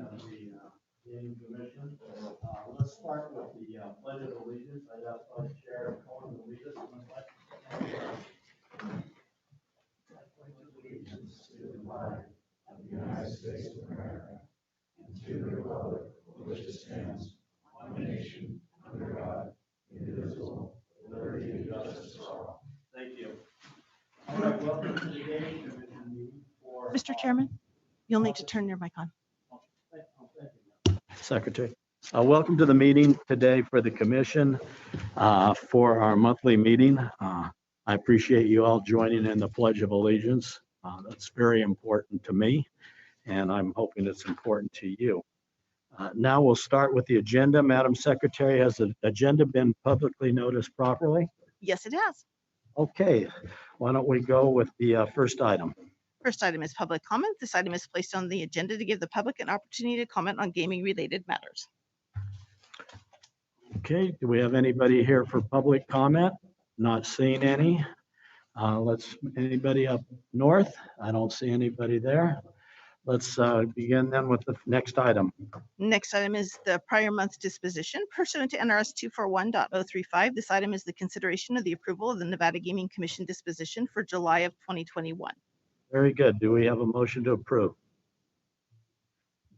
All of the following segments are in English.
of the Gaming Commission. Let's start with the Pledge of Allegiance. I'd ask Vice Chair Cohen to lead us in the pledge. I pledge allegiance to the flag of the United States of America and to the republic for which it stands, one nation, under God, indivisible, with liberty and justice for all. Thank you. All right, welcome to the Gaming Commission meeting for Mr. Chairman, you'll need to turn your mic on. Secretary. Welcome to the meeting today for the commission for our monthly meeting. I appreciate you all joining in the Pledge of Allegiance. That's very important to me, and I'm hoping it's important to you. Now we'll start with the agenda. Madam Secretary, has the agenda been publicly noticed properly? Yes, it has. Okay, why don't we go with the first item? First item is public comment. This item is placed on the agenda to give the public an opportunity to comment on gaming-related matters. Okay, do we have anybody here for public comment? Not seeing any. Anybody up north? I don't see anybody there. Let's begin then with the next item. Next item is the prior month's disposition. Pursuant to NRS 241.035, this item is the consideration of the approval of the Nevada Gaming Commission disposition for July of 2021. Very good. Do we have a motion to approve?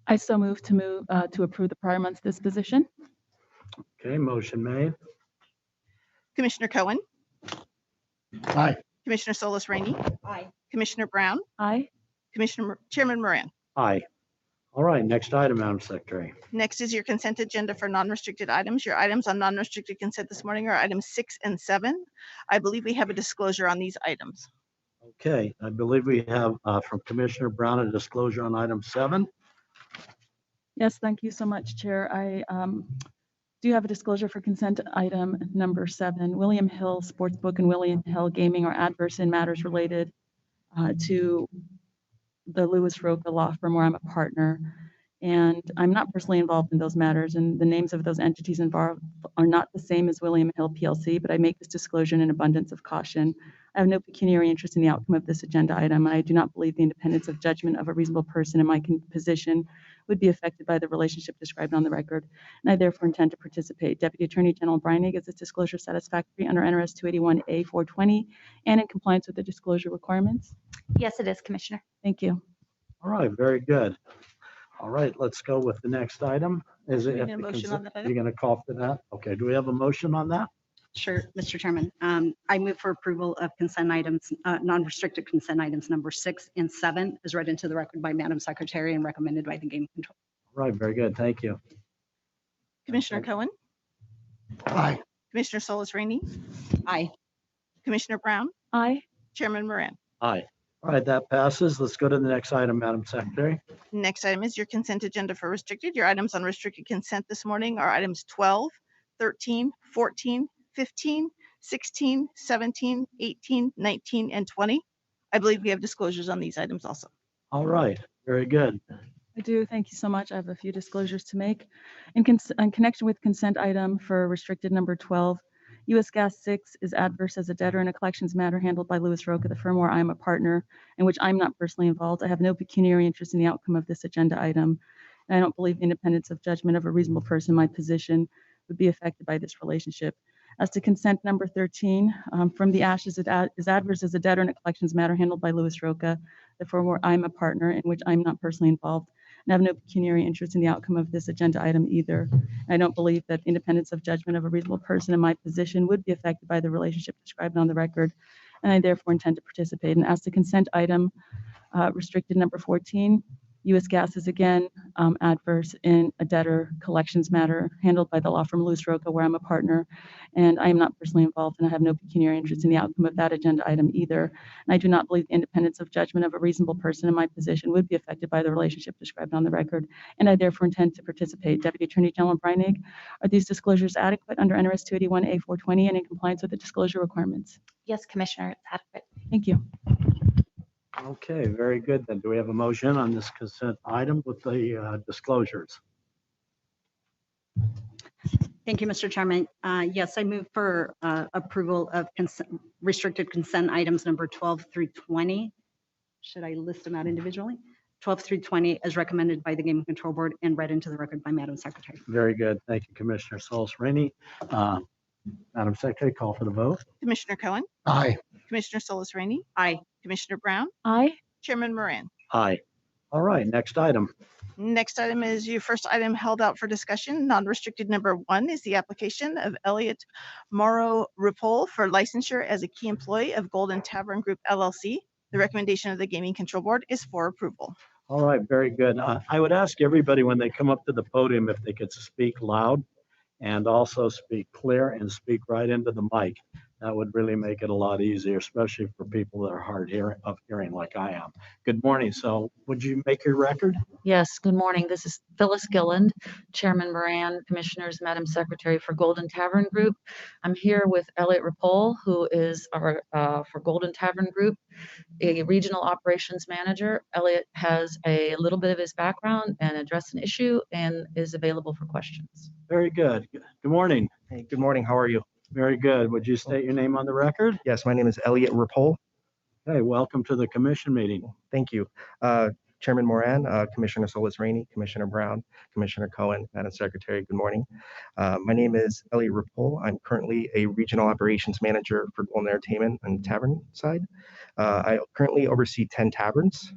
I so move to approve the prior month's disposition. Okay, motion made. Commissioner Cohen, Aye. Commissioner Solis Rainey, Aye. Commissioner Brown, Aye. Chairman Moran. Aye. All right, next item, Madam Secretary. Next is your consent agenda for non-restricted items. Your items on non-restricted consent this morning are items 6 and 7. I believe we have a disclosure on these items. Okay, I believe we have from Commissioner Brown a disclosure on item 7. Yes, thank you so much, Chair. I do have a disclosure for consent item number 7. William Hill Sportsbook and William Hill Gaming are adverse in matters related to the Lewis Roca law firm where I'm a partner. And I'm not personally involved in those matters, and the names of those entities involved are not the same as William Hill PLC, but I make this disclosure in an abundance of caution. I have no pecuniary interest in the outcome of this agenda item. I do not believe the independence of judgment of a reasonable person in my position would be affected by the relationship described on the record, and I therefore intend to participate. Deputy Attorney General Breinig, is this disclosure satisfactory under NRS 281A-420 and in compliance with the disclosure requirements? Yes, it is, Commissioner. Thank you. All right, very good. All right, let's go with the next item. Is it? Do we need a motion on that item? You're going to call for that? Okay, do we have a motion on that? Sure, Mr. Chairman. I move for approval of consent items, non-restricted consent items number 6 and 7 as read into the record by Madam Secretary and recommended by the Game Control. All right, very good. Thank you. Commissioner Cohen, Aye. Commissioner Solis Rainey, Aye. Commissioner Brown, Aye. Chairman Moran. Aye. All right, that passes. Let's go to the next item, Madam Secretary. Next item is your consent agenda for restricted. Your items on restricted consent this morning are items 12, 13, 14, 15, 16, 17, 18, 19, and 20. I believe we have disclosures on these items also. All right, very good. I do. Thank you so much. I have a few disclosures to make. In connection with consent item for restricted number 12, U.S. Gas 6 is adverse as a debtor in a collections matter handled by Lewis Roca, the firm where I am a partner, in which I'm not personally involved. I have no pecuniary interest in the outcome of this agenda item. And I don't believe the independence of judgment of a reasonable person in my position would be affected by this relationship. As to consent number 13, from the ashes is adverse as a debtor in a collections matter handled by Lewis Roca, the firm where I'm a partner, in which I'm not personally involved, and I have no pecuniary interest in the outcome of this agenda item either. I don't believe that independence of judgment of a reasonable person in my position would be affected by the relationship described on the record, and I therefore intend to participate. And as to consent item restricted number 14, U.S. Gas is again adverse in a debtor collections matter handled by the law firm Lewis Roca, where I'm a partner, and I am not personally involved, and I have no pecuniary interest in the outcome of that agenda item either. And I do not believe the independence of judgment of a reasonable person in my position would be affected by the relationship described on the record, and I therefore intend to participate. Deputy Attorney General Breinig, are these disclosures adequate under NRS 281A-420 and in compliance with the disclosure requirements? Yes, Commissioner, it's adequate. Thank you. Okay, very good. Then do we have a motion on this consent item with the disclosures? Thank you, Mr. Chairman. Yes, I move for approval of restricted consent items number 12 through 20. Should I list them out individually? 12 through 20 as recommended by the Gaming Control Board and read into the record by Madam Secretary. Very good. Thank you, Commissioner Solis Rainey. Madam Secretary, call for the vote. Commissioner Cohen, Aye. Commissioner Solis Rainey, Aye. Commissioner Brown, Aye. Chairman Moran. Aye. All right, next item. Next item is your first item held out for discussion. Non-restricted number 1 is the application of Elliot Rapol for licensure as a key employee of Golden Tavern Group LLC. The recommendation of the Gaming Control Board is for approval. All right, very good. I would ask everybody when they come up to the podium if they could speak loud and also speak clear and speak right into the mic. That would really make it a lot easier, especially for people that are hard of hearing like I am. Good morning. So would you make your record? Yes, good morning. This is Phyllis Gilland, Chairman Moran, Commissioners, Madam Secretary for Golden Tavern Group. I'm here with Elliot Rapol, who is our, for Golden Tavern Group, a regional operations manager. Elliot has a little bit of his background and address an issue and is available for questions. Very good. Good morning. Hey, good morning. How are you? Very good. Would you state your name on the record? Yes, my name is Elliot Rapol. Hey, welcome to the commission meeting. Thank you. Chairman Moran, Commissioner Solis Rainey, Commissioner Brown, Commissioner Cohen, Madam Secretary, good morning. My name is Elliot Rapol. I'm currently a regional operations manager for Golden Entertainment and Tavern side. I currently oversee 10 taverns.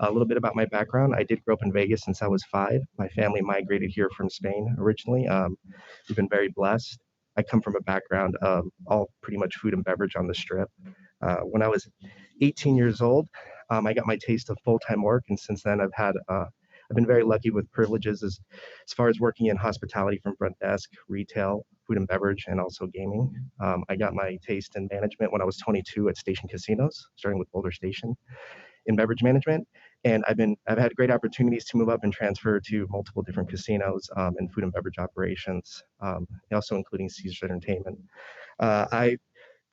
A little bit about my background. I did grow up in Vegas since I was 5. My family migrated here from Spain originally. We've been very blessed. I come from a background of all pretty much food and beverage on the strip. When I was 18 years old, I got my taste of full-time work, and since then I've been very lucky with privileges as far as working in hospitality from front desk, retail, food and beverage, and also gaming. I got my taste in management when I was 22 at Station Casinos, starting with Boulder Station in beverage management. And I've had great opportunities to move up and transfer to multiple different casinos and food and beverage operations, also including Caesars Entertainment. I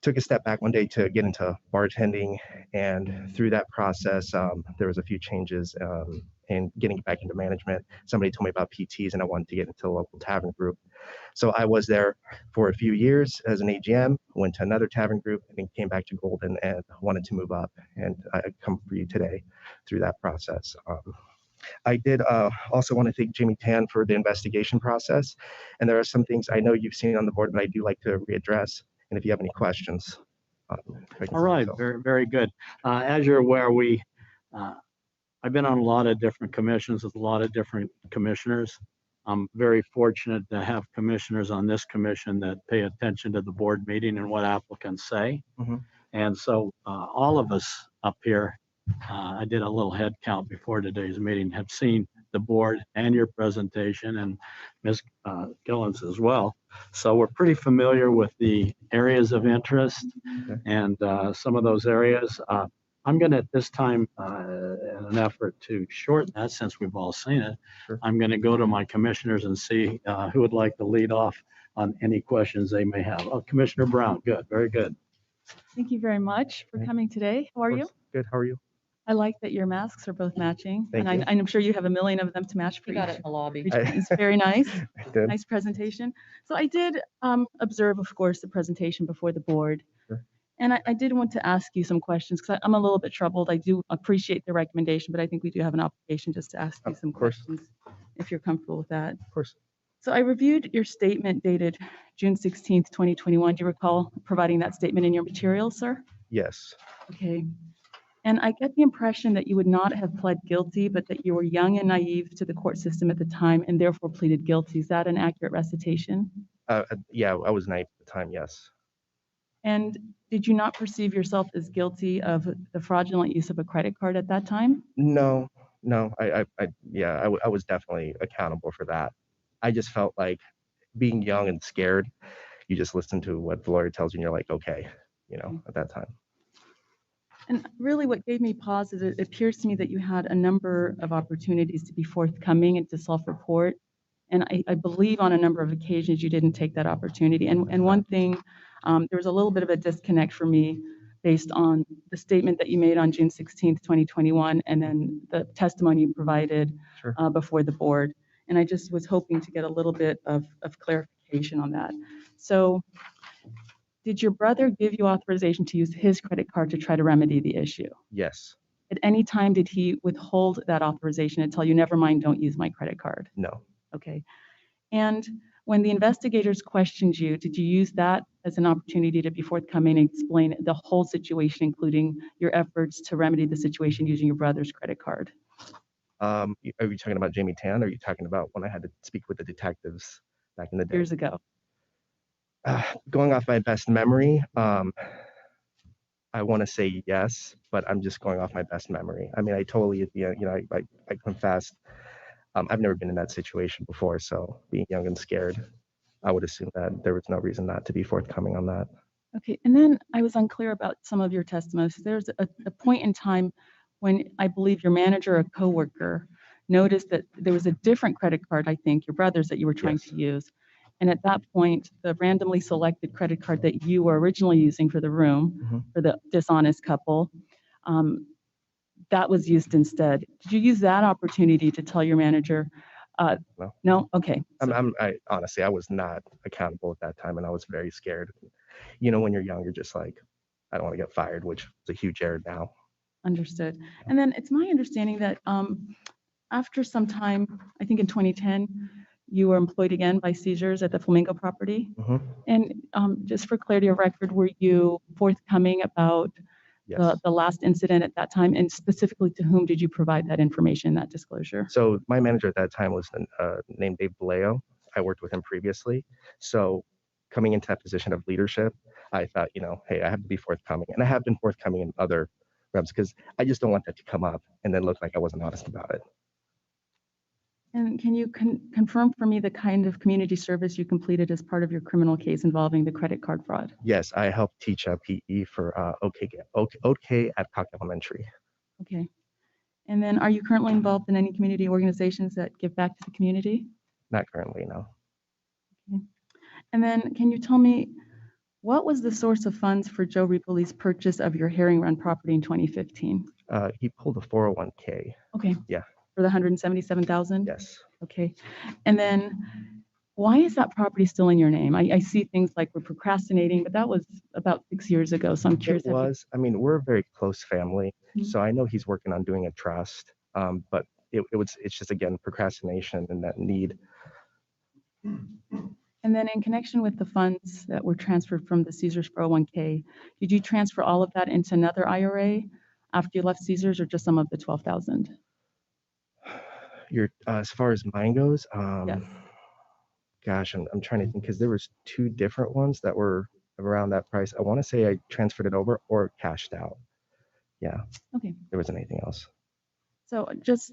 took a step back one day to get into bartending, and through that process, there was a few changes in getting back into management. Somebody told me about PTs, and I wanted to get into a local tavern group. So I was there for a few years as an AGM, went to another tavern group, and then came back to Golden and wanted to move up. And I come for you today through that process. I did also want to thank Jimmy Tan for the investigation process. And there are some things I know you've seen on the board that I do like to readdress. And if you have any questions. All right, very, very good. As you're aware, I've been on a lot of different commissions with a lot of different commissioners. I'm very fortunate to have commissioners on this commission that pay attention to the board meeting and what applicants say. Mhm. And so all of us up here, I did a little head count before today's meeting, have seen the board and your presentation, and Ms. Gillen's as well. So we're pretty familiar with the areas of interest. Okay. And some of those areas. I'm going to, at this time, in an effort to shorten that, since we've all seen it, Sure. I'm going to go to my commissioners and see who would like to lead off on any questions they may have. Oh, Commissioner Brown, good, very good. Thank you very much for Okay. coming today. How are Of you? course. Good. How are you? I like that your masks are both matching. Thank And you. I'm sure you have a million of them to match for We got it each. in the lobby. for each one. It's very nice. I did. Nice presentation. So I did observe, of course, the presentation before the board. Sure. And I did want to ask you some questions because I'm a little bit troubled. I do appreciate the recommendation, but I think we do have an obligation just to ask you Of some course. questions, if you're comfortable with that. Of course. So I reviewed your statement dated June 16th, 2021. Do you recall providing that statement in your materials, sir? Yes. Okay. And I get the impression that you would not have pled guilty, but that you were young and naive to the court system at the time and therefore pleaded guilty. Is that an accurate recitation? Yeah, I was naive at the time. Yes. And did you not perceive yourself as guilty of the fraudulent use of a credit card at that time? No. I was definitely accountable for that. I just felt like being young and scared, you just listen to what the lawyer tells you and you're like, okay, at that time. And really what gave me pause is it appears to me that you had a number of opportunities to be forthcoming and to self-report. And I believe on a number of occasions you didn't take that opportunity. And one thing, there was a little bit of a disconnect for me based on the statement that you made on June 16th, 2021, and then the testimony you provided Sure. Before the board. And I just was hoping to get a little bit of clarification on that. So did your brother give you authorization to use his credit card to try to remedy the issue? Yes. At any time, did he withhold that authorization and tell you, never mind, don't use my credit card? No. Okay. And when the investigators questioned you, did you use that as an opportunity to be forthcoming and explain the whole situation, including your efforts to remedy the situation using your brother's credit card? Are you talking about Jamie Tan? Or are you talking about when I had to speak with the detectives back in the day? Years ago. Going off my best memory, I want to say yes, but I'm just going off my best memory. I mean, I totally, I confessed. I've never been in that situation before, so being young and scared, I would assume that there was no reason not to be forthcoming on that. Okay, and then I was unclear about some of your testimonies. There's a point in time when I believe your manager or coworker noticed that there was a different credit card, I think, your brother's, that you were trying Yes. to use. And at that point, the randomly selected credit card that you were originally using for the room, Mhm. for the dishonest couple, that was used instead. Did you use that opportunity to tell your manager? No. No? Okay. I honestly, I was not accountable at that time, and I was very scared. You know, when you're young, you're just like, I don't want to get fired, which is a huge error now. Understood. And then it's my understanding that after some time, I think in 2010, you were employed again by Seizures at the Flamingo property. Mhm. And just for clarity of record, were you forthcoming about Yes. the last incident at that time? And specifically, to whom did you provide that information, that disclosure? So my manager at that time was named Dave Vallejo. I worked with him previously. So coming into that position of leadership, I thought, hey, I have to be forthcoming. And I have been forthcoming in other reps because I just don't want that to come up and then look like I wasn't honest about it. And can you confirm for me the kind of community service you completed as part of your criminal case involving the credit card fraud? Yes, I helped teach PE for OK at Cock Elementary. Okay. And then are you currently involved in any community organizations that give back to the community? Not currently, no. Okay. And then can you tell me, what was the source of funds for Joe Ripoli's purchase of your Herring Run property in 2015? He pulled a 401k. Okay. Yeah. For the 177,000? Yes. Okay. And then why is that property still in your name? I see things like we're procrastinating, but that was about 6 years ago. So I'm curious. It was. I mean, we're a very close family, Mhm. so I know he's working on doing a trust. But it's just, again, procrastination and that need. And then in connection with the funds that were transferred from the Caesars 401k, did you transfer all of that into another IRA after you left Caesars, or just some of the 12,000? As far as mine goes, Yes. gosh, I'm trying to think because there was two different ones that were around that price. I want to say I transferred it over or cashed out. Yeah. Okay. There wasn't anything else. So just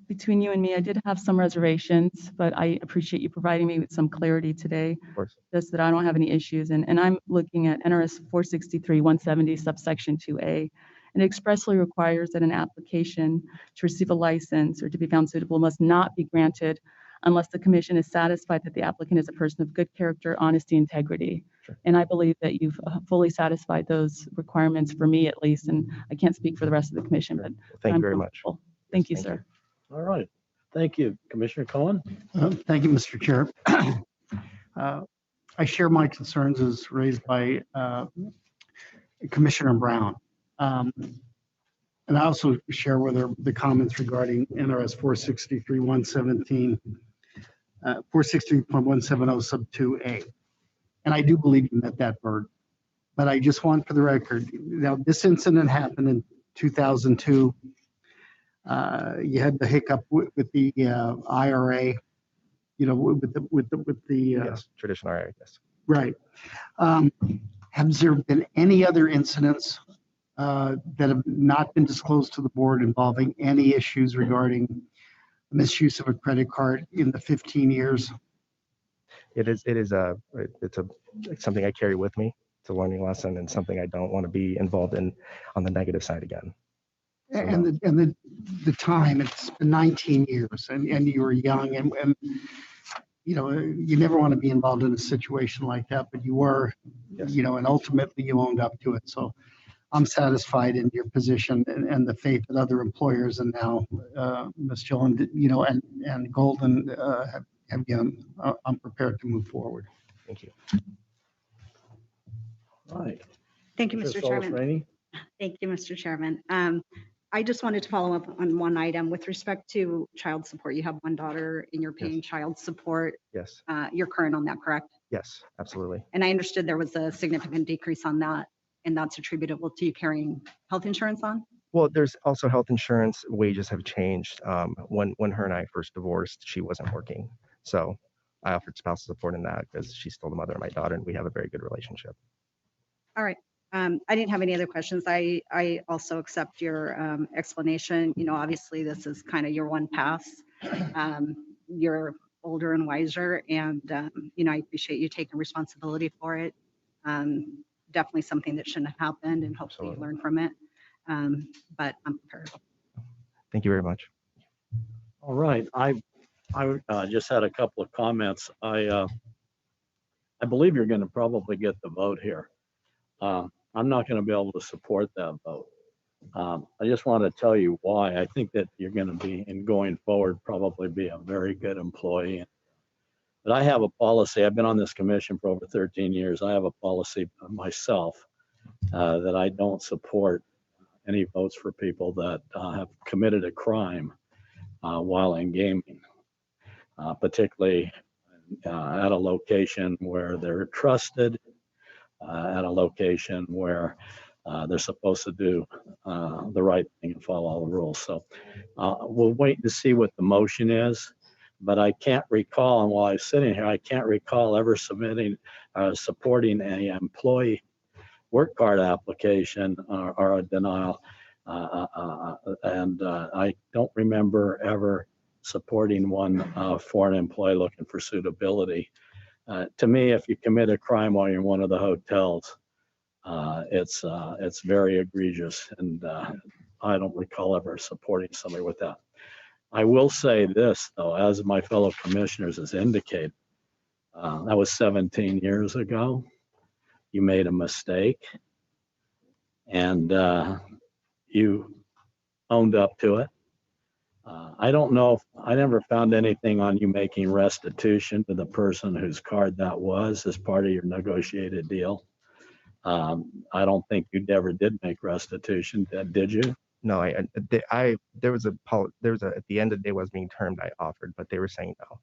between you and me, I did have some reservations, but I appreciate you providing me with some clarity today, Of course. just that I don't have any issues. And I'm looking at NRS 463-170 subsection 2A. And it expressly requires that an application to receive a license or to be found suitable must not be granted unless the commission is satisfied that the applicant is a person of good character, honesty, integrity. Sure. And I believe that you've fully satisfied those requirements for me at least, and I can't speak for the rest of the commission, but Thank I'm you very much. comfortable. Thank you, Thank sir. All right. Thank you. Commissioner Cohen? Thank you, Mr. Chair. I share my concerns as raised by Commissioner Brown. And I also share with her the comments regarding NRS 463-117, 463.170 sub 2A. And I do believe you met that burden. But I just want for the record, now this incident happened in 2002. You had the hiccup with the IRA, with the Yes, traditional IRA, yes. right. Has there been any other incidents that have not been disclosed to the board involving any issues regarding misuse of a credit card in the 15 years? It's something I carry with me. It's a learning lesson and something I don't want to be involved in on the negative side again. So, And the time, it's been 19 years and you were young and you never want to be involved in a situation like that, but you were, yes. and ultimately you owned up to it. So I'm satisfied in your position and the faith that other employers and now Ms. Gillen, and Golden have given. I'm prepared to move forward. Thank you. All right. Thank you, Commissioner Mr. Chairman. Solis-Rainey? Thank you, Mr. Chairman. I just wanted to follow up on one item with respect to child support. You have one daughter and you're paying child support. Yes, You're current on that, correct? yes, absolutely. And I understood there was a significant decrease on that, and that's attributable to you carrying health insurance on? Well, there's also health insurance. Wages have changed. When her and I first divorced, she wasn't working. So I offered spousal support in that because she's still the mother of my daughter and we have a very good relationship. All right. I didn't have any other questions. I also accept your explanation. You know, obviously this is kind of your one pass. You're older and wiser, and you know, I appreciate you taking responsibility for it. Definitely something that shouldn't have happened, and hopefully you Absolutely. learn from it. But I'm prepared. Thank you very much. All right, I just had a couple of comments. I believe you're going to probably get the vote here. I'm not going to be able to support that vote. I just want to tell you why. I think that you're going to be, in going forward, probably be a very good employee. But I have a policy. I've been on this commission for over 13 years. I have a policy myself that I don't support any votes for people that have committed a crime while in gaming, particularly at a location where they're trusted, at a location where they're supposed to do the right thing and follow all the rules. So we'll wait to see what the motion is, but I can't recall, and while I'm sitting here, I can't recall ever supporting an employee work card application or a denial. And I don't remember ever supporting one for an employee looking for suitability. To me, if you commit a crime while you're in one of the hotels, it's very egregious, and I don't recall ever supporting somebody with that. I will say this, though, as my fellow commissioners has indicated, that was 17 years ago. You made a mistake, and you owned up to it. I don't know if I never found anything on you making restitution to the person whose card that was as part of your negotiated deal. I don't think you ever did make restitution, did you? No, there was at the end of the day was being termed, I offered, but they were saying no.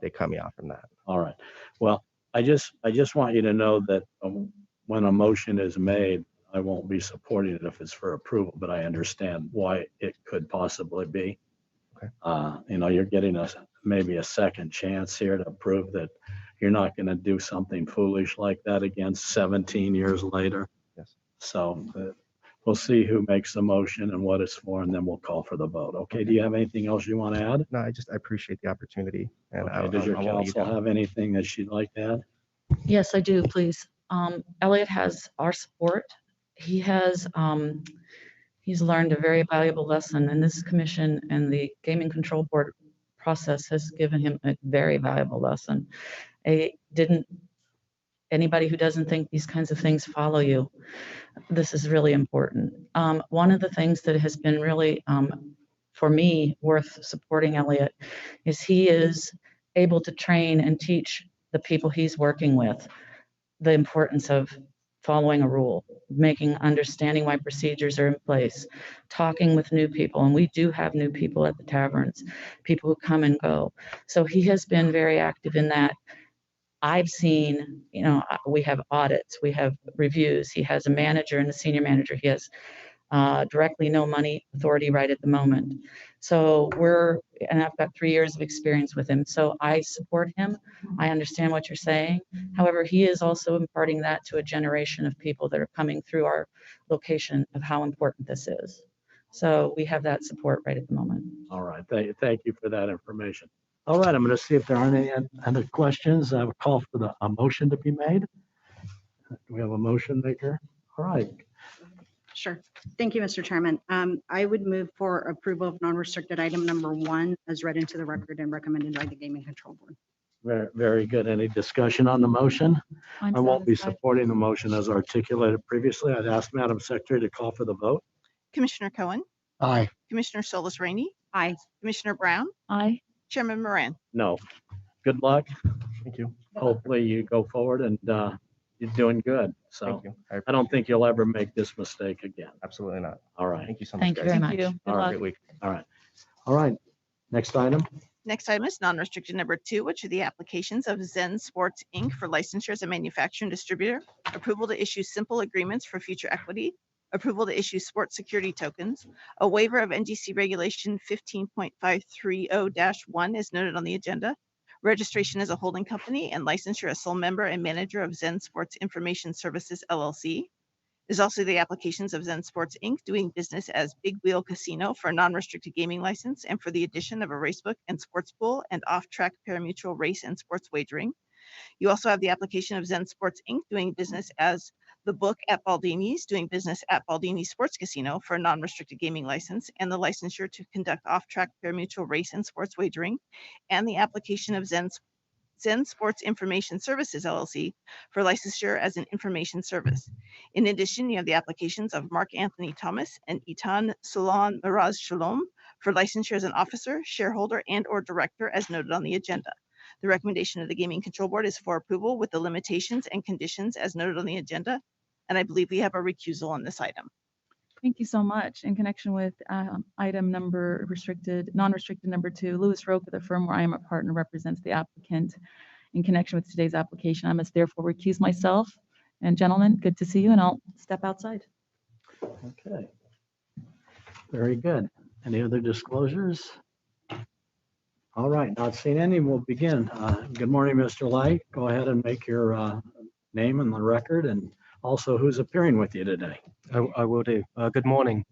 They cut me off from that. All right. Well, I just want you to know that when a motion is made, I won't be supporting it if it's for approval, but I understand why it could possibly be. Okay. You know, you're getting maybe a second chance here to prove that you're not going to do something foolish like that again 17 years later. Yes. So we'll see who makes the motion and what it's for, and then we'll call for the vote. Okay. Do you have anything else you want to add? No, I appreciate the opportunity. And Okay. Does your counsel have anything that she'd like to add? Yes, I do, please. Elliot has our support. He has, he's learned a very valuable lesson, and this commission and the Gaming Control Board process has given him a very valuable lesson. Anybody who doesn't think these kinds of things follow you, this is really important. One of the things that has been really, for me, worth supporting Elliot is he is able to train and teach the people he's working with the importance of following a rule, understanding why procedures are in place, talking with new people. And we do have new people at the taverns, people who come and go. So he has been very active in that. I've seen, you know, we have audits, we have reviews. He has a manager and a senior manager. He has directly no money authority right at the moment. So and I've got 3 years of experience with him. So I support him. I understand what you're saying. However, he is also imparting that to a generation of people that are coming through our location of how important this is. So we have that support right at the moment. All right. Thank you for that information. All right. I'm going to see if there aren't any other questions. I have a call for a motion to be made. Do we have a motion maker? All right. Sure. Thank you, Mr. Chairman. I would move for approval of non-restricted item number 1 as read into the record and recommended by the Gaming Control Board. Very, very good. Any discussion on the motion? I'm I won't be satisfied. supporting the motion as articulated previously. I'd ask Madam Secretary to call for the vote. Commissioner Cohen, Aye. Commissioner Solis Rainey, Aye. Commissioner Brown, Aye. Chairman Moran. No. Good luck. Thank you. Hopefully you go forward and you're doing good. So Thank you. I don't think you'll ever make this mistake again. Absolutely not. All right. Thank you so much, Thank you guys. very Thank much. you. Good All right, luck. Great week. All right. All right. Next item. Next item is non-restricted number 2, which are the applications of Zen Sports, Inc. for licensure as a manufacturer and distributor, approval to issue simple agreements for future equity, approval to issue sports security tokens, a waiver of NGC Regulation 15.530-1 as noted on the agenda, registration as a holding company, and licensure as sole member and manager of Zen Sports Information Services, LLC. There's also the applications of Zen Sports, Inc. doing business as Big Wheel Casino for a non-restricted gaming license and for the addition of a racebook and sports pool and off-track parimutuel race and sports wagering. You also have the application of Zen Sports, Inc. doing business as The Book at Baldini's, doing business at Baldini Sports Casino for a non-restricted gaming license and the licensure to conduct off-track parimutuel race and sports wagering, and the application of Zen Sports Information Services, LLC for licensure as an information service. In addition, you have the applications of Mark Anthony Thomas and Itan Solon Miraz Shalom for licensure as an officer, shareholder, and/or director as noted on the agenda. The recommendation of the Gaming Control Board is for approval with the limitations and conditions as noted on the agenda. And I believe we have a recusal on this item. Thank you so much. In connection with item non-restricted number 2, Louis Roca, the firm where I am a partner, represents the applicant in connection with today's application. I must therefore recuse myself. And gentlemen, good to see you, and I'll step outside. Okay. Very good. Any other disclosures? All right, not seeing any, we'll begin. Good morning, Mr. Light. Go ahead and make your name on the record and also who's appearing with you today. I will do. Good morning,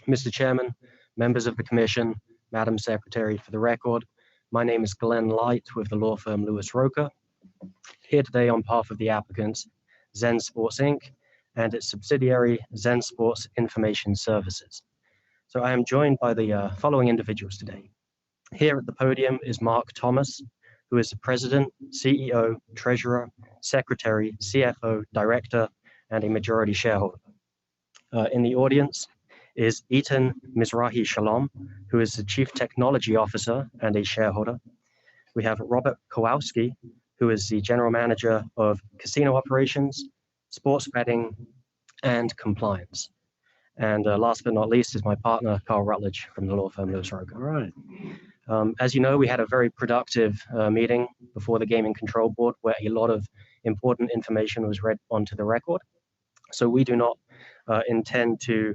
Mr. Chairman, members of the Commission, Madam Secretary. For the record, my name is Glenn Light with the law firm Louis Roca. Here today on behalf of the applicants, Zen Sports, Inc. and its subsidiary, Zen Sports Information Services. So I am joined by the following individuals today. Here at the podium is Mark Thomas, who is the President, CEO, Treasurer, Secretary, CFO, Director, and a majority shareholder. In the audience is Itan Mizrahi Shalom, who is the Chief Technology Officer and a shareholder. We have Robert Kowalski, who is the General Manager of Casino Operations, Sports Betting, and Compliance. And last but not least is my partner, Carl Rutledge from the law firm Louis Roca. All right. As you know, we had a very productive meeting before the Gaming Control Board where a lot of important information was read onto the record. So we do not intend to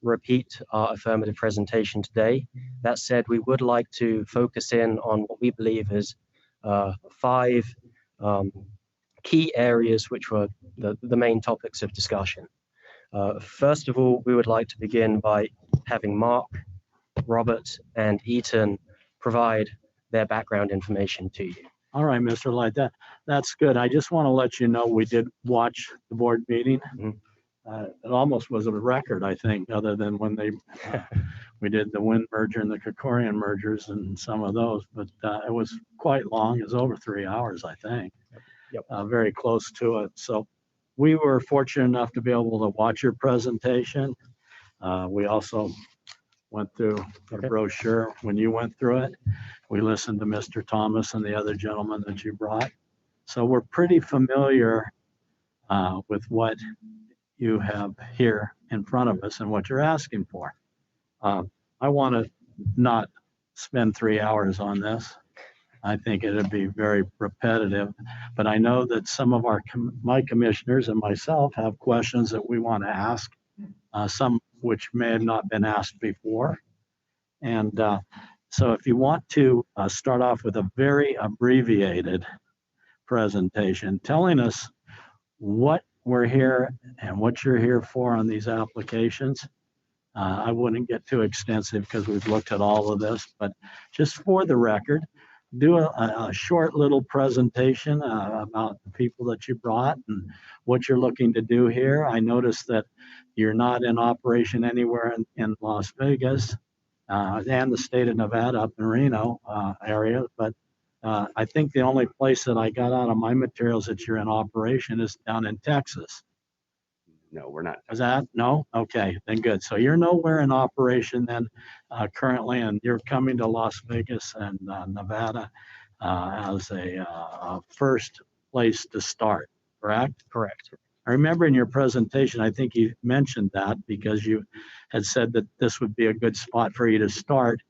repeat our affirmative presentation today. That said, we would like to focus in on what we believe is 5 key areas which were the main topics of discussion. First of all, we would like to begin by having Mark, Robert, and Eaton provide their background information to you. All right, Mr. Light, that's good. I just want to let you know we did watch the board meeting. It almost was a record, I think, other than when we did the Wynn merger and the Kokorian mergers and some of those, but it was quite long. It was over 3 hours, I think. Yep. Very close to it. So we were fortunate enough to be able to watch your presentation. We also went through the brochure when you went through it. We listened to Mr. Thomas and the other gentleman that you brought. So we're pretty familiar with what you have here in front of us and what you're asking for. I want to not spend 3 hours on this. I think it'd be very repetitive, but I know that some of my commissioners and myself have questions that we want to ask, some which may have not been asked before. And so if you want to start off with a very abbreviated presentation, telling us what we're here and what you're here for on these applications. I wouldn't get too extensive because we've looked at all of this, but just for the record, do a short little presentation about the people that you brought and what you're looking to do here. I noticed that you're not in operation anywhere in Las Vegas and the state of Nevada up in Reno area, but I think the only place that I got out of my materials that you're in operation is down in Texas. No, we're not. Is that? No? Okay, then good. So you're nowhere in operation then currently, and you're coming to Las Vegas and Nevada as a first place to start. correct? Correct. I remember in your presentation, I think you mentioned that because you had said that this would be a good spot for you to start,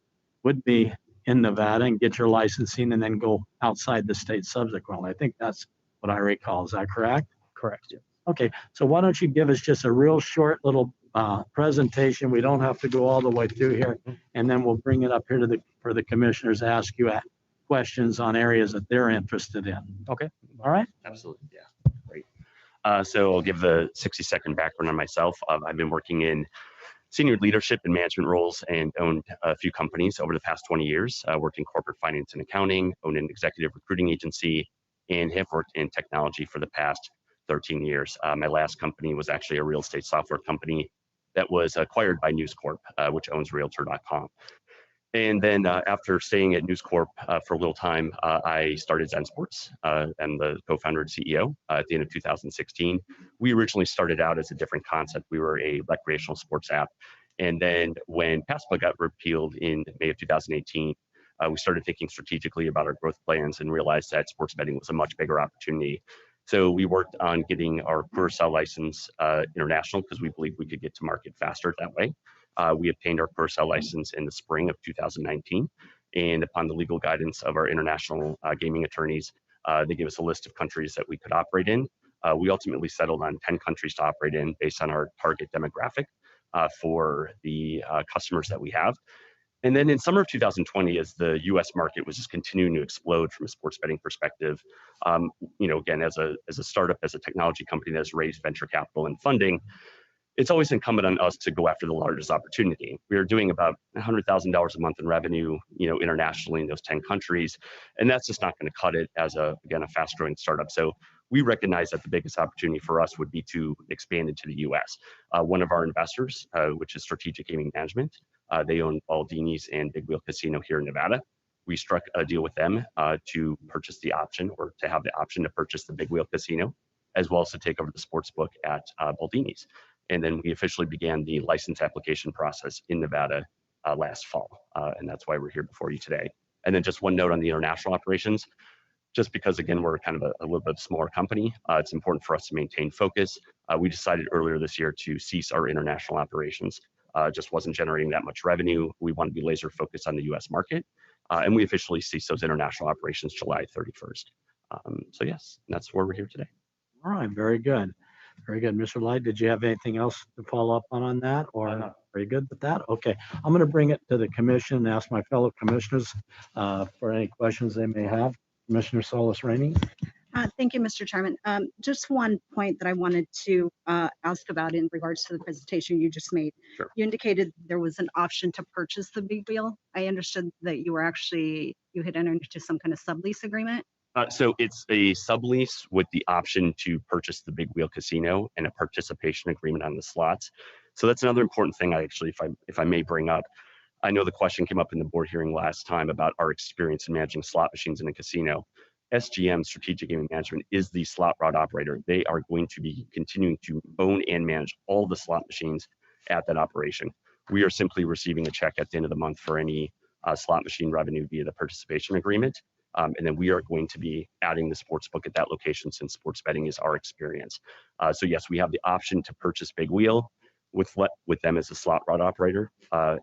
would be in Nevada and get your licensing and then go outside the state subsequently. I think that's what I recall. Is that correct? Correct. Okay, so why don't you give us just a real short little presentation? We don't have to go all the way through here, and then we'll bring it up here for the commissioners to ask you questions on areas that they're interested in. Okay. All right? Absolutely. Yeah. Great. So I'll give the 60-second background on myself. I've been working in senior leadership and management roles and owned a few companies over the past 20 years. Worked in corporate finance and accounting, owned an executive recruiting agency, and have worked in technology for the past 13 years. My last company was actually a real estate software company that was acquired by News Corp, which owns Realtor.com. And then after staying at News Corp for a little time, I started Zen Sports. I'm the co-founder and CEO at the end of 2016. We originally started out as a different concept. We were a recreational sports app. And then when PASPA got repealed in May of 2018, we started thinking strategically about our growth plans and realized that sports betting was a much bigger opportunity. So we worked on getting our Curacao license international because we believed we could get to market faster that way. We obtained our Curacao license in the spring of 2019. And upon the legal guidance of our international gaming attorneys, they gave us a list of countries that we could operate in. We ultimately settled on 10 countries to operate in based on our target demographic for the customers that we have. And then in summer of 2020, as the U.S. market was just continuing to explode from a sports betting perspective, again, as a startup, as a technology company that has raised venture capital and funding, it's always incumbent on us to go after the largest opportunity. We are doing about $100,000 a month in revenue, internationally in those 10 countries, and that's just not going to cut it as a fast-growing startup. So we recognize that the biggest opportunity for us would be to expand into the U.S. One of our investors, which is Strategic Gaming Management, they own Baldini's and Big Wheel Casino here in Nevada. We struck a deal with them to purchase the option, or to have the option to purchase the Big Wheel Casino, as well as to take over the sports book at Baldini's. And then we officially began the license application process in Nevada last fall. And that's why we're here before you today. And then just one note on the international operations, just because, again, we're kind of a little bit smaller company, it's important for us to maintain focus. We decided earlier this year to cease our international operations. Just wasn't generating that much revenue. We want to be laser focused on the US market. And we officially ceased those international operations July 31st. So yes, that's where we're here today. All right, very good. Very good. Mr. Light, did you have anything else to follow up on that, or No. are you good with that? Okay, I'm going to bring it to the commission and ask my fellow commissioners for any questions they may have. Commissioner Solis Rainey. Thank you, Mr. Chairman. Just one point that I wanted to ask about in regards to the presentation you just made. Sure. You indicated there was an option to purchase the Big Wheel. I understood that you had entered into some kind of sublease agreement. So it's a sublease with the option to purchase the Big Wheel Casino and a participation agreement on the slots. So that's another important thing if I may bring up. I know the question came up in the board hearing last time about our experience in managing slot machines in a casino. SGM, Strategic Gaming Management, is the slot route operator. They are going to be continuing to own and manage all the slot machines at that operation. We are simply receiving a check at the end of the month for any slot machine revenue via the participation agreement. And then we are going to be adding the sports book at that location since sports betting is our experience. So yes, we have the option to purchase Big Wheel with them as a slot route operator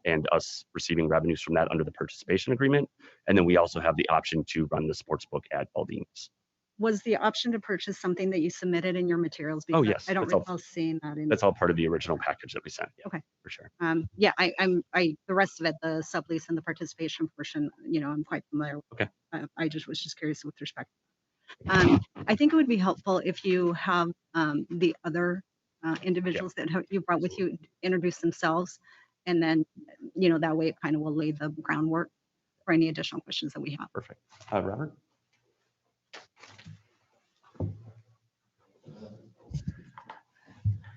and us receiving revenues from that under the participation agreement. And then we also have the option to run the sports book at Baldini's. Was the option to purchase something that you submitted in your materials? Oh, Because yes, I don't that's all- recall seeing that in. That's all part of the original package that we sent. Yeah, Okay. for sure. Yeah, the rest of it, the sublease and the participation portion, I'm quite familiar with. Okay. I was just curious with respect. I think it would be helpful if you have the other individuals that you brought with you introduce themselves, and then, that way it kind of will lay the groundwork for any additional questions that we have. Perfect. Robert?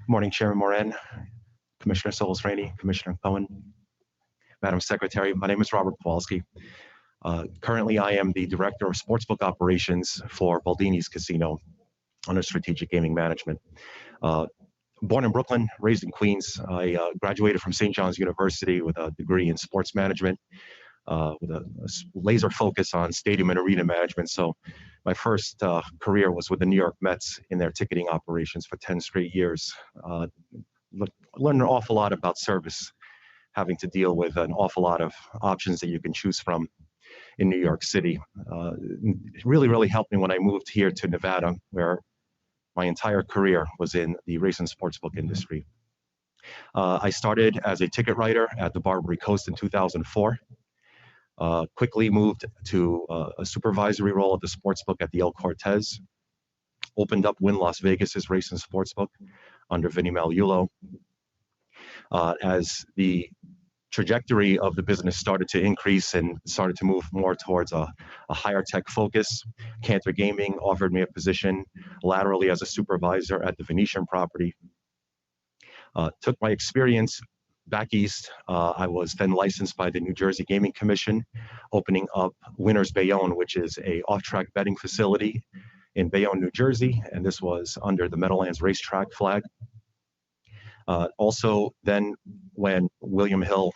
Morning, Chairman Moran, Commissioner Solis Rainey, Commissioner Cohen, Madam Secretary. My name is Robert Kowalski. Currently, I am the Director of Sportsbook Operations for Baldini's Casino under Strategic Gaming Management. Born in Brooklyn, raised in Queens, I graduated from St. John's University with a degree in sports management. with a laser focus on stadium and arena management. So my first career was with the New York Mets in their ticketing operations for 10 straight years. Learned an awful lot about service, having to deal with an awful lot of options that you can choose from in New York City. It really helped me when I moved here to Nevada, where my entire career was in the race and sportsbook industry. I started as a ticket writer at the Barbary Coast in 2004. Quickly moved to a supervisory role at the sportsbook at the El Cortez. Opened up Wynn Las Vegas's race and sportsbook under Vinny Magliulo. As the trajectory of the business started to increase and started to move more towards a higher tech focus, Cantor Gaming offered me a position laterally as a supervisor at the Venetian property. Took my experience back east. I was then licensed by the New Jersey Gaming Commission, opening up Winners Bayonne, which is a off-track betting facility in Bayonne, New Jersey, and this was under the Meadowlands Racetrack flag. Also, then when William Hill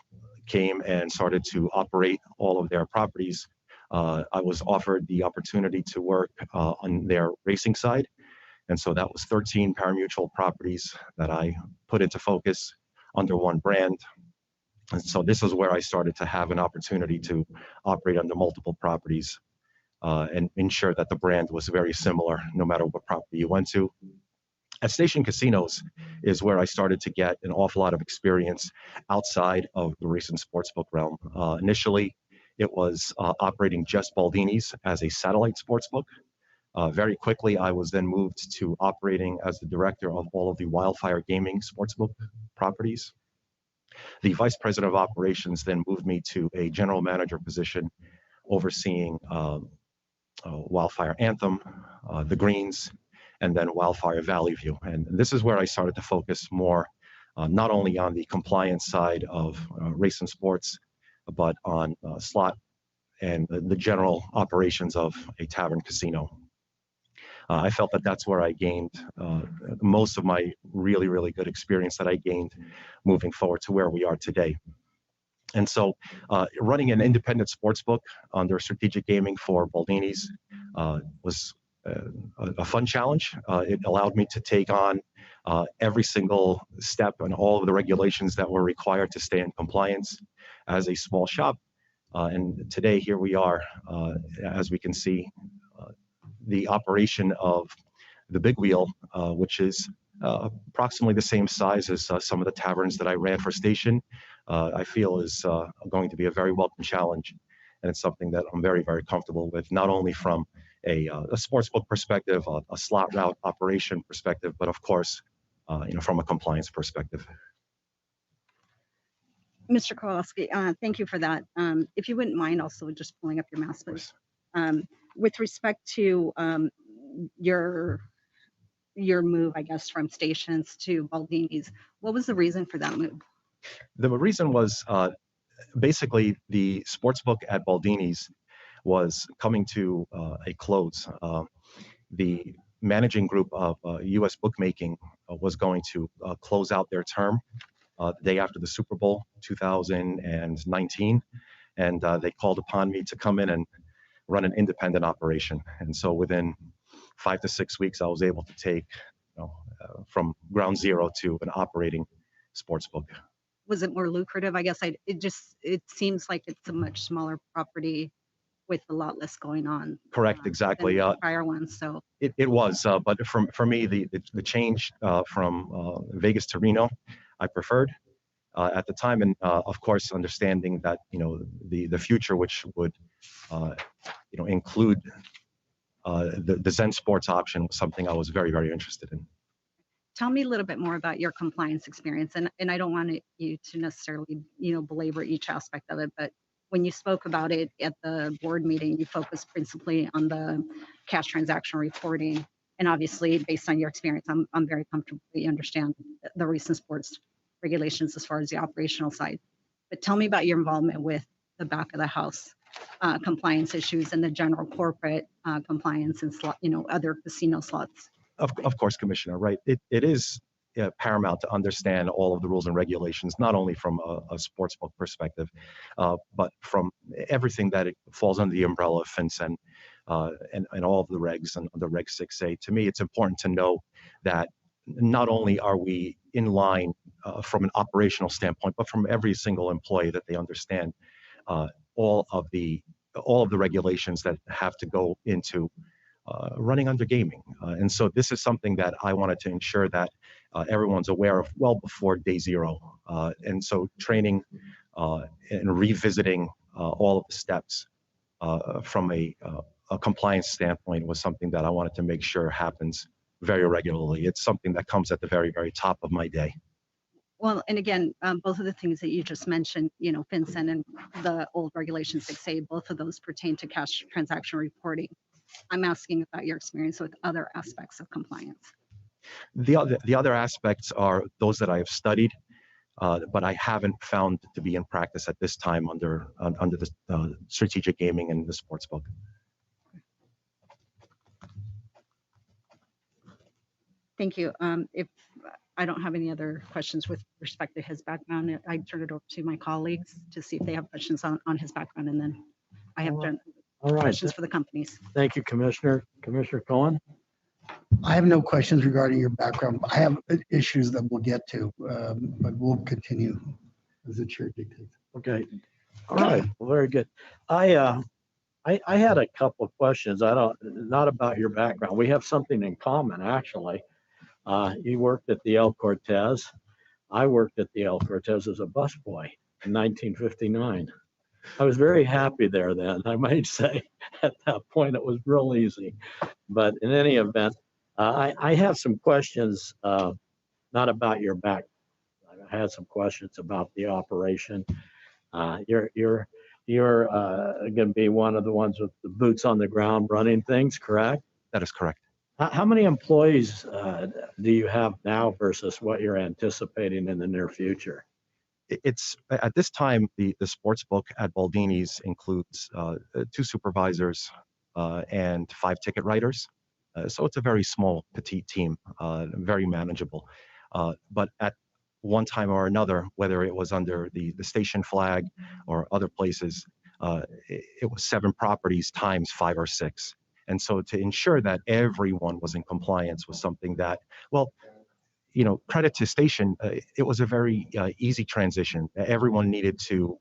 came and started to operate all of their properties, I was offered the opportunity to work on their racing side. And so that was 13 parimutuel properties that I put into focus under one brand. And so this is where I started to have an opportunity to operate under multiple properties and ensure that the brand was very similar no matter what property you went to. At Station Casinos is where I started to get an awful lot of experience outside of the race and sportsbook realm. Initially, it was operating just Baldini's as a satellite sportsbook. Very quickly, I was then moved to operating as the director of all of the Wildfire Gaming sportsbook properties. The vice president of operations then moved me to a general manager position overseeing Wildfire Anthem, the Greens, and then Wildfire Valley View. And this is where I started to focus more, not only on the compliance side of race and sports, but on slot and the general operations of a tavern casino. I felt that that's where I gained most of my really good experience that I gained moving forward to where we are today. And so running an independent sportsbook under Strategic Gaming for Baldini's was a fun challenge. It allowed me to take on every single step and all of the regulations that were required to stay in compliance as a small shop. And today, here we are, as we can see, the operation of the Big Wheel, which is approximately the same size as some of the taverns that I ran for Station, I feel is going to be a very welcome challenge. And it's something that I'm very comfortable with, not only from a sportsbook perspective, a slot route operation perspective, but of course, from a compliance perspective. Mr. Kowalski, thank you for that. If you wouldn't mind also just pulling up your mask, please. With respect to your move, I guess, from Stations to Baldini's, what was the reason for that move? The reason was basically the sportsbook at Baldini's was coming to a close. The managing group of U.S. Bookmaking was going to close out their term the day after the Super Bowl 2019, and they called upon me to come in and run an independent operation. And so within 5 to 6 weeks, I was able to take from ground zero to an operating sportsbook. Was it more lucrative? I guess it seems like it's a much smaller property with a lot less going on. Correct, exactly. Than the prior ones, so. It was, but for me, the change from Vegas to Reno, I preferred at the time, and of course, understanding that the future, which would include the Zen Sports option, was something I was very interested in. Tell me a little bit more about your compliance experience, and I don't want you to necessarily belabor each aspect of it, but when you spoke about it at the board meeting, you focused principally on the cash transaction reporting, and obviously based on your experience, I'm very comfortable you understand the recent sports regulations as far as the operational side. But tell me about your involvement with the back of the house compliance issues and the general corporate compliance and slot, other casino slots. Of course, Commissioner, right? It is paramount to understand all of the rules and regulations, not only from a sports book perspective, but from everything that it falls under the umbrella of FinCEN and all of the regs and the Reg 6A. To me, it's important to know that not only are we in line from an operational standpoint, but from every single employee, that they understand all of the regulations that have to go into running under gaming. And so this is something that I wanted to ensure that everyone's aware of well before day zero. And so training and revisiting all of the steps from a compliance standpoint was something that I wanted to make sure happens very regularly. It's something that comes at the very, very top of my day. Well, and again, both of the things that you just mentioned, FinCEN and the old Regulation 6A, both of those pertain to cash transaction reporting. I'm asking about your experience with other aspects of compliance. The other aspects are those that I have studied, but I haven't found to be in practice at this time under the strategic gaming and the sports book. Thank you. If I don't have any other questions with respect to his background, I turn it over to my colleagues to see if they have questions on his background, and then I have done All right. questions for the companies. Thank you, Commissioner. Commissioner Cohen? I have no questions regarding your background. I have issues that we'll get to, but we'll continue as the chair dictates. Okay. All right. Well, very good. I had a couple of questions. Not about your background. We have something in common, actually. You worked at the El Cortez. I worked at the El Cortez as a busboy in 1959. I was very happy there then. I might say at that point it was real easy. But in any event, I have some questions, not about your background. I had some questions about the operation. You're going to be one of the ones with the boots on the ground running things, correct? That is correct. How many employees do you have now versus what you're anticipating in the near future? It's at this time, the sports book at Baldini's includes 2 supervisors and 5 ticket writers. So it's a very small, petite team, very manageable. But at one time or another, whether it was under the station flag or other places, it was 7 properties times 5 or 6. And so to ensure that everyone was in compliance was something that, well, credit to station, it was a very easy transition. Everyone needed to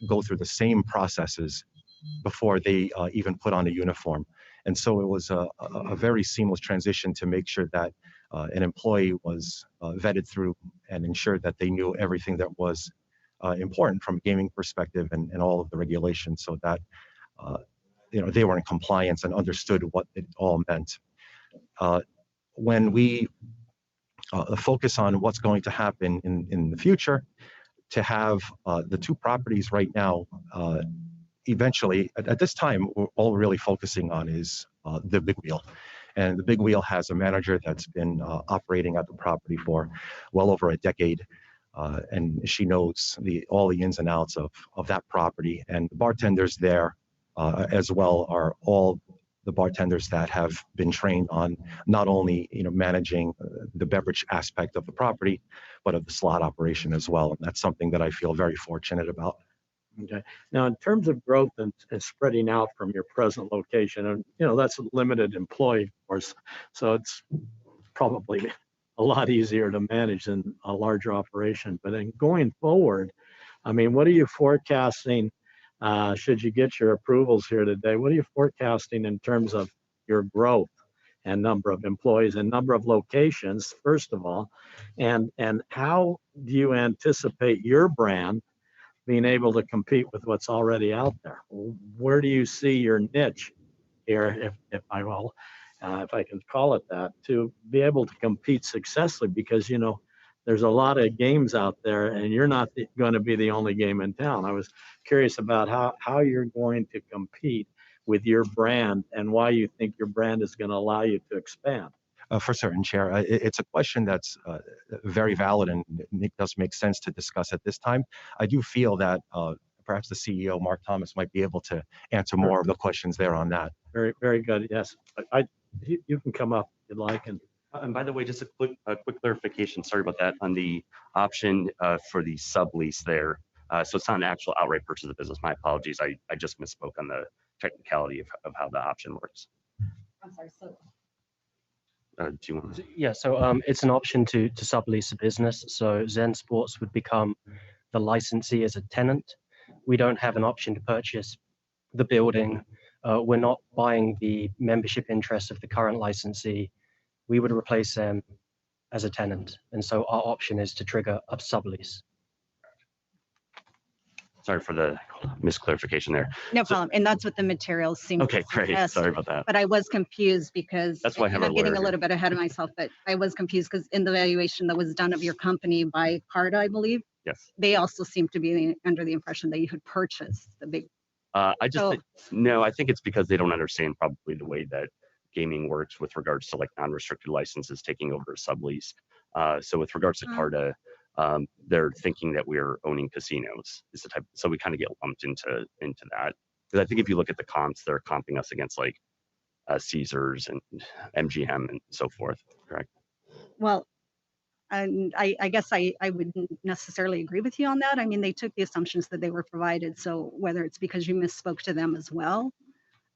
go through the same processes before they even put on a uniform. And so it was a very seamless transition to make sure that an employee was vetted through and ensured that they knew everything that was important from a gaming perspective and all of the regulations, so that they were in compliance and understood what it all meant. When we focus on what's going to happen in the future, to have the 2 properties right now, eventually, at this time, all we're really focusing on is the Big Wheel. And the Big Wheel has a manager that's been operating at the property for well over a decade. And she knows all the ins and outs of that property. And the bartenders there as well are all the bartenders that have been trained on not only managing the beverage aspect of the property, but of the slot operation as well. And that's something that I feel very fortunate about. Okay. Now, in terms of growth and spreading out from your present location, and that's a limited employee force, so it's probably a lot easier to manage than a larger operation. But then going forward, I mean, what are you forecasting? Should you get your approvals here today, what are you forecasting in terms of your growth and number of employees and number of locations, first of all, and how do you anticipate your brand being able to compete with what's already out there? Where do you see your niche here, if I can call it that, to be able to compete successfully? Because there's a lot of games out there, and you're not going to be the only game in town. I was curious about how you're going to compete with your brand and why you think your brand is going to allow you to expand. For certain, Chair. It's a question that's very valid, and it does make sense to discuss at this time. I do feel that perhaps the CEO, Mark Thomas, might be able to answer more of the questions there on that. Very, very good. Yes, you can come up if you'd like. And And by the way, just a quick clarification, sorry about that, on the option for the sublease there. So it's not an actual outright purchase of the business. My apologies. I just misspoke on the technicality of how the option works. I'm sorry, so Do you want to? Yeah, so it's an option to sublease a business. So Zen Sports would become the licensee as a tenant. We don't have an option to purchase the building. We're not buying the membership interest of the current licensee. We would replace them as a tenant. And so our option is to trigger a sublease. Sorry for the misclarification there. no So- problem. And that's what the materials seem to Okay, great. suggest. Sorry about that. But I was confused because That's why I have and our I'm getting lawyer a here. little bit ahead of myself, but I was confused because in the valuation that was done of your company by Carta, I believe, Yes. they also seem to be under the impression that you had purchased the big. I just So- no. I think it's because they don't understand probably the way that gaming works with regards to like non-restricted licenses taking over a sublease. So with regards to Mm. Carta, they're thinking that we're owning casinos is the type. So we kind of get lumped into that. Because I think if you look at the comps, they're comping us against like Caesars and MGM and so forth. Correct. Well, and I guess I wouldn't necessarily agree with you on that. I mean, they took the assumptions that they were provided. So whether it's because you misspoke to them as well,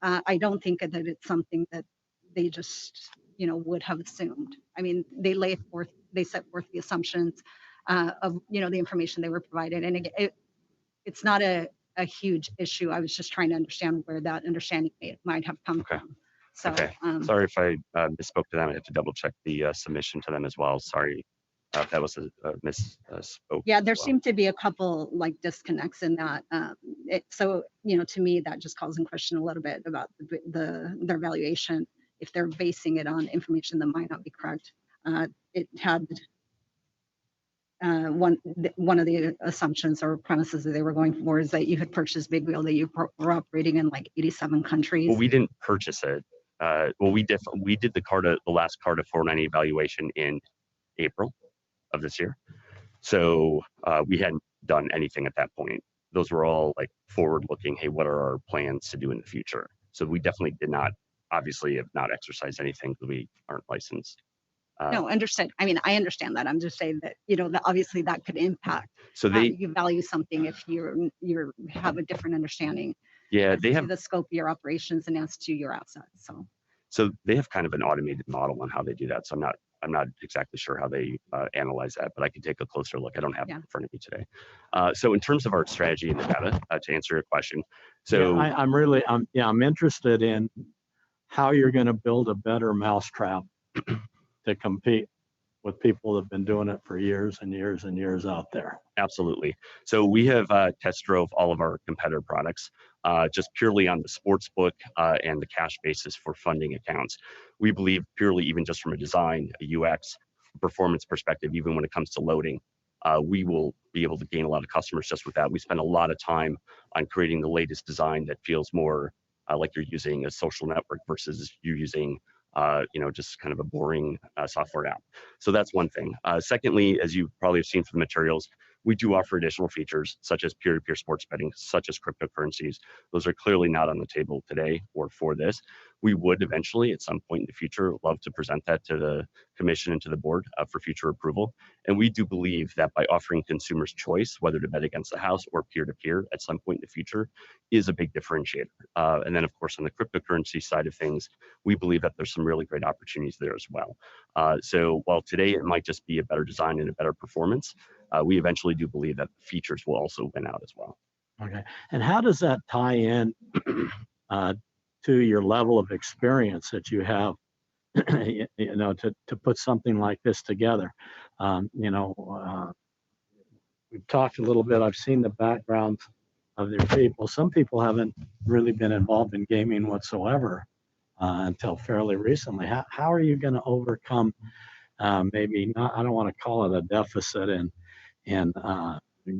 I don't think that it's something that they just, would have assumed. I mean, they set forth the assumptions of, the information they were provided. And it's not a huge issue. I was just trying to understand where that understanding might have come Okay. from. So, Okay. Sorry if I misspoke to them. I have to double check the submission to them as well. Sorry if that was a misspoke. yeah, there as well. seemed to be a couple like disconnects in that. So, to me, that just calls in question a little bit about their valuation. If they're basing it on information that might not be correct. It had one of the assumptions or premises that they were going for is that you had purchased Big Wheel, that you were operating in like 87 countries. Well, we didn't purchase it. We did the last Carta 490 evaluation in April of this year. So we hadn't done anything at that point. Those were all like forward looking. Hey, what are our plans to do in the future? So we definitely did not, obviously, have not exercised anything because we aren't licensed. No, understood. I mean, I understand that. I'm just saying that, that obviously that could impact So how they, you value something if you have a different understanding yeah, as they to have. the scope of your operations and as to your assets. So they have kind of an automated model on how they do that. So I'm not exactly sure how they analyze that, but I can take a closer look. I don't have it in front of me today. So in terms of our strategy in Nevada, to answer your question, so Yeah, I'm interested in how you're going to build a better mousetrap to compete with people that have been doing it for years and years and years out there. absolutely. So we have test drove all of our competitor products just purely on the sports book and the cash basis for funding accounts. We believe purely even just from a design, a UX, performance perspective, even when it comes to loading, we will be able to gain a lot of customers just with that. We spend a lot of time on creating the latest design that feels more like you're using a social network versus you using just kind of a boring software app. So that's one thing. Secondly, as you probably have seen from the materials, we do offer additional features such as peer-to-peer sports betting, such as cryptocurrencies. Those are clearly not on the table today or for this. We would eventually, at some point in the future, love to present that to the commission and to the board for future approval. And we do believe that by offering consumers choice, whether to bet against the house or peer-to-peer at some point in the future, is a big differentiator. And then, of course, on the cryptocurrency side of things, we believe that there's some really great opportunities there as well. So while today it might just be a better design and a better performance, we eventually do believe that the features will also win out as well. Okay. And how does that tie in to your level of experience that you have, to put something like this together? We've talked a little bit. I've seen the backgrounds of their people. Some people haven't really been involved in gaming whatsoever until fairly recently. How are you going to overcome maybe not, I don't want to call it a deficit in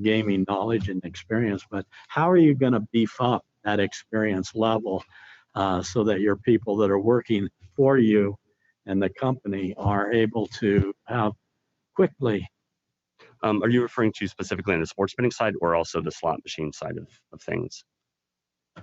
gaming knowledge and experience, but how are you going to beef up that experience level so that your people that are working for you and the company are able to have quickly? Are you referring to specifically on the sports betting side or also the slot machine side of things?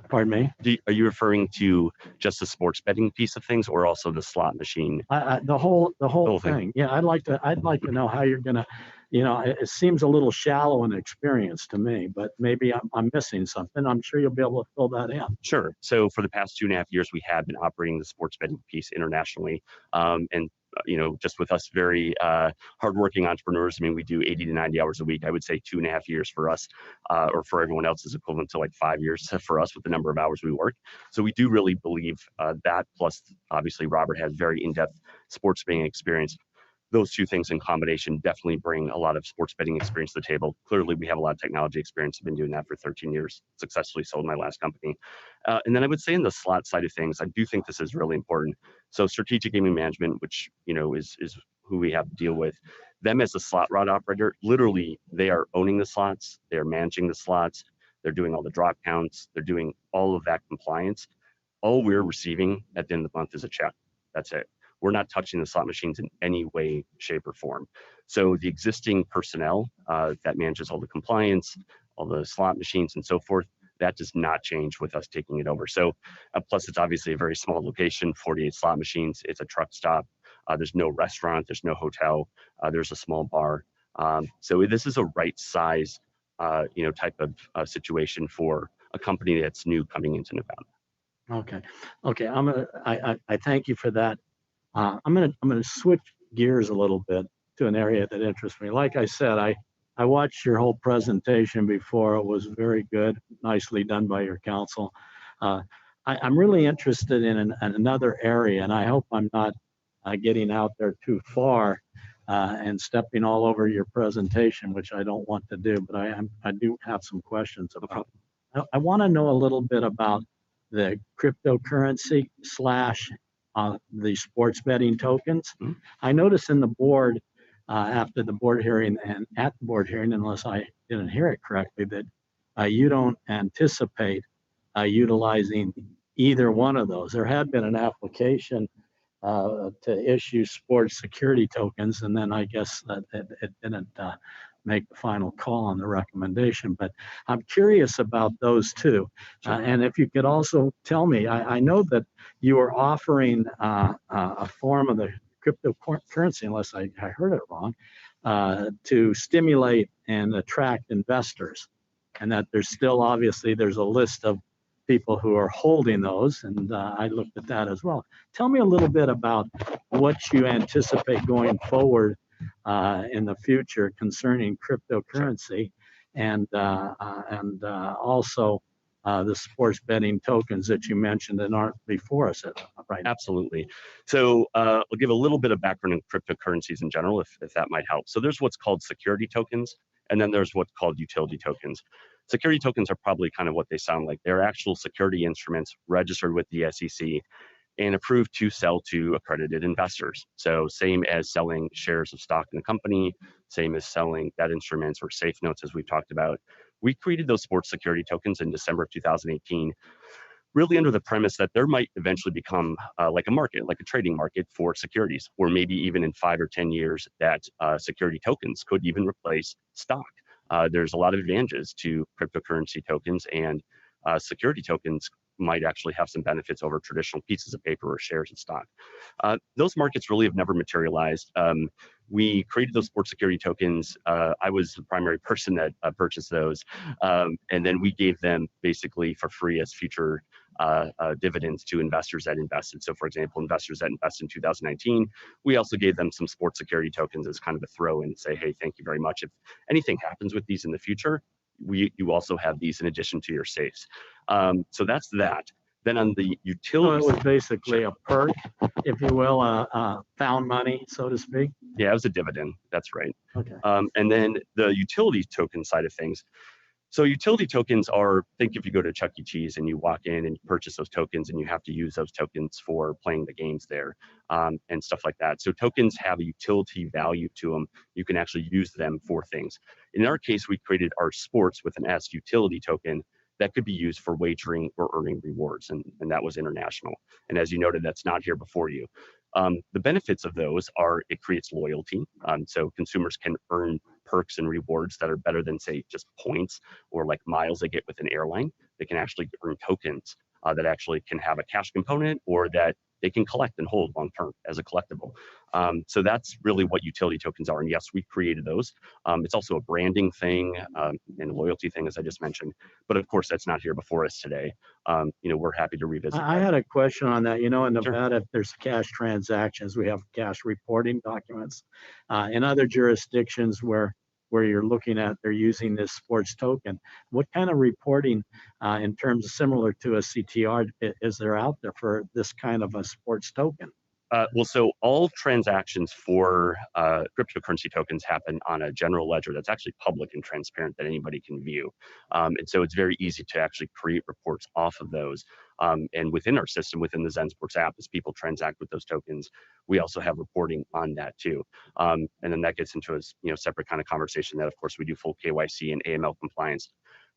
Pardon me? Are you referring to just the sports betting piece of things, or also the slot machine? The whole whole thing. thing. Yeah, I'd like to know how you're gonna, it seems a little shallow in experience to me, but maybe I'm missing something. I'm sure you'll be able to fill that in. Sure. So for the past 2.5 years, we have been operating the sports betting piece internationally. And just with us very hardworking entrepreneurs, I mean, we do 80 to 90 hours a week. I would say 2.5 years for us, or for everyone else, is equivalent to like 5 years for us with the number of hours we work. So we do really believe that, plus obviously Robert has very in-depth sports betting experience. Those two things in combination definitely bring a lot of sports betting experience to the table. Clearly, we have a lot of technology experience. I've been doing that for 13 years, successfully sold my last company. And then I would say in the slot side of things, I do think this is really important. So strategic gaming management, which, is who we have to deal with, them as a slot rod operator, literally, they are owning the slots, they are managing the slots, they're doing all the drop counts, they're doing all of that compliance. All we're receiving at the end of the month is a check. That's it. We're not touching the slot machines in any way, shape, or form. So the existing personnel that manages all the compliance, all the slot machines and so forth, that does not change with us taking it over. So plus it's obviously a very small location, 48 slot machines. It's a truck stop. There's no restaurant, there's no hotel, there's a small bar. So this is a right size, type of situation for a company that's new coming into Nevada. Okay. I thank you for that. I'm gonna switch gears a little bit to an area that interests me. Like I said, I watched your whole presentation before. It was very good, nicely done by your counsel. I'm really interested in another area, and I hope I'm not getting out there too far and stepping all over your presentation, which I don't want to do. But I do have some questions about. I want to know a little bit about the cryptocurrency / the sports betting tokens. Mhm. I noticed in the board, after the board hearing and at the board hearing, unless I didn't hear it correctly, that you don't anticipate utilizing either one of those. There had been an application to issue sports security tokens, and then I guess that it didn't make the final call on the recommendation. But I'm curious about those two. And if you could also tell me, I know that you are offering a form of the cryptocurrency, unless I heard it wrong, to stimulate and attract investors. And that there's a list of people who are holding those, and I looked at that as well. Tell me a little bit about what you anticipate going forward in the future concerning cryptocurrency, and also the sports betting tokens that you mentioned that aren't before us right now. Absolutely. So I'll give a little bit of background in cryptocurrencies in general, if that might help. So there's what's called security tokens, and then there's what's called utility tokens. Security tokens are probably kind of what they sound like. They're actual security instruments registered with the SEC and approved to sell to accredited investors. So same as selling shares of stock in a company, same as selling debt instruments or safe notes, as we've talked about. We created those sports security tokens in December of 2018, really under the premise that there might eventually become like a market, like a trading market for securities, or maybe even in 5 or 10 years that security tokens could even replace stock. There's a lot of advantages to cryptocurrency tokens, and security tokens might actually have some benefits over traditional pieces of paper or shares of stock. Those markets really have never materialized. We created those sports security tokens. I was the primary person that purchased those. And then we gave them basically for free as future dividends to investors that invested. So for example, investors that invested in 2019, we also gave them some sports security tokens as kind of a throw in, say, hey, thank you very much. If anything happens with these in the future, you also have these in addition to your safes. So that's that. Then on the So utility, it was basically a perk, if you will, found money, so to speak. yeah, it was a dividend. That's right. Okay. And then the utility token side of things. So utility tokens are, think if you go to Chuck E. Cheese and you walk in and you purchase those tokens and you have to use those tokens for playing the games there and stuff like that. So tokens have a utility value to them. You can actually use them for things. In our case, we created our sports with an S utility token that could be used for wagering or earning rewards. And that was international. And as you noted, that's not here before you. The benefits of those are it creates loyalty. So consumers can earn perks and rewards that are better than, say, just points or like miles they get with an airline. they can actually earn tokens that actually can have a cash component or that they can collect and hold long term as a collectible. So that's really what utility tokens are. And yes, we created those. It's also a branding thing and a loyalty thing, as I just mentioned. But of course, that's not here before us today. We're happy to revisit. I had a question on that. In Sure. Nevada, if there's cash transactions, we have cash reporting documents. In other jurisdictions where you're looking at, they're using this sports token. What kind of reporting in terms of similar to a CTR is there out there for this kind of a sports token? Well, so all transactions for cryptocurrency tokens happen on a general ledger that's actually public and transparent that anybody can view. And so it's very easy to actually create reports off of those. And within our system, within the Zen Sports app, as people transact with those tokens, we also have reporting on that too. And then that gets into a separate kind of conversation that, of course, we do full KYC and AML compliance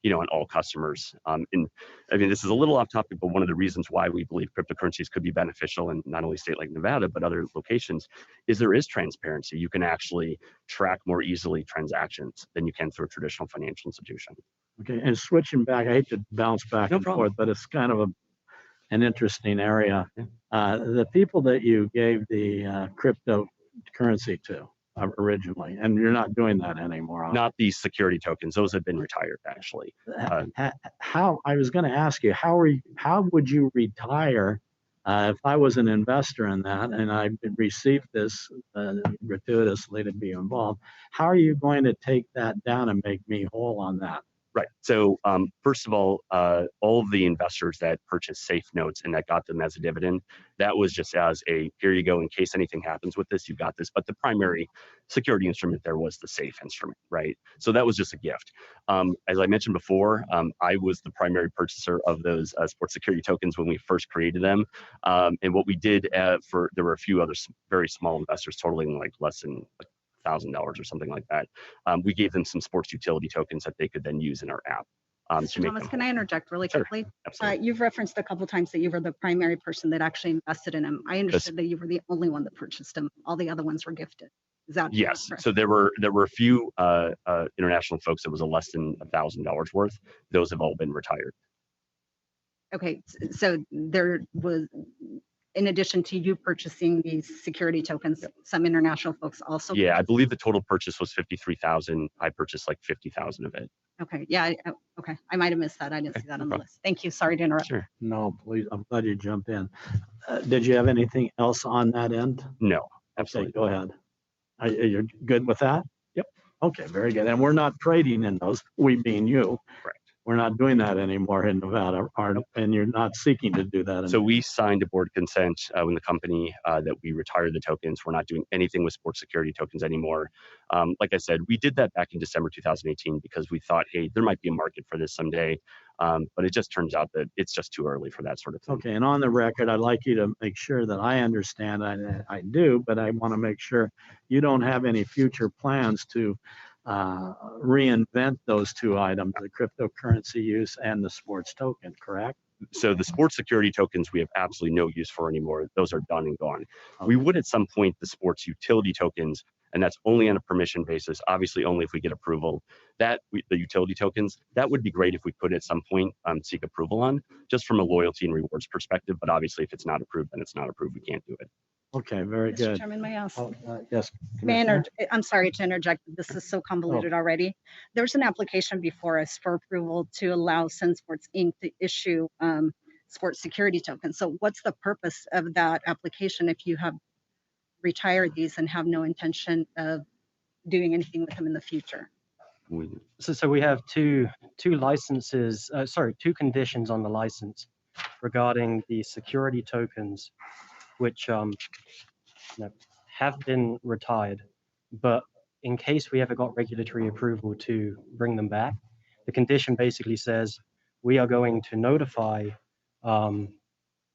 on all customers. And I mean, this is a little off topic, but one of the reasons why we believe cryptocurrencies could be beneficial in not only a state like Nevada, but other locations is there is transparency. You can actually track more easily transactions than you can through a traditional financial institution. Okay, and switching back, I hate to bounce back No and problem. forth, but it's kind of an interesting area. The people that you gave the cryptocurrency to originally, and you're not doing that anymore. Not these security tokens; those have been retired, actually. How I was going to ask you, how would you retire if I was an investor in that and I received this gratuitously to be involved? How are you going to take that down and make me whole on that? Right. So first of all of the investors that purchased safe notes and that got them as a dividend, that was just as a, here you go, in case anything happens with this, you've got this. But the primary security instrument there was the safe instrument, right? So that was just a gift. As I mentioned before, I was the primary purchaser of those sports security tokens when we first created them. And what we did there were a few other very small investors totaling like less than $1,000 or something like that. We gave them some sports utility tokens that they could then use in our app. Mr. Thomas, can I interject really Sure. quickly? Absolutely. You've referenced a couple times that you were the primary person that actually invested in them. I understood that you were the only one that purchased them. All the other ones were gifted. Is that Yes. correct? So there were a few international folks that was a less than $1,000 worth. Those have all been retired. Okay, so there was, in addition to you purchasing these security tokens, some international folks also. Yeah, I believe the total purchase was 53,000. I purchased like 50,000 of it. Okay, yeah, okay. I might have missed that. I didn't see that no on the problem. list. Thank you. Sorry to interrupt. Sure. No, please. I'm glad you jumped in. Did you have anything else on that end? No, Okay, absolutely. go ahead. You're good with that? Yep. Okay, very good. And we're not trading in those, we being you. Correct. We're not doing that anymore in Nevada, and you're not seeking to do that. So we signed a board consent when the company that we retired the tokens. We're not doing anything with sports security tokens anymore. Like I said, we did that back in December 2018 because we thought, hey, there might be a market for this someday. But it just turns out that it's just too early for that sort of thing. Okay, and on the record, I'd like you to make sure that I understand, I do, but I want to make sure you don't have any future plans to reinvent those two items, the cryptocurrency use and the sports token, correct? So the sports security tokens we have absolutely no use for anymore. Those are done and gone. We would at some point the sports utility tokens, and that's only on a permission basis, obviously only if we get approval. The utility tokens, that would be great if we could at some point seek approval on, just from a loyalty and rewards perspective. But obviously if it's not approved, then it's not approved. We can't do it. Okay, very Mr. good. Chairman, may I ask? Yes. I'm sorry to interject. This is so convoluted already. There's an application before us for approval to allow Zen Sports Inc. to issue sports security tokens. So what's the purpose of that application if you have retired these and have no intention of doing anything with them in the future? So we have two licenses, two conditions on the license regarding the security tokens, which have been retired, but in case we ever got regulatory approval to bring them back, the condition basically says we are going to notify, let me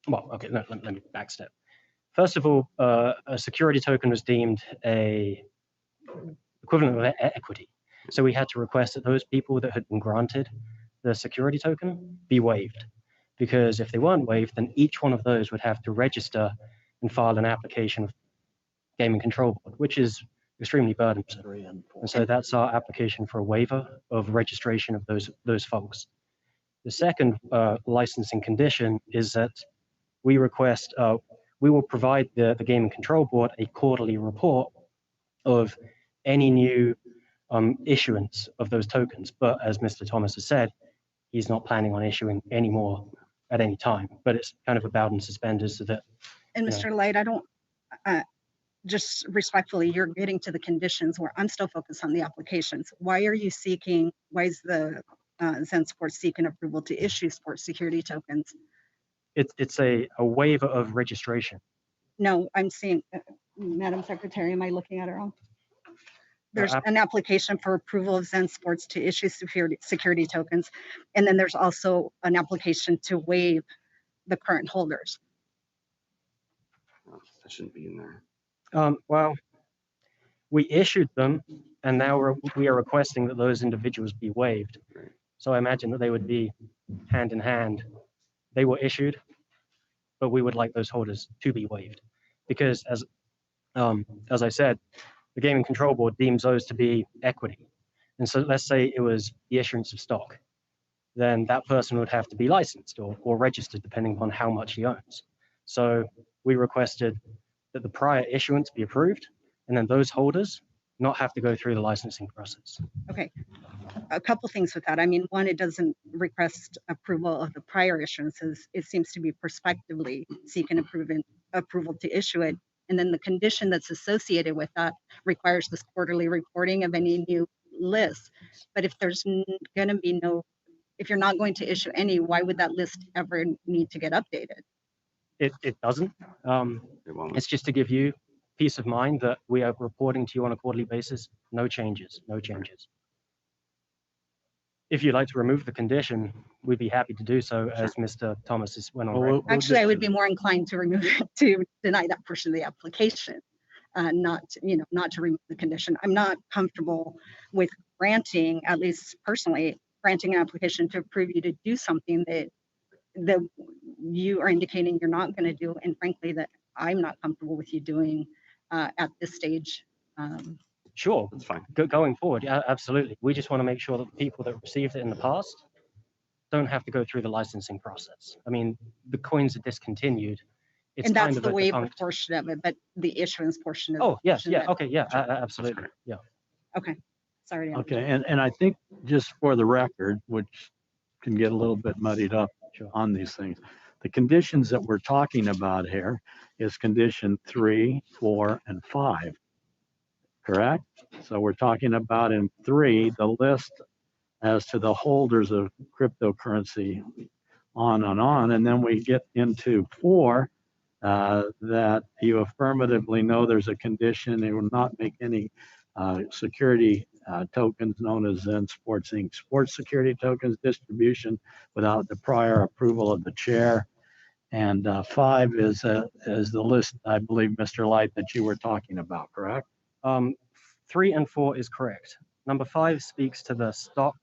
backstep. First of all, a security token was deemed a equivalent of equity. So we had to request that those people that had been granted the security token be waived, because if they weren't waived, then each one of those would have to register and file an application of Gaming Control Board, which is extremely burdensome. And so that's our application for a waiver of registration of those folks. The second licensing condition is that we request, we will provide the Gaming Control Board a quarterly report of any new issuance of those tokens. But as Mr. Thomas has said, he's not planning on issuing any more at any time, but it's kind of a belt and suspenders so that. And Yeah. Mr. Light, I don't, just respectfully, you're getting to the conditions where I'm still focused on the applications. Why are you seeking, why is the Zen Sports seeking approval to issue sports security tokens? It's a waiver of registration. No, I'm seeing, Madam Secretary, am I looking at it wrong? There's an application for approval of Zen Sports to issue security tokens. And then there's also an application to waive the current holders. That shouldn't be in there. Well, we issued them, and now we are requesting that those individuals be waived. Right. So I imagine that they would be hand in hand. They were issued, but we would like those holders to be waived, because as I said, the Gaming Control Board deems those to be equity. And so let's say it was the issuance of stock, then that person would have to be licensed or registered depending upon how much he owns. So we requested that the prior issuance be approved, and then those holders not have to go through the licensing process. Okay, a couple things with that. I mean, one, it doesn't request approval of the prior issuances. It seems to be prospectively seeking approval to issue it. And then the condition that's associated with that requires this quarterly reporting of any new lists. But if there's going to be no, if you're not going to issue any, why would that list ever need to get updated? It doesn't. It won't. It's just to give you peace of mind that we are reporting to you on a quarterly basis. No changes, no changes. If you'd like to remove the condition, we'd be happy to do so, as Mr. Thomas has went on Well, record. Actually, I would be more inclined to remove it, to deny that portion of the application, not to remove the condition. I'm not comfortable with granting, at least personally, granting an application to approve you to do something that you are indicating you're not going to do, and frankly, that I'm not comfortable with you doing at this stage. Sure, That's fine. going forward, yeah, absolutely. We just want to make sure that the people that received it in the past don't have to go through the licensing process. I mean, the coins are discontinued. It's And that's kind of the a waiver defunct. portion of it, but the issuance portion of Oh, yes, portion yeah, that- okay, yeah, absolutely, yeah. Okay, sorry. to Okay, and I think just for the record, which can get a little bit muddied up Sure. on these things, the conditions that we're talking about here is condition 3, 4, and 5. Correct? So we're talking about in 3, the list as to the holders of cryptocurrency on and on. And then we get into 4, that you affirmatively know there's a condition, they will not make any security tokens known as Zen Sports Inc. Sports security tokens distribution without the prior approval of the chair. And 5 is the list, I believe, Mr. Light, that you were talking about, correct? 3 and 4 is correct. Number 5 speaks to the stock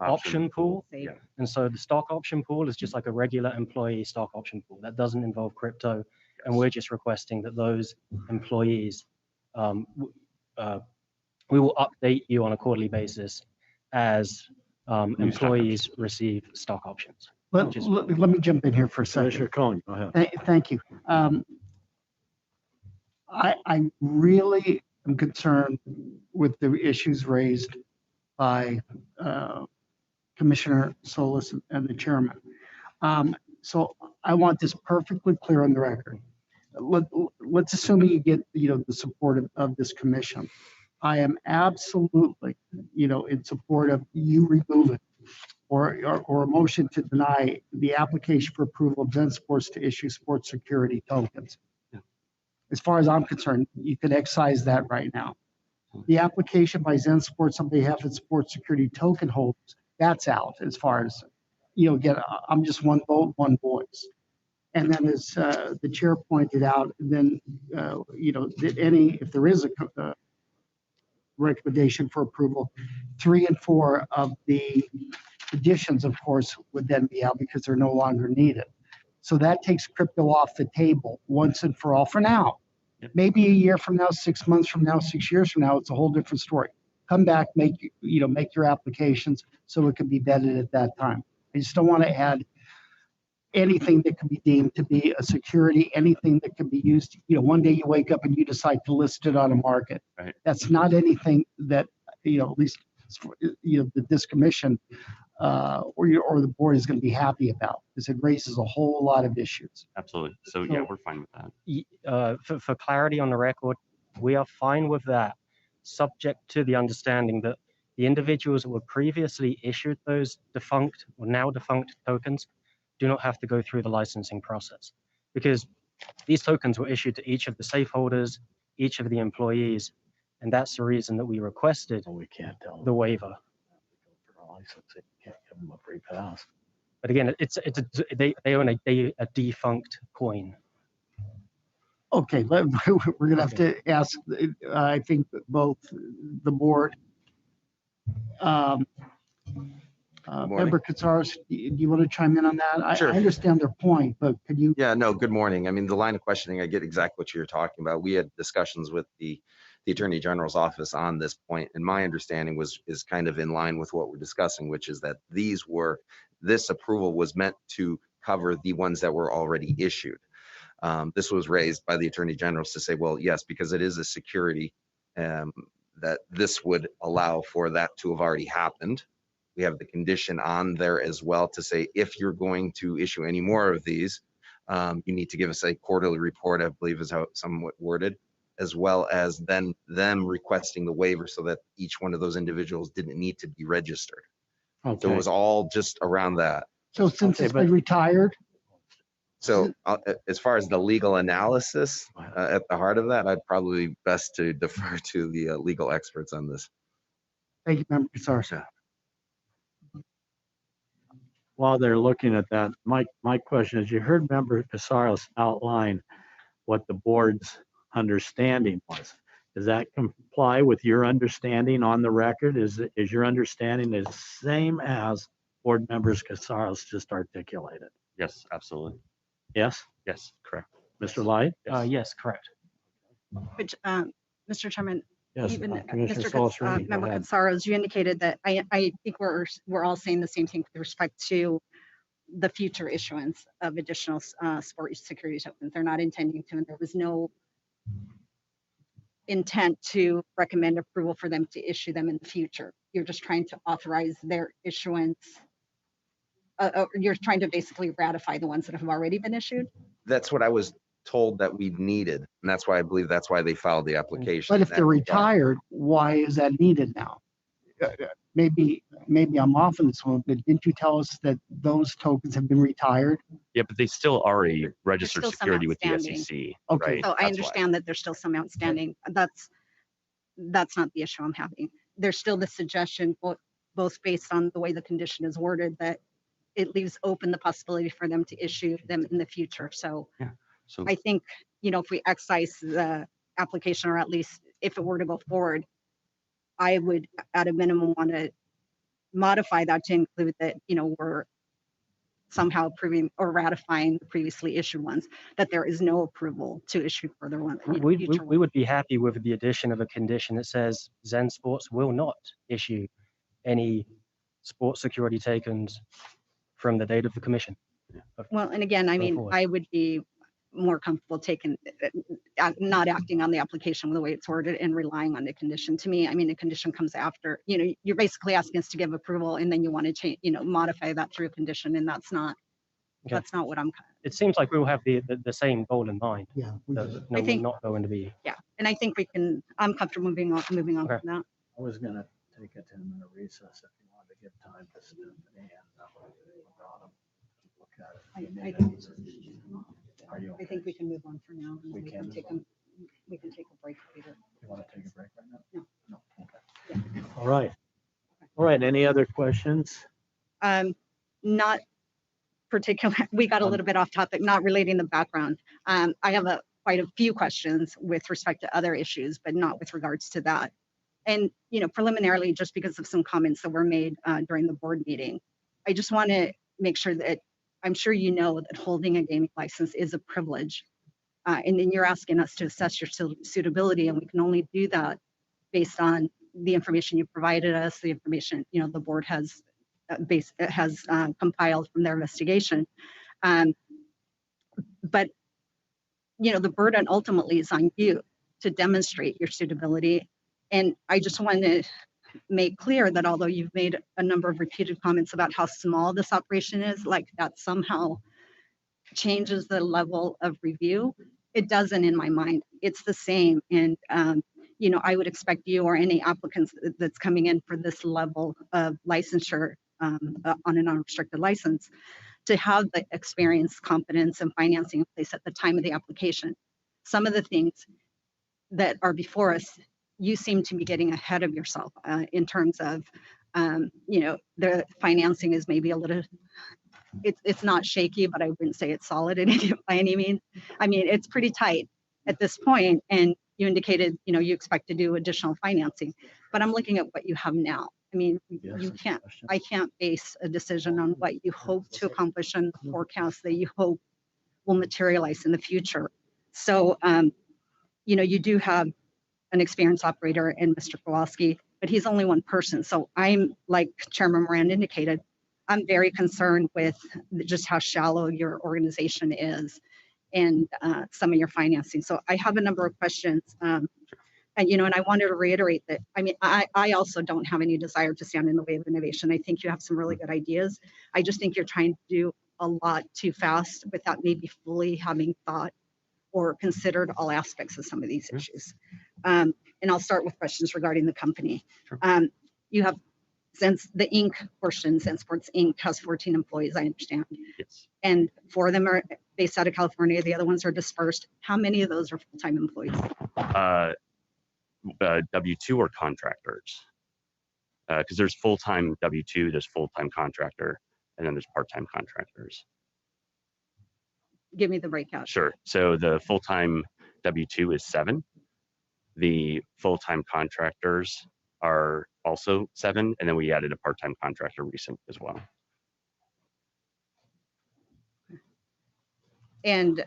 option pool. say. And so the stock option pool is just like a regular employee stock option pool. That doesn't involve crypto. And we're just requesting that those employees, we will update you on a quarterly basis as employees receive stock options. Let me jump in here for a Commissioner second. Cohen, go ahead. Thank you. I really am concerned with the issues raised by Commissioner Solis and the chairman. So I want this perfectly clear on the record. Let's assume you get, the support of this commission. I am absolutely, in support of you removing or a motion to deny the application for approval of Zen Sports to issue sports security tokens. As far as I'm concerned, you can excise that right now. The application by Zen Sports on behalf of sports security token holders, that's out as far as, again, I'm just one vote, one voice. And then as the chair pointed out, then, if there is a recommendation for approval, 3 and 4 of the additions, of course, would then be out because they're no longer needed. So that takes crypto off the table once and for all for now. Maybe a year from now, 6 months from now, 6 years from now, it's a whole different story. Come back, make your applications so it can be vetted at that time. I just don't want to add anything that could be deemed to be a security, anything that could be used. One day you wake up and you decide to list it on a market. Right. That's not anything that, at least, this commission or the board is going to be happy about, because it raises a whole lot of issues. Absolutely. So yeah, we're fine with that. For clarity on the record, we are fine with that, subject to the understanding that the individuals that were previously issued those defunct or now defunct tokens do not have to go through the licensing process, because these tokens were issued to each of the safe holders, each of the employees, and that's the reason that we requested We can't tell them the waiver. for a license. You can't give them a free pass. But again, they own a defunct coin. Okay, we're going to have to ask, I think, both the board. Member Katsaros, do you want to chime in on that? Sure. I understand their point, but could you? Yeah, no, good morning. I mean, the line of questioning, I get exactly what you're talking about. We had discussions with the Attorney General's office on this point, and my understanding is kind of in line with what we're discussing, which is that this approval was meant to cover the ones that were already issued. This was raised by the Attorney General to say, well, yes, because it is a security, that this would allow for that to have already happened. We have the condition on there as well to say, if you're going to issue any more of these, you need to give us a quarterly report, I believe is how it's somewhat worded, as well as then them requesting the waiver so that each one of those individuals didn't need to be registered. So it Okay. was all just around that. So since Okay, it's but- been retired, So as far as the legal analysis at the heart of that, I'd probably best to defer to the legal experts on this. thank you, Member Katsaros. While they're looking at that, my question is, you heard Member Casaros outline what the board's understanding was. Does that comply with your understanding on the record? Is your understanding the same as board members Casaros just articulated? Yes, absolutely. Yes, Yes, correct. Mr. Light? Yes, correct. Which, Mr. Chairman, Yes, even Commissioner Mr. Solis-Rini, go Member ahead. Katsaros, you indicated that I think we're all saying the same thing with respect to the future issuance of additional sport security tokens. They're not intending to, and there was no intent to recommend approval for them to issue them in the future. You're just trying to authorize their issuance. You're trying to basically ratify the ones that have already been issued. That's what I was told that we needed, and that's why I believe that's why they filed the application. But if they're retired, why is that needed now? Maybe I'm off on this one, but didn't you tell us that those tokens have been retired? Yeah, but they still already registered still some security with the outstanding. SEC. Okay. Right? So I That's why. understand that there's still some outstanding. That's not the issue I'm having. There's still the suggestion, both based on the way the condition is worded, that it leaves open the possibility for them to issue them in the future. So So I think, if we excise the application, or at least if it were to go forward, I would at a minimum want to modify that to include that, we're somehow approving or ratifying the previously issued ones, that there is no approval to issue further ones. We would be happy with the addition of a condition that says Zen Sports will not issue any sports security tokens from the date of the commission. Well, and again, I mean, forward. I would be more comfortable not acting on the application the way it's worded and relying on the condition. To me, I mean, the condition comes after, you're basically asking us to give approval and then you want to change, modify that through a condition, and that's not what I'm. It seems like we will have the same goal in mind. Yeah. That I think- we're not going to be. Yeah, and I think I'm comfortable moving on Okay. from that. I was gonna take a 10-minute recess if you wanted to give time to Stephanie and Autumn to look at it. Are you I think we can move on for now. And We then can take move we can take a break later. You want to take a break right now? No. No, okay. All right. All right, any other questions? Not particular, we got a little bit off topic, not relating the background. I have quite a few questions with respect to other issues, but not with regards to that. And, preliminarily, just because of some comments that were made during the board meeting, I just want to make sure that, I'm sure you know that holding a gaming license is a privilege. And then you're asking us to assess your suitability, and we can only do that based on the information you provided us, the information, the board has compiled from their investigation. But the burden ultimately is on you to demonstrate your suitability. And I just want to make clear that although you've made a number of repeated comments about how small this operation is, like that somehow changes the level of review, it doesn't in my mind. It's the same. And, I would expect you or any applicants that's coming in for this level of licensure on an unrestricted license to have the experience, competence, and financing in place at the time of the application. Some of the things that are before us, you seem to be getting ahead of yourself in terms of, the financing is maybe a little, it's not shaky, but I wouldn't say it's solid by any means. I mean, it's pretty tight at this point, and you indicated, you expect to do additional financing, but I'm looking at what you have now. I mean, I can't base a decision on what you hope to accomplish and the forecast that you hope will materialize in the future. So, you do have an experienced operator in Mr. Kowalski, but he's only one person. So I'm, like Chairman Moran indicated, I'm very concerned with just how shallow your organization is and some of your financing. So I have a number of questions. And I wanted to reiterate that, I mean, I also don't have any desire to stand in the way of innovation. I think you have some really good ideas. I just think you're trying to do a lot too fast without maybe fully having thought or considered all aspects of some of these issues. And I'll start with questions regarding the company. Sure. You have, since the Inc. portion, Zen Sports Inc. has 14 employees, I understand. Yes. And 4 of them are based out of California. The other ones are dispersed. How many of those are full-time employees? W-2 or contractors? Because there's full-time W-2, there's full-time contractor, and then there's part-time contractors. Give me the breakout. Sure. So the full-time W-2 is 7. The full-time contractors are also 7, and then we added a part-time contractor recent as well. And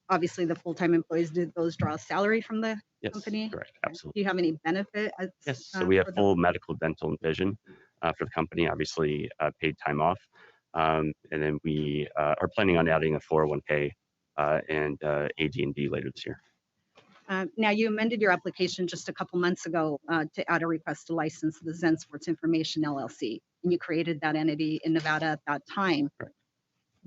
obviously the full-time employees, did those draw a salary from the Yes, company? correct. Do Absolutely. you have any benefit? Yes. So we have for the- full medical, dental, and vision for the company, obviously paid time off. And then we are planning on adding a 401k and AD&D later this year. Now, you amended your application just a couple months ago to add a request to license the Zen Sports Information LLC, and you created that entity in Nevada at that time. Correct.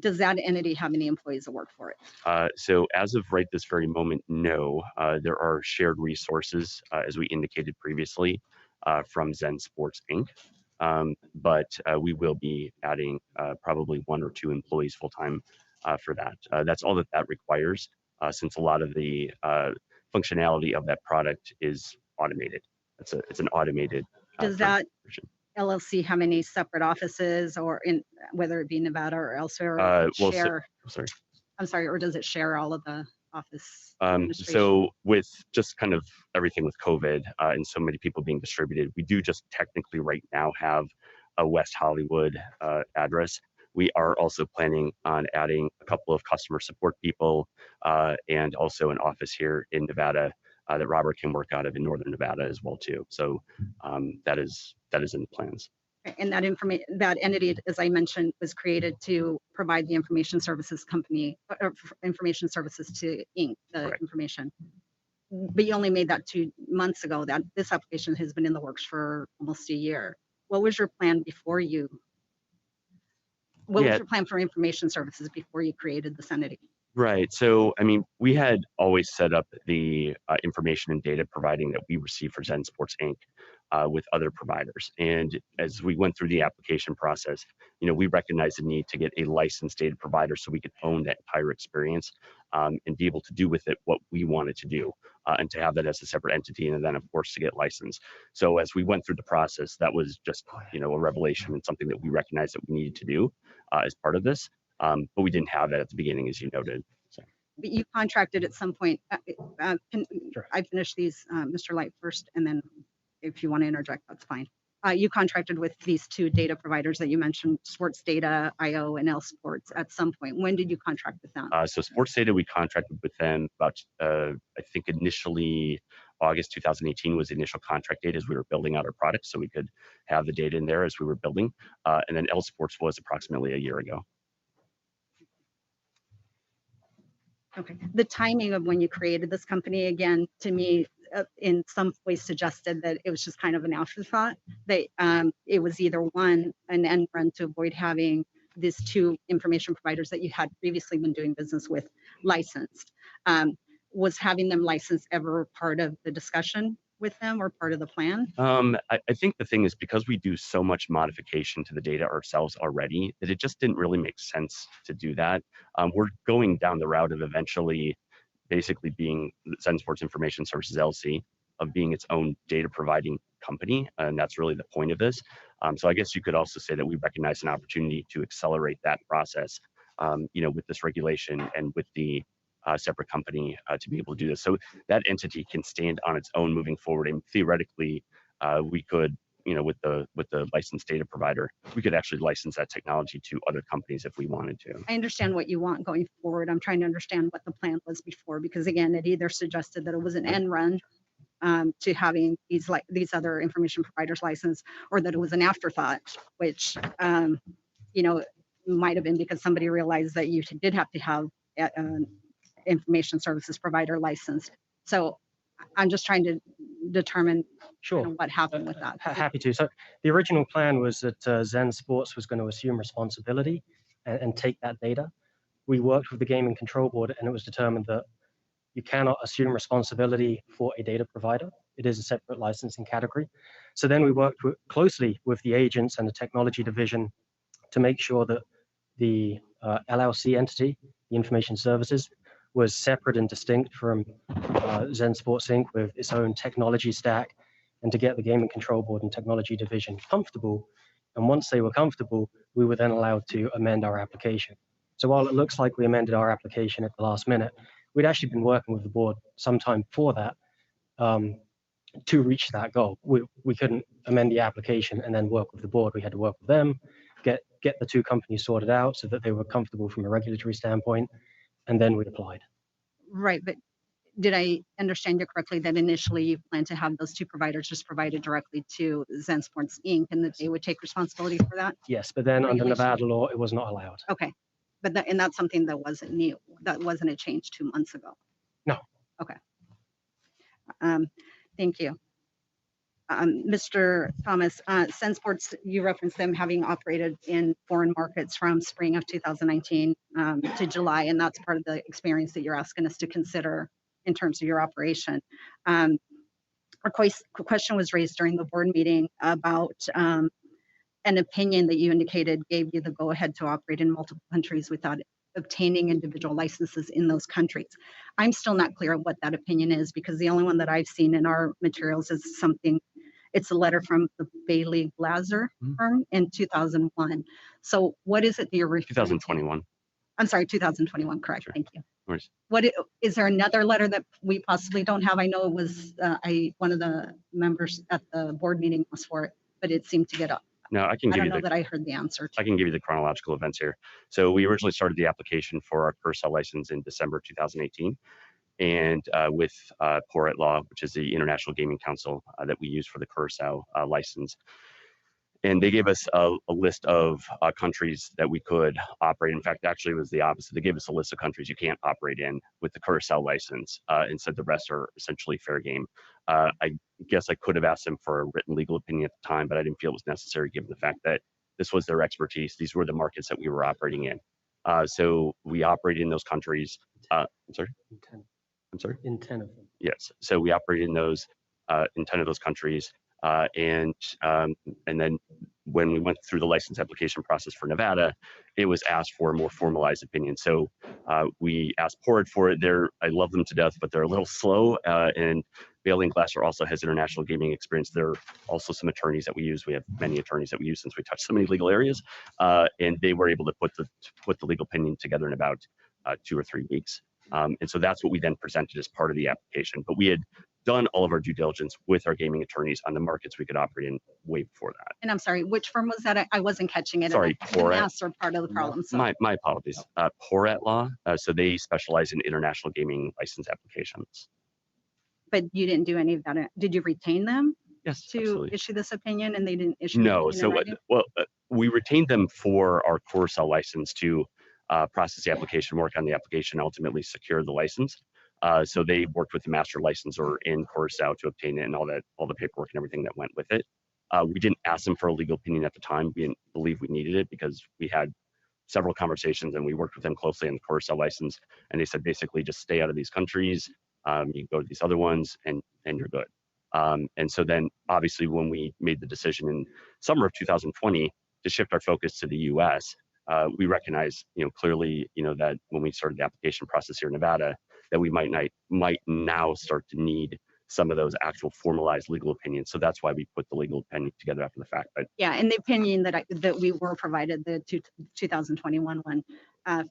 Does that entity have any employees that work for it? So as of right this very moment, no. There are shared resources, as we indicated previously, from Zen Sports Inc. But we will be adding probably 1 or 2 employees full-time for that. That's all that requires, since a lot of the functionality of that product is automated. It's an automated. Does that version. LLC have any separate offices, or in whether it be Nevada or elsewhere? I'm sorry, or does it share all of the office administration? So with just kind of everything with COVID and so many people being distributed, we do just technically right now have a West Hollywood address. We are also planning on adding a couple of customer support people and also an office here in Nevada that Robert can work out of in Northern Nevada as well too. So that is in the plans. And that entity, as I mentioned, was created to provide the information services company, or information services to Inc., the Correct. information. But you only made that 2 months ago. That this application has been in the works for almost a year. What was your plan before you? What was your plan for information services before you created this entity? Right. So, I mean, we had always set up the information and data providing that we receive for Zen Sports Inc. With other providers. And as we went through the application process, we recognized the need to get a licensed data provider so we could own that entire experience and be able to do with it what we wanted to do and to have that as a separate entity. And then, of course, to get licensed. So as we went through the process, that was just, a revelation and something that we recognized that we needed to do as part of this. But we didn't have that at the beginning, as you noted. So. But you contracted at some point. Sure. I finished these, Mr. Light first, and then if you want to interject, that's fine. You contracted with these 2 data providers that you mentioned, Sports Data, IO, and L Sports at some point. When did you contract with them? So Sports Data, we contracted with them about, I think initially August 2018 was the initial contract date as we were building out our product, so we could have the data in there as we were building. And then Elliot Sports was approximately a year ago. Okay. The timing of when you created this company, again, to me, in some ways suggested that it was just kind of an afterthought. That it was either one, an end run to avoid having these two information providers that you had previously been doing business with licensed. Was having them licensed ever part of the discussion with them or part of the plan? I think the thing is, because we do so much modification to the data ourselves already, that it just didn't really make sense to do that. We're going down the route of eventually basically being Zen Sports Information Services LLC, of being its own data providing company. And that's really the point of this. So I guess you could also say that we recognize an opportunity to accelerate that process, with this regulation and with the separate company to be able to do this. So that entity can stand on its own moving forward. And theoretically, we could, with the licensed data provider, we could actually license that technology to other companies if we wanted to. I understand what you want going forward. I'm trying to understand what the plan was before, because again, it either suggested that it was an end run to having these other information providers licensed, or that it was an afterthought, which might have been because somebody realized that you did have to have an information services provider licensed. So I'm just trying to determine Sure. what happened with that. Happy to. So the original plan was that Zen Sports was going to assume responsibility and take that data. We worked with the Gaming Control Board, and it was determined that you cannot assume responsibility for a data provider. It is a separate licensing category. So then we worked closely with the agents and the technology division to make sure that the LLC entity, the information services, was separate and distinct from Zen Sports Inc. with its own technology stack, and to get the Gaming Control Board and technology division comfortable. And once they were comfortable, we were then allowed to amend our application. So while it looks like we amended our application at the last minute, we'd actually been working with the board sometime before that to reach that goal. We couldn't amend the application and then work with the board. We had to work with them, get the two companies sorted out so that they were comfortable from a regulatory standpoint, and then we applied. Right, but did I understand you correctly that initially you planned to have those two providers just provided directly to Zen Sports Inc. and that they would take responsibility for that? Yes, but then under Regulation. Nevada law, it was not allowed. Okay, but and that's something that wasn't new. That wasn't a change 2 months ago. No. Okay. Thank you. Mr. Thomas, Zen Sports, you referenced them having operated in foreign markets from spring of 2019 to July, and that's part of the experience that you're asking us to consider in terms of your operation. A question was raised during the board meeting about an opinion that you indicated gave you the go-ahead to operate in multiple countries without obtaining individual licenses in those countries. I'm still not clear what that opinion is, because the only one that I've seen in our materials is it's a letter from the Bailey Glaser firm in 2001. So what is it that you're referring to? 2021. I'm sorry, 2021, correct, Sure. thank you. Of What is there another letter that we possibly don't have? I know it was, one of the members at the board meeting asked for it, but it seemed to get up. No, I can I give don't you know the that I heard the answer. I can give you the chronological events here. So we originally started the application for our Curacao license in December 2018, and with PORET Law, which is the International Gaming Council that we use for the Curacao license. And they gave us a list of countries that we could operate. In fact, actually, it was the opposite. They gave us a list of countries you can't operate in with the Curacao license, and said the rest are essentially fair game. I guess I could have asked them for a written legal opinion at the time, but I didn't feel it was necessary given the fact that this was their expertise. These were the markets that we were operating in. So we operated in those countries. I'm sorry? I'm sorry? In 10 of them. Yes. So we operated in those, in 10 of those countries. And then when we went through the license application process for Nevada, it was asked for a more formalized opinion. So we asked PORET for it. I love them to death, but they're a little slow. And Bailey and Glasser also has international gaming experience. There are also some attorneys that we use. We have many attorneys that we use since we touch so many legal areas. And they were able to put the legal opinion together in about 2 or 3 weeks. And so that's what we then presented as part of the application. But we had done all of our due diligence with our gaming attorneys on the markets we could operate in way before that. And I'm sorry, which firm was that? I wasn't catching it. Sorry, PORET. Are part of the problem. So. My apologies. PORET Law. So they specialize in international gaming license applications. But you didn't do any of that. Did you retain them Yes, to absolutely. issue this opinion and they didn't issue? an No, opinion in so writing? we retained them for our Coruscant license to process the application, work on the application, ultimately secure the license. So they worked with the master licensor in Coruscant to obtain it and all the paperwork and everything that went with it. We didn't ask them for a legal opinion at the time. We didn't believe we needed it because we had several conversations and we worked with them closely on the Coruscant license. And they said basically just stay out of these countries. You can go to these other ones and you're good. And so then obviously when we made the decision in summer of 2020 to shift our focus to the US, we recognized, clearly, that when we started the application process here in Nevada, that we might now start to need some of those actual formalized legal opinions. So that's why we put the legal opinion together after the fact. But Yeah, and the opinion that we were provided, the 2021 one,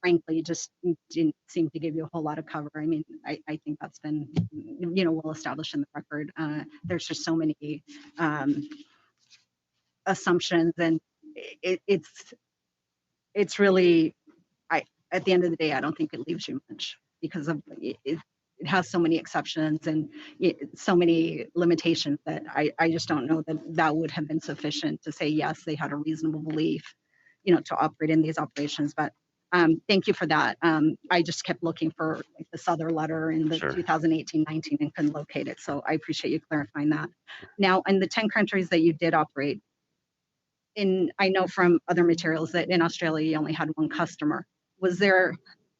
frankly, just didn't seem to give you a whole lot of cover. I mean, I think that's been, well established in the record. There's just so many assumptions, and it's really, at the end of the day, I don't think it leaves you much because of it has so many exceptions and so many limitations that I just don't know that would have been sufficient to say, yes, they had a reasonable belief, to operate in these operations. But thank you for that. I just kept looking for this other letter in the Sure. 2018-19 and couldn't locate it. So I appreciate you clarifying that. Now, in the 10 countries that you did operate, I know from other materials that in Australia you only had one customer. Was there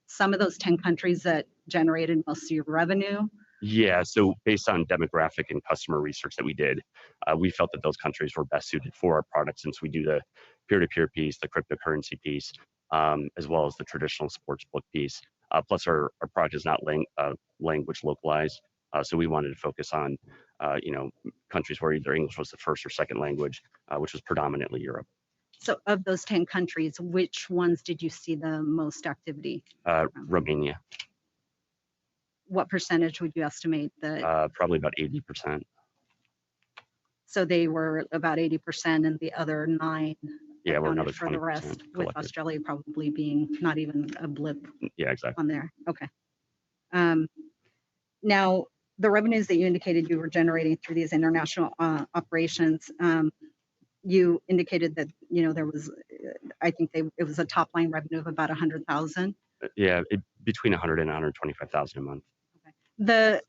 some of those 10 countries that generated most of your revenue? yeah, so based on demographic and customer research that we did, we felt that those countries were best suited for our product since we do the peer-to-peer piece, the cryptocurrency piece, as well as the traditional sports book piece. Plus our product is not language localized. So we wanted to focus on, countries where either English was the first or second language, which was predominantly Europe. So of those 10 countries, which ones did you see the most activity? Romania, What percentage would you estimate that? probably about 80%. So they were about 80% and the other 9 Yeah, we're another accounted for the 20% rest, with collected. Australia probably being not even a blip Yeah, exactly. on there. Okay. Now, the revenues that you indicated you were generating through these international operations, you indicated that, there was, I think it was a top line revenue of about 100,000. Yeah, between 100 and 125,000 a month. Okay. The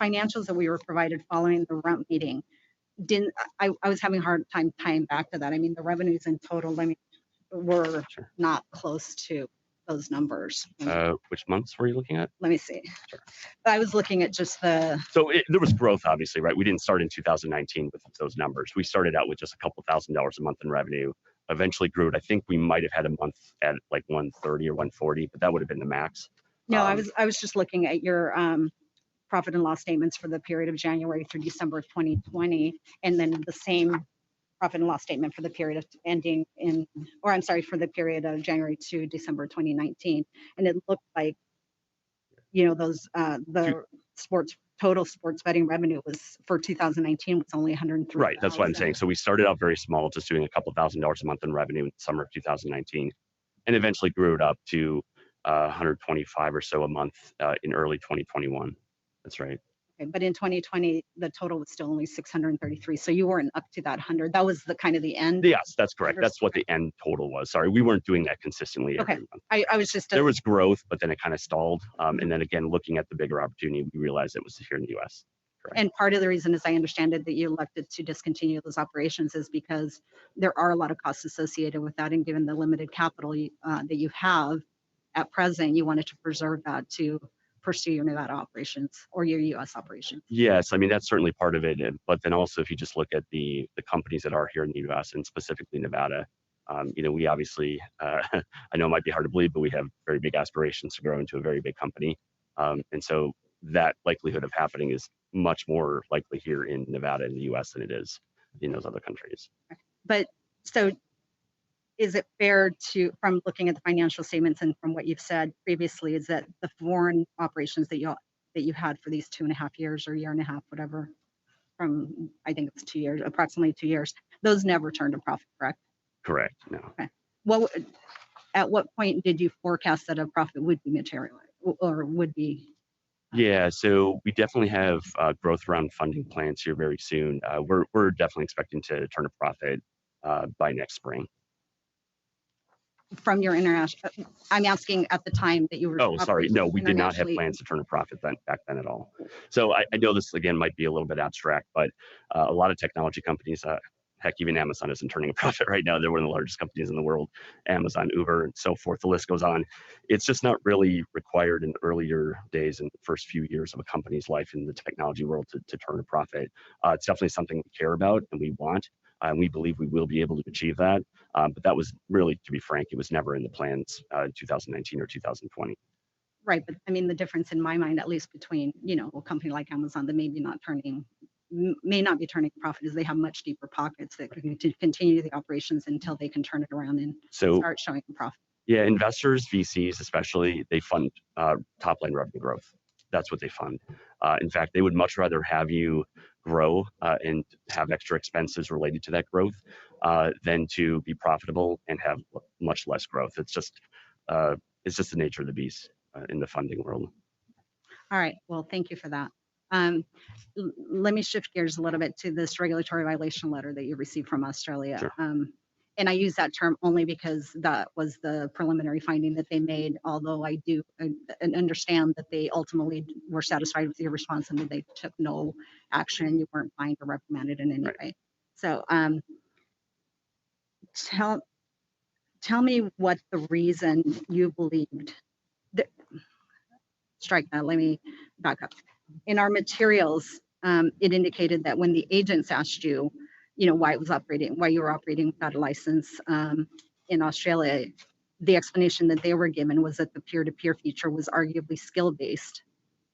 financials that we were provided following the RUMP meeting, I was having a hard time tying back to that. I mean, the revenues in total, were Sure. not close to those numbers. Which months were you looking at? Let me see. Sure. I was looking at just the, So there was growth, obviously, right? We didn't start in 2019 with those numbers. We started out with just a couple $1,000s a month in revenue. Eventually grew it. I think we might have had a month at like 130 or 140, but that would have been the max. no, I was just looking at your profit and loss statements for the period of January through December of 2020, and then the same profit and loss statement for the period of for the period of January to December 2019. And it looked like, those, the total sports betting revenue was for 2019 was only 103. Right. That's what I'm saying. So we started out very small, just doing a couple $1,000s a month in revenue in the summer of 2019, and eventually grew it up to 125 or so a month in early 2021. That's right. Okay, but in 2020, the total was still only 633. So you weren't up to that 100. That was the end. Yes, that's correct. That's what the end total was. Sorry, we weren't doing that consistently every Okay. month. I was just, There was growth, but then it kind of stalled. And then again, looking at the bigger opportunity, we realized it was here in the US. Correct. and part of the reason, as I understand it, that you elected to discontinue those operations is because there are a lot of costs associated with that. And given the limited capital that you have at present, you wanted to preserve that to pursue your Nevada operations or your US operations. Yes, I mean, that's certainly part of it. But then also, if you just look at the companies that are here in the US and specifically Nevada, we obviously, I know it might be hard to believe, but we have very big aspirations to grow into a very big company. And so that likelihood of happening is much more likely here in Nevada in the US than it is in those other countries. But so is it fair to, from looking at the financial statements and from what you've said previously, is that the foreign operations that you had for these 2.5 years or year and a half, whatever, from I think it's 2 years, approximately 2 years, those never turned a profit, correct? Correct. No. Okay. Well, at what point did you forecast that a profit would be material or would be Yeah, so we definitely have growth around funding plans here very soon. We're definitely expecting to turn a profit by next spring. From your international, I'm asking at the time that you were. Oh, sorry. No, operating we did not have internationally. plans to turn a profit back then at all. So I know this again might be a little bit abstract, but a lot of technology companies, heck, even Amazon isn't turning a profit right now. They're one of the largest companies in the world, Amazon, Uber, and so forth. The list goes on. It's just not really required in earlier days and the first few years of a company's life in the technology world to turn a profit. It's definitely something we care about and we want. And we believe we will be able to achieve that. But that was really, to be frank, it was never in the plans in 2019 or 2020. Right, but I mean, the difference in my mind, at least between, a company like Amazon that may not be turning a profit, is they have much deeper pockets that can continue the operations until they can turn it around and start showing a profit. Yeah, investors, VCs especially, they fund top line revenue growth. That's what they fund. In fact, they would much rather have you grow and have extra expenses related to that growth than to be profitable and have much less growth. It's just the nature of the beast in the funding world. All right, well, thank you for that. Let me shift gears a little bit to this regulatory violation letter that you received from Australia. Sure. And I use that term only because that was the preliminary finding that they made, although I do understand that they ultimately were satisfied with your response and that they took no action. You weren't fined or reprimanded in any way. So tell me what the reason you believed that, strike that, let me back up. In our materials, it indicated that when the agents asked you, why you were operating without a license in Australia, the explanation that they were given was that the peer-to-peer feature was arguably skill-based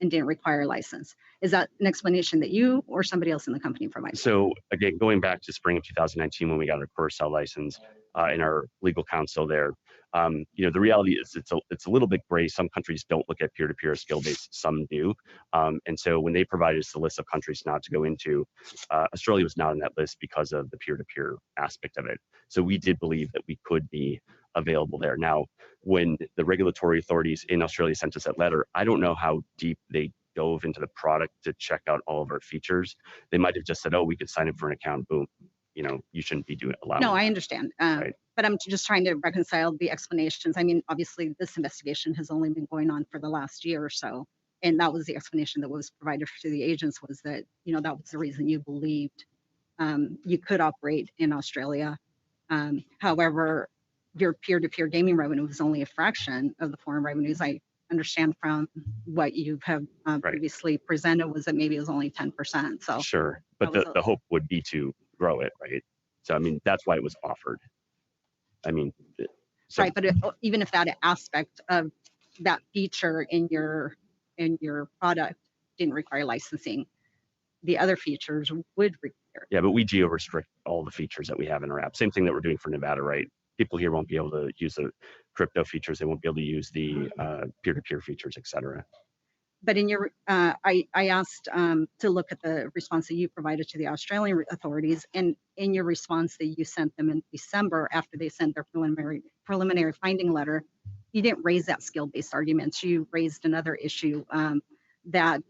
and didn't require a license. Is that an explanation that you or somebody else in the company provided? So again, going back to spring of 2019 when we got our Curacao license and our legal counsel there, the reality is it's a little bit gray. Some countries don't look at peer-to-peer skill-based, some do. And so when they provided us a list of countries not to go into, Australia was not on that list because of the peer-to-peer aspect of it. So we did believe that we could be available there. Now, when the regulatory authorities in Australia sent us that letter, I don't know how deep they dove into the product to check out all of our features. They might have just said, oh, we could sign up for an account, boom. You shouldn't be allowed. No, I understand. Right. But I'm just trying to reconcile the explanations. I mean, obviously, this investigation has only been going on for the last year or so. And that was the explanation that was provided to the agents, was that, that was the reason you believed you could operate in Australia. However, your peer-to-peer gaming revenue was only a fraction of the foreign revenues. I understand from what you have previously presented was that maybe it was only 10%. So sure, but the hope would be to grow it, right? So I mean, that's why it was offered. I mean, right, but even if that aspect of that feature in your product didn't require licensing, the other features would require. Yeah, but we geo-restrict all the features that we have in our app. Same thing that we're doing for Nevada, right? People here won't be able to use the crypto features. They won't be able to use the peer-to-peer features, et cetera. But in your, I asked to look at the response that you provided to the Australian authorities, and in your response that you sent them in December after they sent their preliminary finding letter, you didn't raise that skill-based argument. You raised another issue that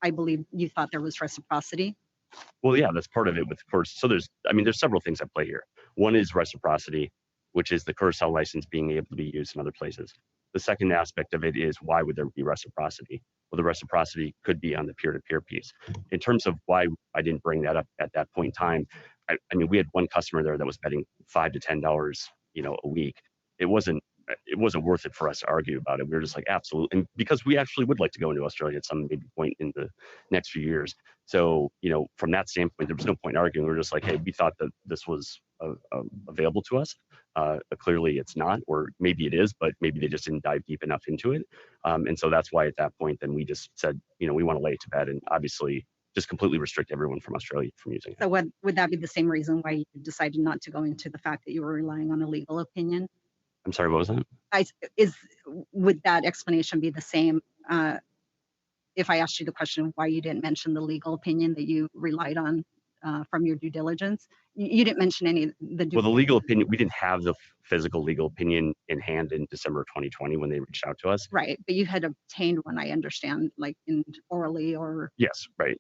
I believe you thought there was reciprocity. Well, yeah, that's part of it. With course, so there's several things at play here. One is reciprocity, which is the Curacao license being able to be used in other places. The second aspect of it is, why would there be reciprocity? Well, the reciprocity could be on the peer-to-peer piece. In terms of why I didn't bring that up at that point in time, I mean, we had one customer there that was betting $5 to $10, a week. It wasn't worth it for us to argue about it. We were just like, absolutely. And because we actually would like to go into Australia at some maybe point in the next few years. So, from that standpoint, there was no point arguing. We were just like, hey, we thought that this was available to us. Clearly it's not, or maybe it is, but maybe they just didn't dive deep enough into it. And so that's why at that point, then we just said, we want to lay it to bed and obviously just completely restrict everyone from Australia from using it. So would that be the same reason why you decided not to go into the fact that you were relying on a legal opinion? I'm sorry, what was that? Would that explanation be the same if I asked you the question why you didn't mention the legal opinion that you relied on from your due diligence? You didn't mention any, the. Well, the legal opinion, we didn't have the physical legal opinion in hand in December of 2020 when they reached out to us. Right, but you had obtained one, I understand, like in orally or, Yes, right.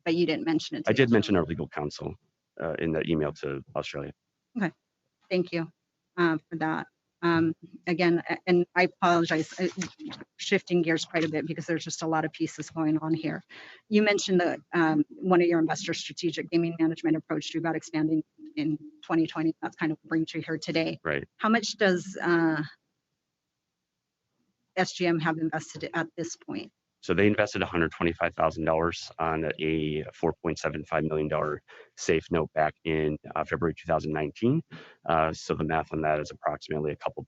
but you didn't mention it. I to did us. mention our legal counsel in the email to Australia. Thank you for that. Again, and I apologize, shifting gears quite a bit because there's just a lot of pieces going on here. You mentioned that one of your investors' strategic gaming management approached you about expanding in 2020. That's kind of what brings you here today. Right. How much does SGM have invested at this point? So they invested $125,000 on a $4.75 million safe note back in February 2019. So the math on that is approximately a couple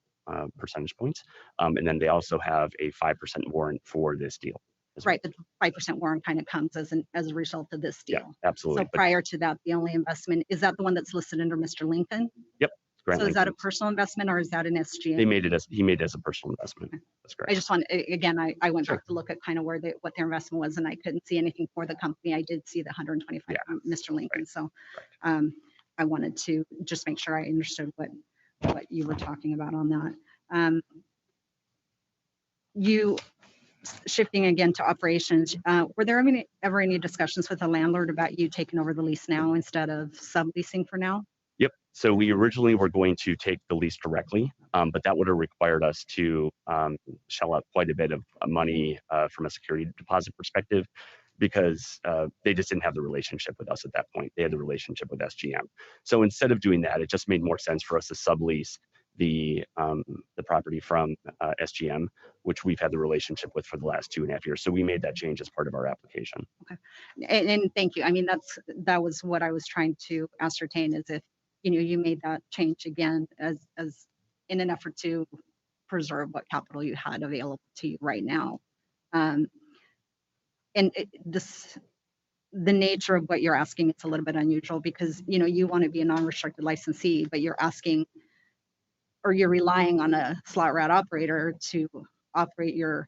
percentage points. And then they also have a 5% warrant for this deal. Right, the 5% warrant kind of comes as a result of this deal. Yeah, absolutely. So prior to that, the only investment, is that the one that's listed under Mr. Lincoln? Yep. So is that a personal investment or is that an SGM? He made it as a personal investment. That's correct. I just want, again, I went back to look at kind of where what their investment was and I couldn't see anything for the company. I did see the 125 from Mr. Lincoln. Right. So I wanted to just make sure I understood what you were talking about on that. You shifting again to operations, were there ever any discussions with the landlord about you taking over the lease now instead of subleasing for now? Yep. So we originally were going to take the lease directly, but that would have required us to shell out quite a bit of money from a security deposit perspective because they just didn't have the relationship with us at that point. They had the relationship with SGM. So instead of doing that, it just made more sense for us to sublease the property from SGM, which we've had the relationship with for the last 2.5 years. So we made that change as part of our application. Okay, and thank you. I mean, that was what I was trying to ascertain, is if you made that change again as in an effort to preserve what capital you had available to you right now. And the nature of what you're asking, it's a little bit unusual because you want to be a non-restricted licensee, but you're asking, or you're relying on a slot route operator to operate your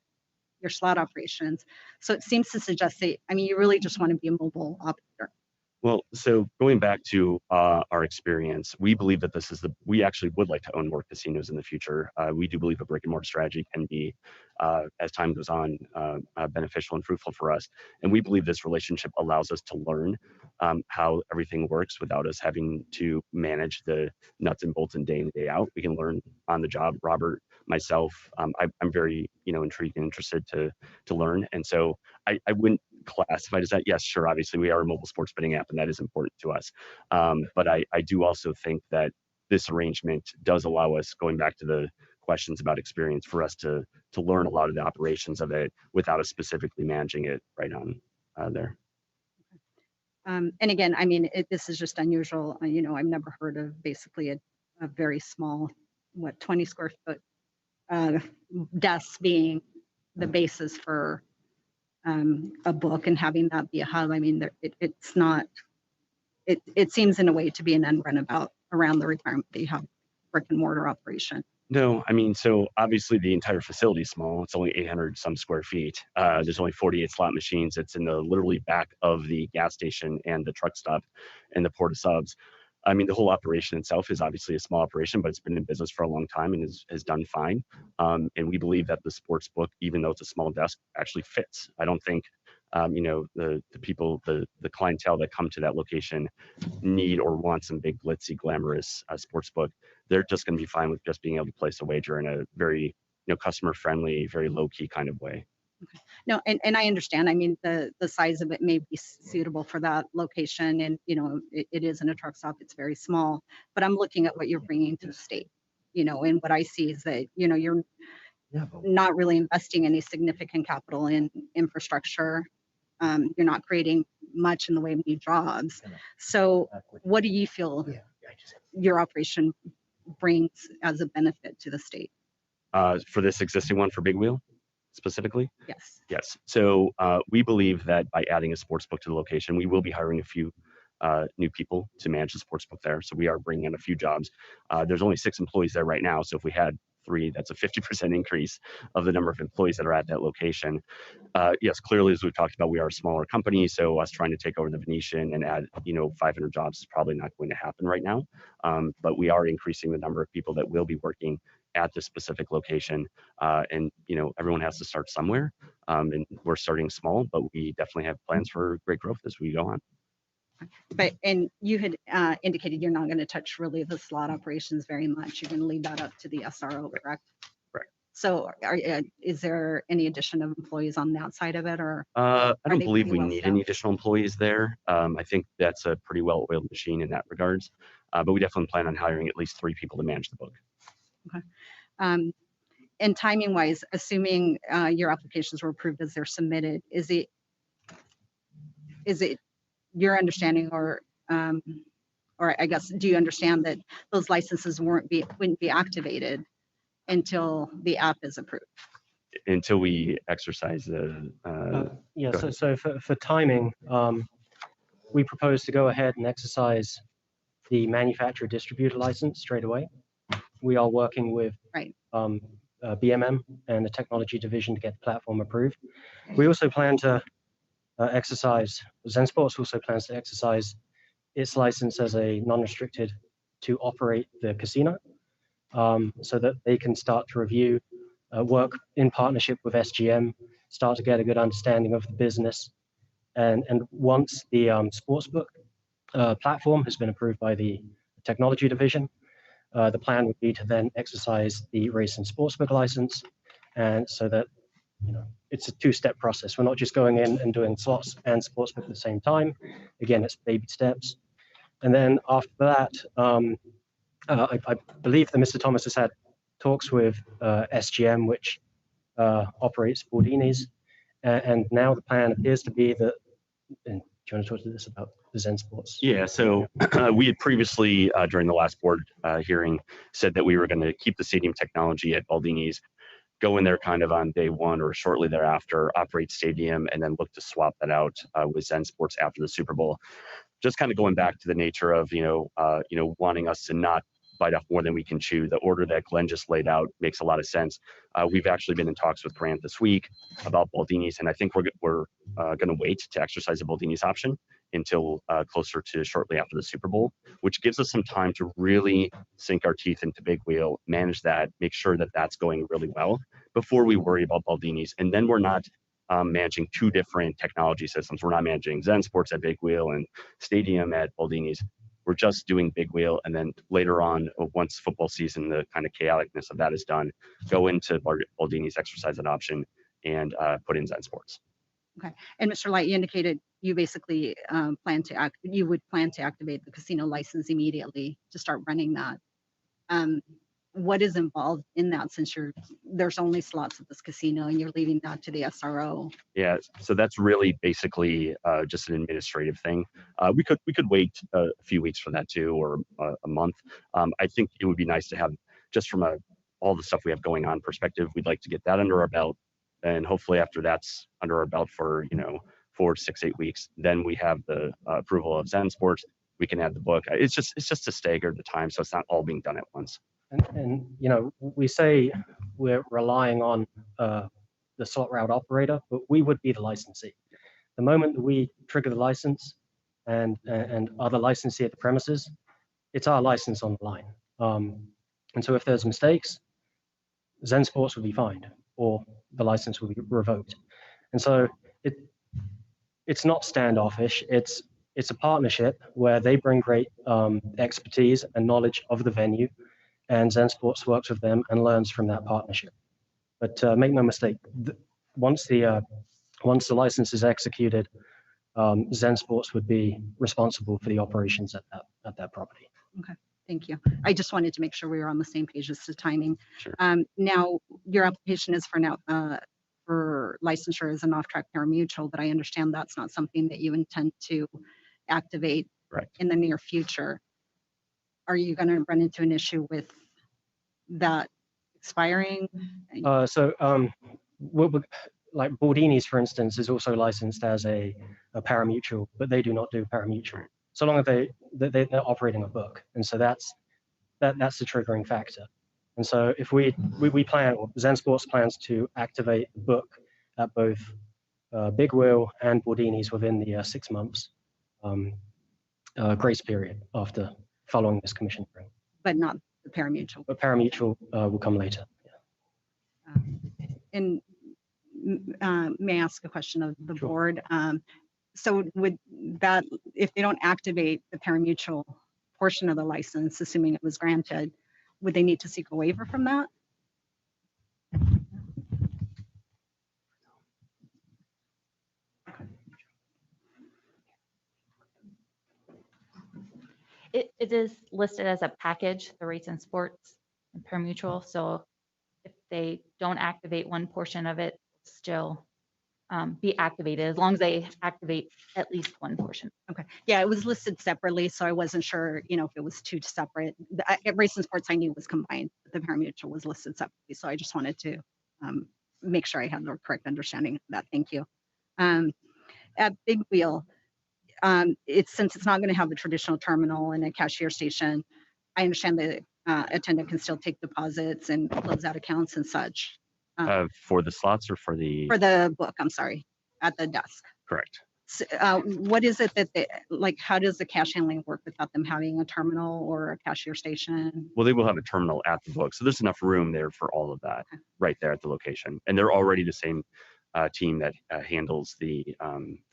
slot operations. So it seems to suggest that, you really just want to be a mobile operator. Well, so going back to our experience, we believe that we actually would like to own more casinos in the future. We do believe a brick and mortar strategy can be, as time goes on, beneficial and fruitful for us. And we believe this relationship allows us to learn how everything works without us having to manage the nuts and bolts and day in, day out. We can learn on the job. Robert, myself, I'm very, intrigued and interested to learn. And so I wouldn't classify it as that. Yes, sure. Obviously we are a mobile sports betting app and that is important to us. But I do also think that this arrangement does allow us, going back to the questions about experience, for us to learn a lot of the operations of it without us specifically managing it right on there. And again, this is just unusual. I've never heard of basically a very small, 20 square foot desks being the basis for a book and having that be a hub. It's not, it seems in a way to be an end run around the requirement that you have brick and mortar operation. No, so obviously the entire facility is small. It's only 800 some square feet. There's only 48 slot machines. It's in the literally back of the gas station and the truck stop and the porta subs. The whole operation itself is obviously a small operation, but it's been in business for a long time and has done fine. And we believe that the sports book, even though it's a small desk, actually fits. I don't think, the people, the clientele that come to that location need or want some big glitzy, glamorous sports book. They're just going to be fine with just being able to place a wager in a very, customer friendly, very low key kind of way. Okay. No, and I understand. The size of it may be suitable for that location, and it is in a truck stop. It's very small, but I'm looking at what you're bringing to the state. And what I see is that you're not really investing any significant capital in infrastructure. You're not creating much in the way of new jobs. So, what do you feel your operation brings as a benefit to the state? For this existing one, for Big Wheel specifically? Yes. Yes. So we believe that by adding a sports book to the location, we will be hiring a few new people to manage the sports book there. So we are bringing in a few jobs. There's only 6 employees there right now. So if we had 3, that's a 50% increase of the number of employees that are at that location. Yes, clearly, as we've talked about, we are a smaller company, so us trying to take over the Venetian and add, 500 jobs is probably not going to happen right now. But we are increasing the number of people that will be working at this specific location. And, everyone has to start somewhere. And we're starting small, but we definitely have plans for great growth as we go on. And you had indicated you're not going to touch really the slot operations very much. You're going to leave that up to the SRO, correct? Correct. So is there any addition of employees on that side of it, or? I don't they believe pretty we well need staffed? any additional employees there. I think that's a pretty well-oiled machine in that regards. But we definitely plan on hiring at least 3 people to manage the book. Okay. And timing wise, assuming your applications were approved as they're submitted, is it your understanding, or I guess, do you understand that those licenses wouldn't be activated until the app is approved? Until we exercise the. Yeah, Go so for timing, we propose to go ahead and exercise the manufacturer distributor license straight away. We are working with Right. BMM and the technology division to get the platform approved. We also plan to Zen Sports also plans to exercise its license as a non-restricted to operate the casino, so that they can start to review, work in partnership with SGM, start to get a good understanding of the business. And once the sportsbook platform has been approved by the technology division, the plan would be to then exercise the race and sportsbook license. And so that, it's a 2-step process. We're not just going in and doing slots and sportsbook at the same time. Again, it's baby steps. And then after that, I believe that Mr. Thomas has had talks with SGM, which operates Bordini's. And now the plan appears to be that, and do you want to talk to this about the Zen Sports? Yeah, so we had previously, during the last board hearing, said that we were going to keep the stadium technology at Baldini's, go in there kind of on day 1 or shortly thereafter, operate stadium, and then look to swap that out with Zen Sports after the Super Bowl. Just kind of going back to the nature of, wanting us to not bite off more than we can chew. The order that Glenn just laid out makes a lot of sense. We've actually been in talks with Grant this week about Baldini's, and I think we're going to wait to exercise the Baldini's option until closer to shortly after the Super Bowl, which gives us some time to really sink our teeth into Big Wheel, manage that, make sure that that's going really well before we worry about Baldini's. And then we're not managing 2 different technology systems. We're not managing Zen Sports at Big Wheel and Stadium at Baldini's. We're just doing Big Wheel, and then later on, once football season, the kind of chaoticness of that is done, go into Baldini's, exercise that option, and put in Zen Sports. Okay. And Mr. Light, you indicated you basically you would plan to activate the casino license immediately to start running that. What is involved in that, since there's only slots at this casino and you're leaving that to the SRO? Yeah, so that's really basically just an administrative thing. We could wait a few weeks for that too, or a month. I think it would be nice to have, just from all the stuff we have going on perspective, we'd like to get that under our belt, and hopefully after that's under our belt for 4, 6, 8 weeks, then we have the approval of Zen Sports. We can add the book. It's just to stagger the time, so it's not all being done at once. And we say we're relying on the slot route operator, but we would be the licensee. The moment that we trigger the license and are the licensee at the premises, it's our license on the line. And so if there's mistakes, Zen Sports will be fined or the license will be revoked. And so it's not standoffish. It's a partnership where they bring great expertise and knowledge of the venue, and Zen Sports works with them and learns from that partnership. But make no mistake, once the license is executed, Zen Sports would be responsible for the operations at that property. Okay, thank you. I just wanted to make sure we were on the same page as to timing. Sure. Now, your application is for licensure as an off-track pari-mutuel, but I understand that's not something that you intend to activate in the near future. Are you going to run into an issue with that expiring? Like Bordini's, for instance, is also licensed as a pari-mutuel, but they do not do pari-mutuel. So long as they're operating a book, and so that's the triggering factor. And so if we plan, or Zen Sports plans to activate the book at both Big Wheel and Bordini's within the 6 months grace period after following this commission hearing. But not the parimutuel. But parimutuel will come later. And may I ask a question of the Sure. board? So would that, if they don't activate the parimutuel portion of the license, assuming it was granted, would they need to seek a waiver from that? It is listed as a package, the rates and sports and pari-mutuel. So if they don't activate one portion of it, still be activated as long as they activate at least one portion. Okay, yeah, it was listed separately, so I wasn't sure, if it was two separate. Race and sports I knew was combined, but the pari-mutuel was listed separately, so I just wanted to make sure I had the correct understanding of that. Thank you. At Big Wheel, since it's not going to have the traditional terminal and a cashier station, I understand the attendant can still take deposits and close out accounts and such. For the slots or for the? For the book, I'm sorry, at the desk. Correct. So, what is it that they, like, how does the cash handling work without them having a terminal or a cashier station? Well, they will have a terminal at the book. So there's enough room there for all of that right there at the location. And they're already the same team that handles the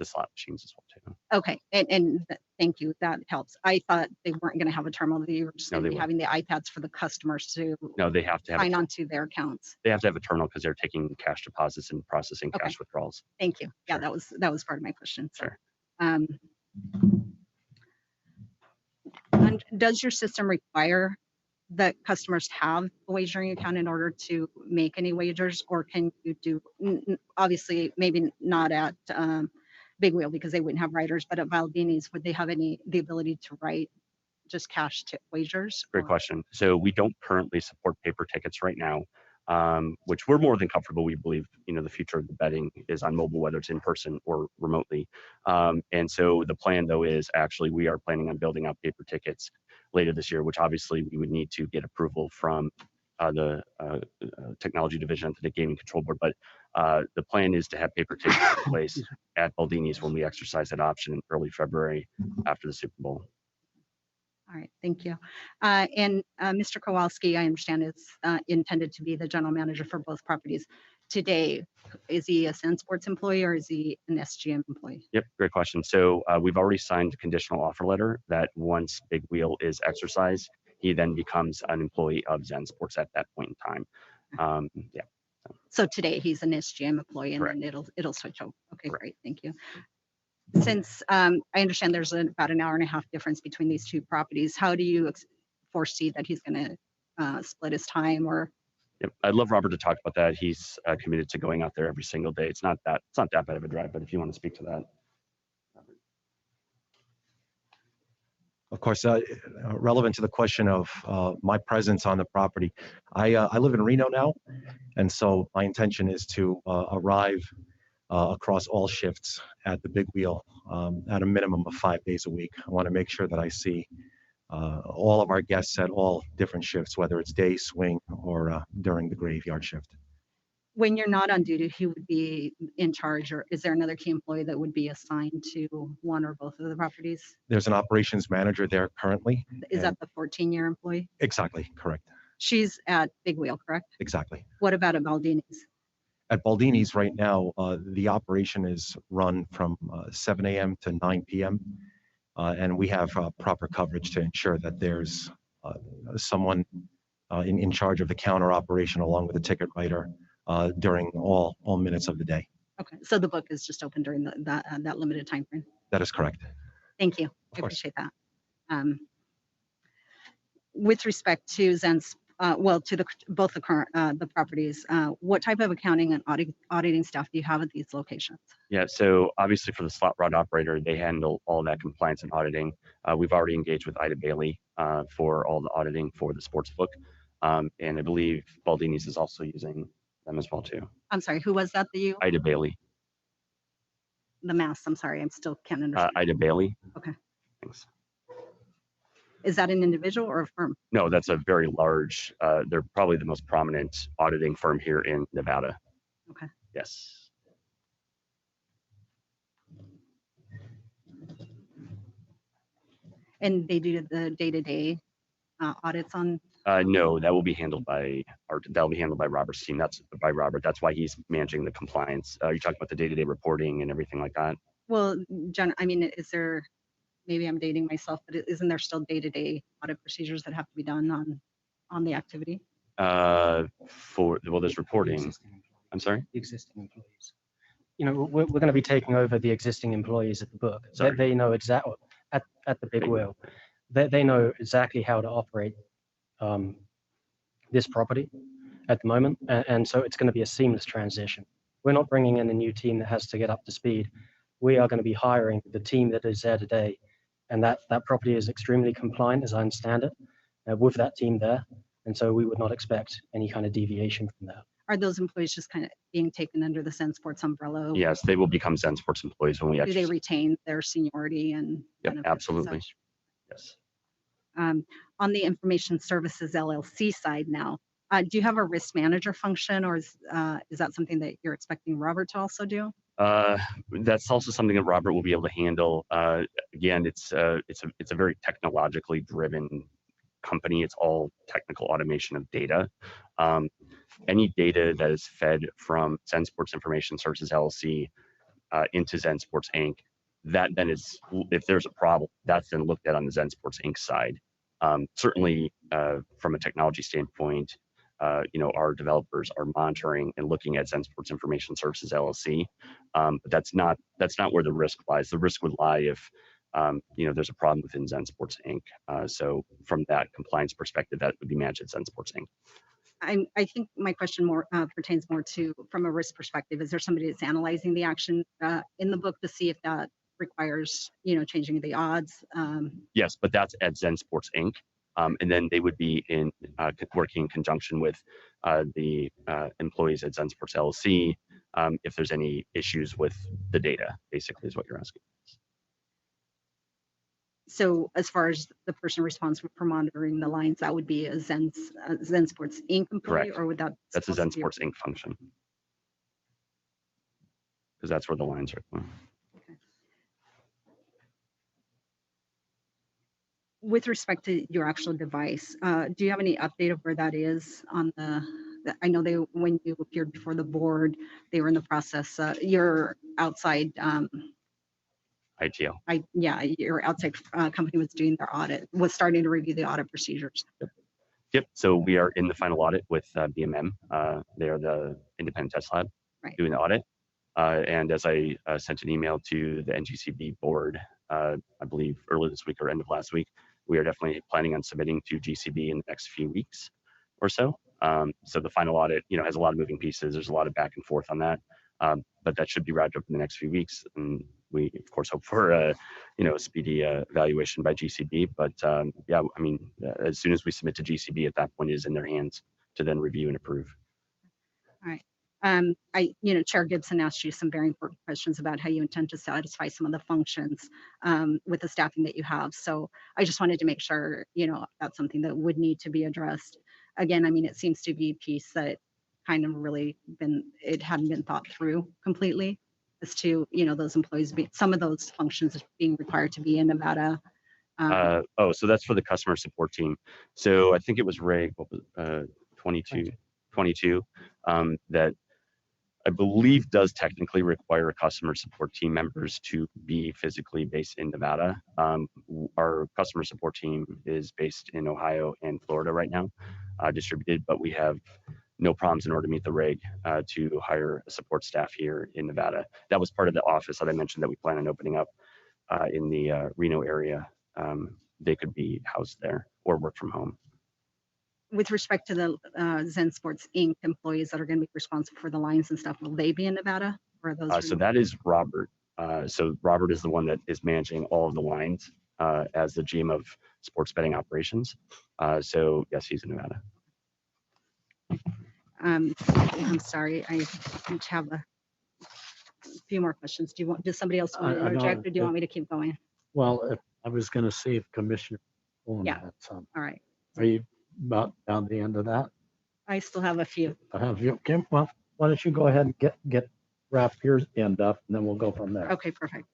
slot machines as well too. Okay, and thank you, that helps. I thought they weren't going to have a terminal, they were just No, going they to be having the iPads for the customers to No, they have to have sign on to their accounts. they have to have a terminal because they're taking cash deposits and processing Okay. cash withdrawals. Thank you. Yeah, Sure. that was part of my question. So, Sure. And does your system require that customers have a wagering account in order to make any wagers, or can you do, obviously, maybe not at Big Wheel because they wouldn't have writers, but at Valdini's, would they have the ability to write just cash tip wagers? Great question. So we don't currently support paper tickets right now, which we're more than comfortable. We believe, the future of the betting is on mobile, whether it's in person or remotely. And so the plan though is actually we are planning on building out paper tickets later this year, which obviously we would need to get approval from the technology division to the gaming control board. But the plan is to have paper tickets in place at Baldini's when we exercise that option in early February after the Super Bowl. All right, thank you. And Mr. Kowalski, I understand is intended to be the general manager for both properties. Today, is he a Zen Sports employee or is he an SGM employee? Yep, great question. So we've already signed a conditional offer letter that once Big Wheel is exercised, he then becomes an employee of Zen Sports at that point in time. Yeah. So today he's an SGM employee and Correct. then it'll switch over. Okay, Correct. great, thank you. Since I understand there's about an hour and a half difference between these two properties, how do you foresee that he's going to split his time? Or Yep. I'd love Robert to talk about that. He's committed to going out there every single day. It's not that bad of a drive, but if you want to speak to that. Of course, relevant to the question of my presence on the property, I live in Reno now, and so my intention is to arrive across all shifts at the Big Wheel at a minimum of 5 days a week. I want to make sure that I see all of our guests at all different shifts, whether it's day, swing, or during the graveyard shift. when you're not on duty, who would be in charge, or is there another key employee that would be assigned to one or both of the properties? There's an operations manager there currently. Is that the 14-year employee? Exactly, correct. She's at Big Wheel, correct? Exactly. What about at Baldini's? At Baldini's right now, the operation is run from 7 a.m. to 9 p.m. And we have proper coverage to ensure that there's someone in charge of the counter operation along with the ticket writer during all minutes of the day. Okay, so the book is just open during that limited time frame. That is correct. Thank you. Of I course. appreciate that. With respect to Zen's, well, to both the current the properties, what type of accounting and auditing staff do you have at these locations? Yeah, so obviously for the slot rod operator, they handle all that compliance and auditing. We've already engaged with Ida Bailey for all the auditing for the sports book. And I believe Baldini's is also using them as well too. I'm sorry, who was that you? Ida Bailey. The mask, I'm sorry, I still can't understand. Ida Bailey. Okay. Thanks. Is that an individual or a firm? No, that's a very large, they're probably the most prominent auditing firm here in Nevada. Okay. Yes. And they do the day-to-day audits on, No, that will be handled by Robert's team. That's by Robert. That's why he's managing the compliance. You're talking about the day-to-day reporting and everything like that? well, Jen, I mean, is there, maybe I'm dating myself, but isn't there still day-to-day audit procedures that have to be done on the activity? There's reporting. I'm sorry? The existing employees. You know, we're going to be taking over the existing employees at the book. Sorry. They know exactly, at the big wheel, they know exactly how to operate this property at the moment. And so it's going to be a seamless transition. We're not bringing in a new team that has to get up to speed. We are going to be hiring the team that is there today. And that property is extremely compliant, as I understand it, with that team there. And so we would not expect any kind of deviation from that. Are those employees just kind of being taken under the Zen Sports umbrella? Yes, they will become Zen Sports employees when we Do they actually. retain their seniority and? Yep, benefits and absolutely. such? Yes. On the Information Services LLC side now, do you have a risk manager function, or is that something that you're expecting Robert to also do? That's also something that Robert will be able to handle. Again, it's a very technologically driven company. It's all technical automation of data. Any data that is fed from Zen Sports Information Services LLC into Zen Sports Inc., that then is, if there's a problem, that's then looked at on the Zen Sports Inc. side. Certainly, from a technology standpoint, our developers are monitoring and looking at Zen Sports Information Services LLC, but that's not where the risk lies. The risk would lie if there's a problem within Zen Sports Inc. So from that compliance perspective, that would be managed at Zen Sports Inc. I think my question more pertains more to, from a risk perspective, is there somebody that's analyzing the action in the book to see if that requires, changing the odds? Yes, but that's at Zen Sports Inc. And then they would be working in conjunction with the employees at Zen Sports LLC if there's any issues with the data, basically is what you're asking. So as far as the person responsible for monitoring the lines, that would be a Zen Sports Inc. employee? Correct. Or would that? That's a Zen also be Sports Inc. function. Because that's where the lines are. With respect to your actual device, do you have any update of where that is on I know when you appeared before the board, they were in the process, your outside, ITO. your outside company was doing their audit, was starting to review the audit procedures. Yep. So we are in the final audit with BMM. They are the independent test lab doing the audit. And as I sent an email to the NGCB board, I believe earlier this week or end of last week, we are definitely planning on submitting to GCB in the next few weeks or so. So the final audit, has a lot of moving pieces. There's a lot of back and forth on that, but that should be wrapped up in the next few weeks. And we, of course, hope for a speedy evaluation by GCB. But as soon as we submit to GCB, at that point, it is in their hands to then review and approve. All right. Chair Gibson asked you some very important questions about how you intend to satisfy some of the functions with the staffing that you have. So I just wanted to make sure, that's something that would need to be addressed. Again, it seems to be a piece that kind of really it hadn't been thought through completely as to, those employees, some of those functions being required to be in Nevada. So that's for the customer support team. So I think it was Reg 22 that I believe does technically require customer support team members to be physically based in Nevada. Our customer support team is based in Ohio and Florida right now, distributed, but we have no problems in order to meet the reg to hire a support staff here in Nevada. That was part of the office that I mentioned that we plan on opening up in the Reno area. They could be housed there or work from home. With respect to the Zen Sports Inc. employees that are going to be responsible for the lines and stuff, will they be in Nevada? Or are those so that is Robert. So Robert is the one that is managing all of the lines as the GM of sports betting operations. So yes, he's in Nevada. I'm sorry, I have a few more questions. Does somebody else want to interject, or do you want me to keep going? Well, I was going to see if Commissioner pulling Yeah. that some. All right. Are you about down the end of that? I still have a few. I have you, Kim, well, why don't you go ahead and get wrap your end up and then we'll go from there. Okay, perfect.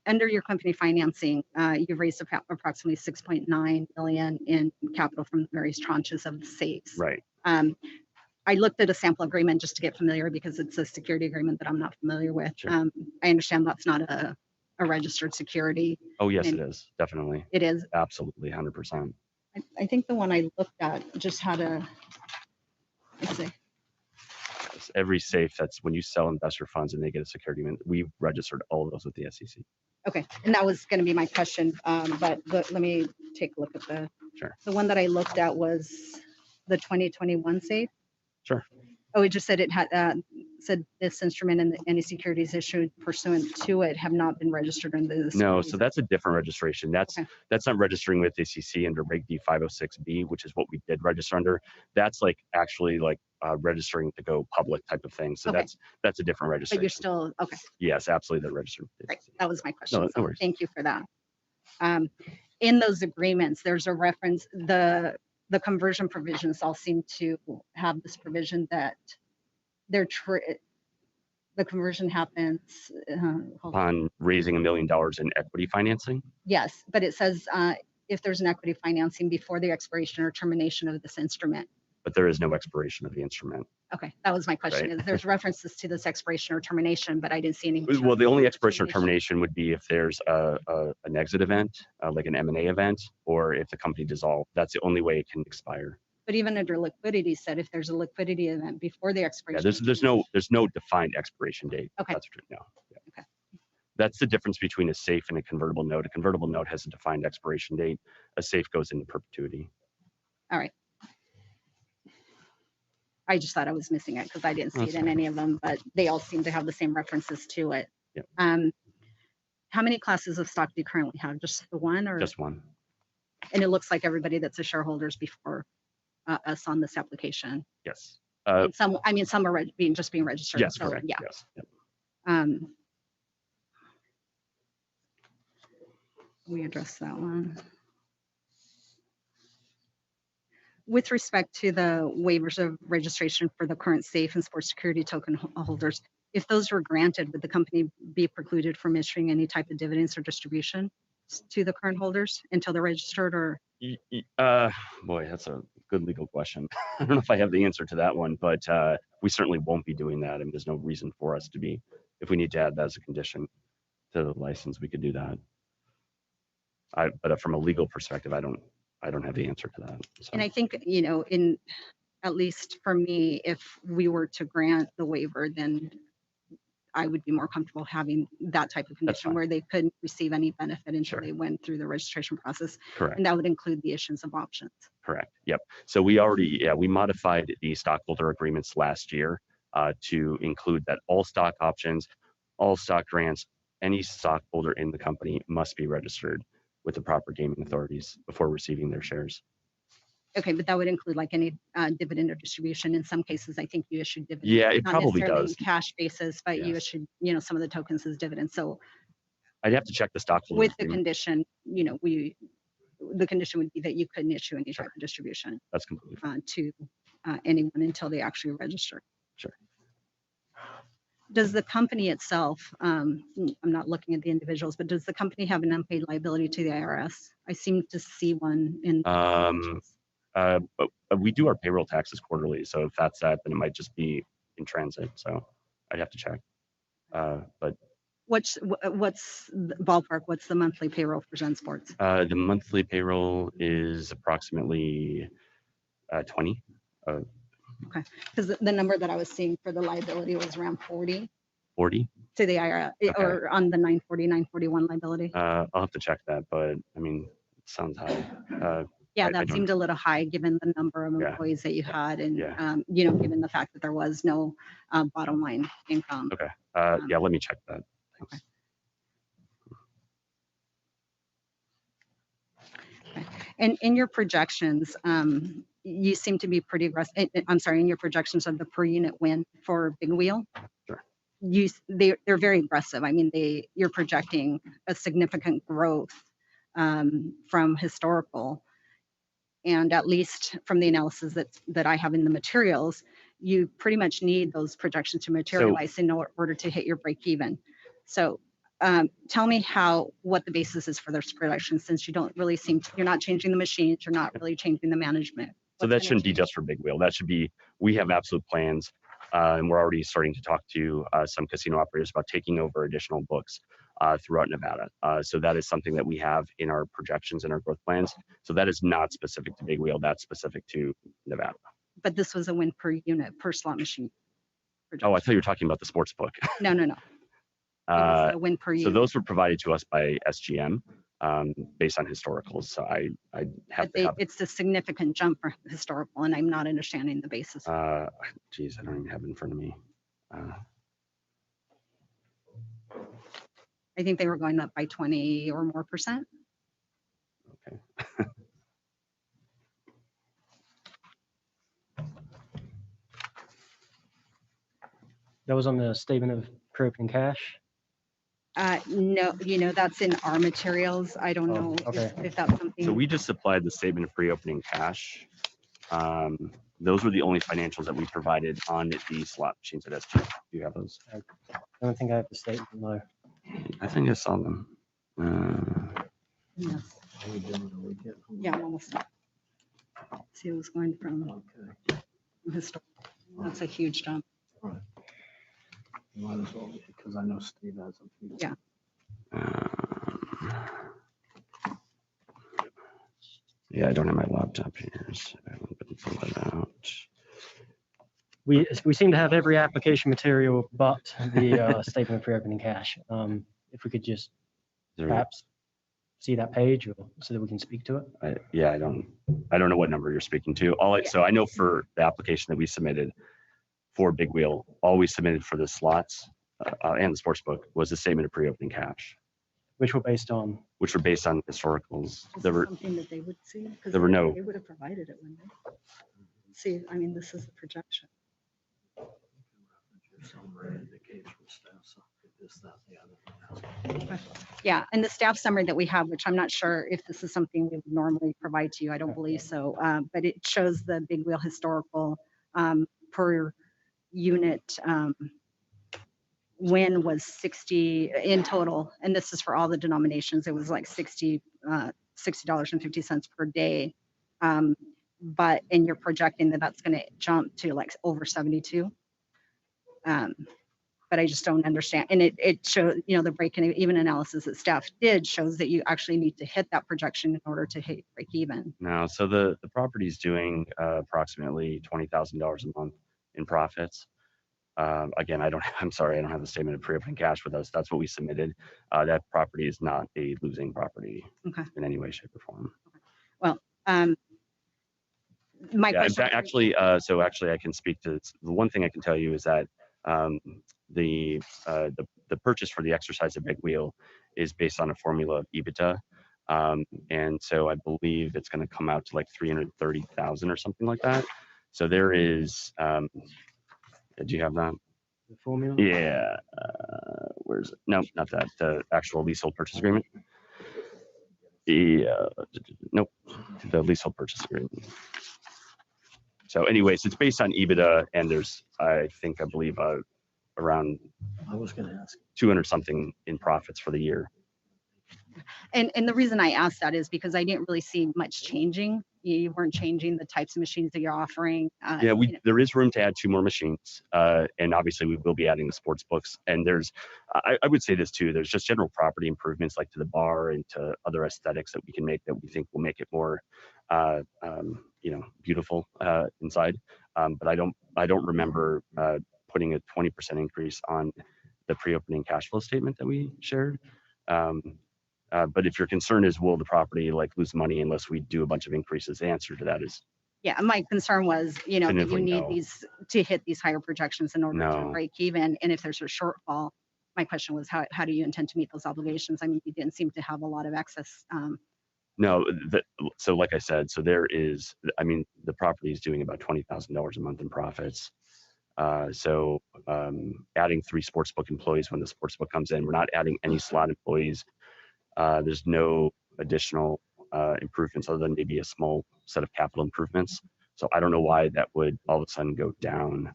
Under your company financing, you've raised approximately 6.9 million in capital from the various tranches of the safes. Right. I looked at a sample agreement just to get familiar because it's a security agreement that I'm not familiar with. Sure. I understand that's not a registered security. Oh, yes, And it is. Definitely. It is. Absolutely. 100%. I think the one I looked at just had let's see. Every safe that's when you sell investor funds and they get a security, we've registered all of those with the SEC. Okay, and that was going to be my question, but let me take a look at the one that I looked at was the 2021 safe. Sure. Oh, it just said it had said this instrument and any securities issued pursuant to it have not been registered under this. No, so that's a different registration. That's Okay. that's not registering with SEC under Reg D 506B, which is what we did register under. That's like actually like registering to go public type of thing. So Okay. that's a different But registration. you're still okay. Yes, absolutely, they're registered. with the Right, SEC. that was my question. No So worries. thank you for that. In those agreements, there's a reference, the conversion provisions all seem to have this provision that the conversion happens, hold on. Upon raising $1 million in equity financing. Yes, but it says if there's an equity financing before the expiration or termination of this instrument. But there is no expiration of the instrument. Okay, that was my question. Right. Is there's references to this expiration or termination, but I didn't see any. Well, the only expiration or termination would be if there's an exit event, like an M&A event, or if the company dissolved. That's the only way it can expire. But even under liquidity said if there's a liquidity event before the Yeah, expiration. there's no defined expiration date. Okay. That's true. No. Yeah. Okay. That's the difference between a safe and a convertible note. A convertible note has a defined expiration date. A safe goes into perpetuity. All right. I just thought I was missing it because I didn't see That's it in any of them, but they all seem to have the same references to it. Yep. How many classes of stock do you currently have? Just the one or? Just one. And it looks like everybody that's a shareholders before us on this application. Yes. And some are being registered. Yes, So, correct. yeah. Yes. Yep. We addressed that one. With respect to the waivers of registration for the current safe and sports security token holders, if those were granted, would the company be precluded from issuing any type of dividends or distribution to the current holders until they're registered or? Boy, that's a good legal question. I don't know if I have the answer to that one, but we certainly won't be doing that. And there's no reason for us to be. If we need to add that as a condition to the license, we could do that. But from a legal perspective, I don't have the answer to that. So. And I think, in at least for me, if we were to grant the waiver, then I would be more comfortable having that type of condition fine. where they couldn't receive any benefit until Sure. they went through the registration process. Correct. And that would include the issuance of options. Correct. Yep. So we modified the stockholder agreements last year to include that all stock options, all stock grants, any stockholder in the company must be registered with the proper gaming authorities before receiving their shares. Okay, but that would include like any dividend or distribution. In some cases, I think you issued dividends. Yeah, it not probably necessarily does. in cash basis, but you Yes. issued, some of the tokens as dividends. So I'd have to check the stockholder with the agreement. condition, the condition would be that you couldn't issue any type of distribution That's completely fine. to anyone until they actually register. Sure. Does the company itself, I'm not looking at the individuals, but does the company have an unpaid liability to the IRS? I seem to see one in. But we do our payroll taxes quarterly. So if that's that, then it might just be in transit. So I'd have to check. But What's the ballpark? What's the monthly payroll for Zen Sports? the monthly payroll is approximately 20. Okay, because the number that I was seeing for the liability was around 40 40. to the IRS or on the 940, 941 liability. I'll have to check that, but I mean, it sounds high. Yeah, I that don't- seemed a little high given the number of Yeah. employees that you had and, Yeah. given the fact that there was no bottom line income. Okay. Yeah, let me check that. Thanks. And in your projections, you seem to be pretty aggressive. I'm sorry, in your projections of the per unit win for Big Wheel. Sure. They're very aggressive. I mean, you're projecting a significant growth from historical. And at least from the analysis that I have in the materials, you pretty much need those projections to materialize in order to hit your break even. So tell me what the basis is for those projections, since you don't really you're not changing the machines, you're not really changing the management. So that shouldn't be just for Big Wheel. That should be, we have absolute plans, and we're already starting to talk to some casino operators about taking over additional books throughout Nevada. So that is something that we have in our projections and our growth plans. So that is not specific to Big Wheel. That's specific to Nevada. But this was a win per unit, per slot machine. Oh, I thought you were talking about the sports book. No. It was a win per unit. So those were provided to us by SGM based on historicals. So I have to have. It's a significant jump for historical, and I'm not understanding the basis. Geez, I don't even have it in front of me. I think they were going up by 20 or more %. Okay. That was on the statement of pre-opening cash. No, that's in our materials. I don't know okay. if that's something. So we just supplied the statement of pre-opening cash. Those were the only financials that we provided on the slot machines at SG. Do you have those? I don't think I have the statement, no. I think I saw them. Yes. Yeah, I'm almost done. See, it was going from historical. That's a huge jump. Right. Might as well, because I know Steve has them. Yeah. Yeah, I don't have my laptop here, so I haven't been filling that out. We seem to have every application material but the statement of pre-opening cash. If we could just perhaps see that page, or so that we can speak to it. Yeah, I don't know what number you're speaking to. So I know for the application that we submitted for Big Wheel, all we submitted for the slots and the sports book was the statement of pre-opening cash, which were based on historicals. There were something that they would see. There were no. They would have provided it when they see. I mean, this is the projection. Yeah, and the staff summary that we have, which I'm not sure if this is something we would normally provide to you. I don't believe so, but it shows the Big Wheel historical per unit win was 60 in total, and this is for all the denominations. It was like $60.50 per day, but and you're projecting that that's going to jump to like over 72. But I just don't understand. And it shows, the break and even analysis that staff did shows that you actually need to hit that projection in order to hit break even. No, so the property is doing approximately $20,000 a month in profits. Again, I'm sorry, I don't have the statement of pre-opening cash with us. That's what we submitted. That property is not a losing property in any way, shape, or form. Well, my question. Actually, I can speak to the one thing I can tell you is that the purchase for the exercise of Big Wheel is based on a formula of EBITDA. And so I believe it's going to come out to like 330,000 or something like that. So there is, do you have that? The formula? Yeah. Where's it? No, not that. The actual leasehold purchase agreement. Nope. The leasehold purchase agreement. So anyways, it's based on EBITDA, and there's, I believe, around I was going to ask 200 something in profits for the year. And the reason I asked that is because I didn't really see much changing. You weren't changing the types of machines that you're offering. Yeah, there is room to add 2 more machines. And obviously we will be adding the sports books. And there's, I would say this too, there's just general property improvements like to the bar and to other aesthetics that we can make that we think will make it more, beautiful inside. But I don't remember putting a 20% increase on the pre-opening cash flow statement that we shared. But if your concern is, will the property lose money unless we do a bunch of increases? The answer to that is, yeah. My concern was, that you need no. these to hit these higher projections in order to No. break even. And if there's a shortfall, my question was, how do you intend to meet those obligations? I mean, you didn't seem to have a lot of excess. No, so like I said, so there is, the property is doing about $20,000 a month in profits. So adding 3 sportsbook employees when the sportsbook comes in, we're not adding any slot employees. There's no additional improvements other than maybe a small set of capital improvements. So I don't know why that would all of a sudden go down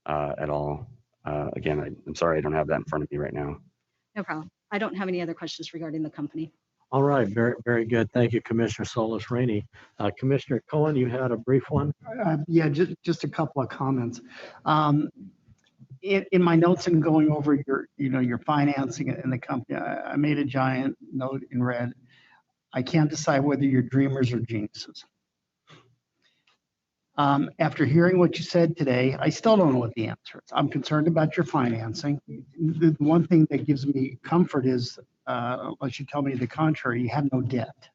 at all. Again, I'm sorry I don't have that in front of me right now. No problem. I don't have any other questions regarding the company. All right, very, very good. Thank you, Commissioner Solis Rainey. Commissioner Cohen, you had a brief one? Yeah, just a couple of comments. In my notes and going over your financing in the company, I made a giant note in red. I can't decide whether you're dreamers or geniuses. After hearing what you said today, I still don't know what the answer is. I'm concerned about your financing. The one thing that gives me comfort is, unless you tell me the contrary, you have no debt.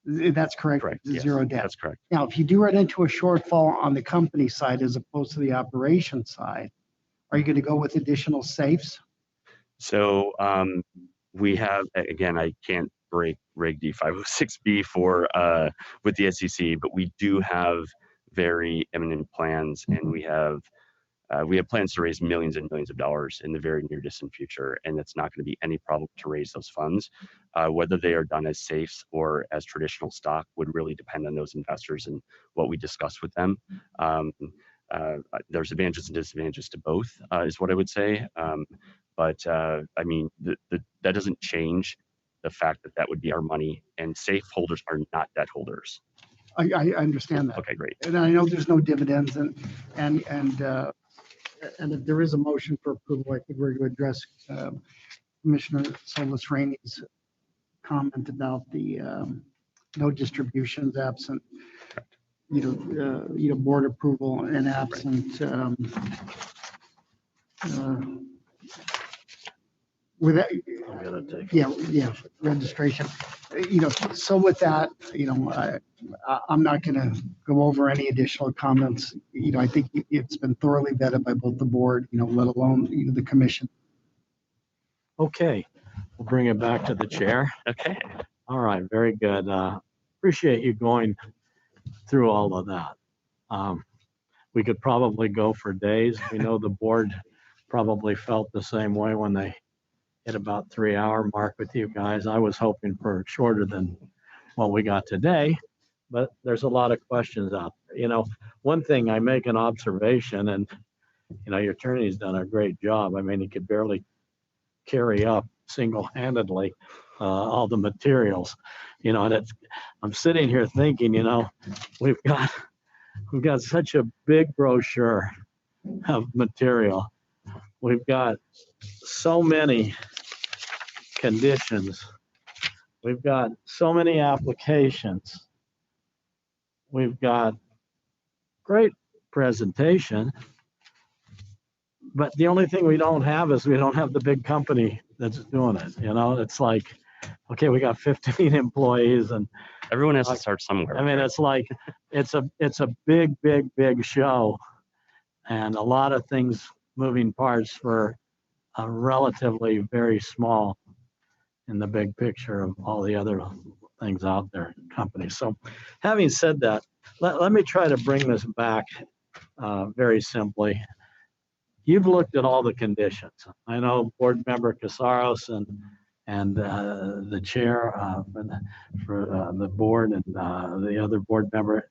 That's correct? Correct. Yes, Zero debt. that's correct. Now, if you do run into a shortfall on the company side as opposed to the operation side, are you going to go with additional safes? So we have, again, I can't break Reg D 506B for with the SEC, but we do have very imminent plans, and we have plans to raise millions and millions of dollars in the very near distant future, and it's not going to be any problem to raise those funds. Whether they are done as safes or as traditional stock would really depend on those investors and what we discuss with them. There's advantages and disadvantages to both, is what I would say. But I mean, that doesn't change the fact that that would be our money, and safe holders are not debt holders. I understand that. Okay, great. And I know there's no dividends, and if there is a motion for approval, I think we're going to address Commissioner Solis Rainey's comment about the no distributions absent, board approval and absent without, registration. So with that, I'm not going to go over any additional comments. I think it's been thoroughly vetted by both the board, let alone the commission. Okay, we'll bring it back to the chair. Okay. All right, very good. Appreciate you going through all of that. We could probably go for days. We know the board probably felt the same way when they hit about 3-hour mark with you guys. I was hoping for shorter than what we got today, but there's a lot of questions out there. One thing, I make an observation, and your attorney's done a great job. I mean, he could barely carry up single-handedly all the materials, and I'm sitting here thinking, we've got such a big brochure of material. We've got so many conditions. We've got so many applications. We've got great presentation, but the only thing we don't have is we don't have the big company that's doing it. It's like, okay, we got 15 employees, and everyone has to start somewhere. I mean, it's like, it's a big show, and a lot of things, moving parts for a relatively very small in the big picture of all the other things out there, companies. So having said that, let me try to bring this back very simply. You've looked at all the conditions. I know Board Member Casaros and the chair for the board and the other board member,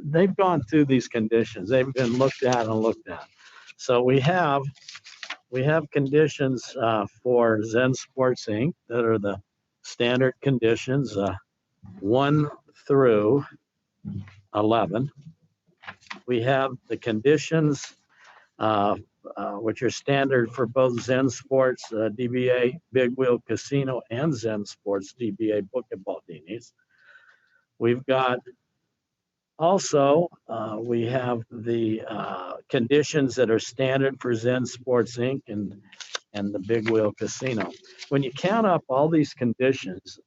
they've gone through these conditions. They've been looked at. So we have conditions for Zen Sports Inc. that are the standard conditions, 1 through 11. We have the conditions which are standard for both Zen Sports, DBA Big Wheel Casino, and Zen Sports, DBA Book and Baldinis. We've got also, we have the conditions that are standard for Zen Sports Inc. and the Big Wheel Casino. When you count up all these conditions,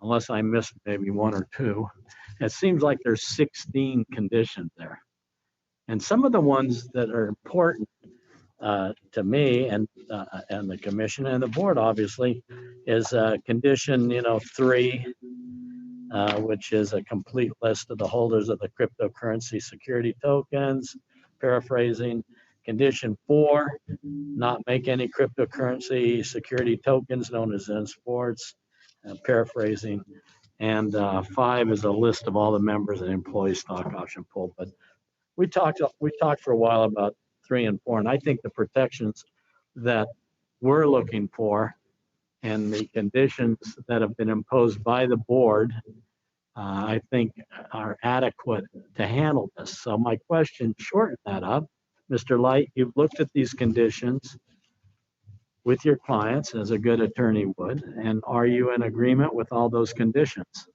unless I missed maybe 1 or 2, it seems like there's 16 conditions there. And some of the ones that are important to me and the commission and the board, obviously, is condition 3, which is a complete list of the holders of the cryptocurrency security tokens. Paraphrasing, condition 4, not make any cryptocurrency security tokens known as Zen Sports. paraphrasing. And 5 is a list of all the members and employee stock option pool. But we talked for a while about 3 and 4, and I think the protections that we're looking for and the conditions that have been imposed by the board, I think are adequate to handle this. So my question, shorten that up. Mr. Light, you've looked at these conditions with your clients as a good attorney would, and are you in agreement with all those conditions?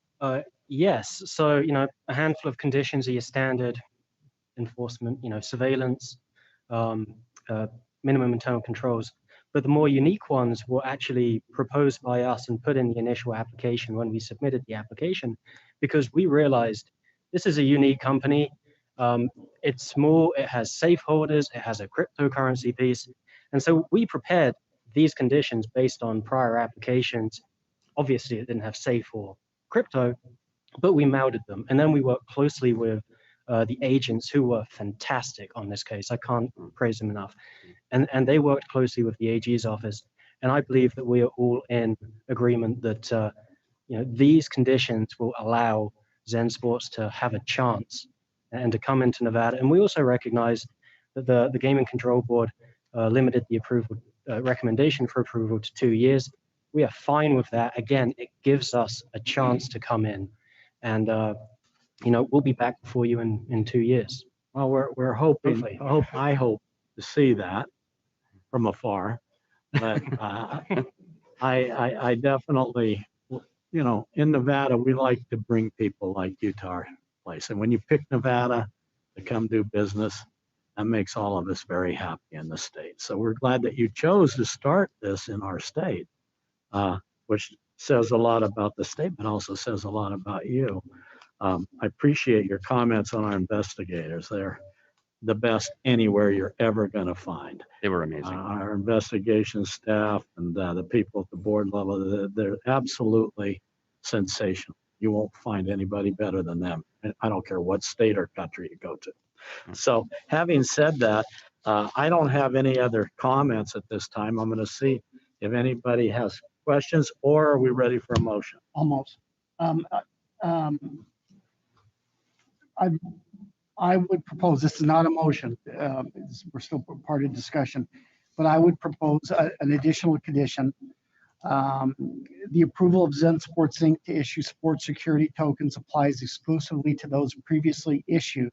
Yes. So, a handful of conditions are your standard enforcement, surveillance, minimum internal controls. But the more unique ones were actually proposed by us and put in the initial application when we submitted the application, because we realized this is a unique company. It's small, it has safe holders, it has a cryptocurrency piece. And so we prepared these conditions based on prior applications. Obviously, it didn't have safe or crypto, but we melded them. And then we worked closely with the agents who were fantastic on this case. I can't praise them enough. And they worked closely with the AG's office. And I believe that we are all in agreement that these conditions will allow Zen Sports to have a chance and to come into Nevada. And we also recognize that the Gaming Control Board limited the approval recommendation for approval to 2 years. We are fine with that. Again, it gives us a chance to come in, and we'll be back before you in 2 years. Well, we're hoping. Hopefully. I hope to see that from afar, but I definitely, in Nevada, we like to bring people like you to our place, and when you pick Nevada to come do business, that makes all of us very happy in the state. So we're glad that you chose to start this in our state, which says a lot about the state, but also says a lot about you. I appreciate your comments on our investigators. They're the best anywhere you're ever going to find. They were amazing. Our investigation staff and the people at the board level, they're absolutely sensational. You won't find anybody better than them. I don't care what state or country you go to. So having said that, I don't have any other comments at this time. I'm going to see if anybody has questions, or are we ready for a motion? Almost. I would propose, this is not a motion, we're still part of discussion, but I would propose an additional condition. The approval of Zen Sports Inc. to issue sports security tokens applies exclusively to those previously issued.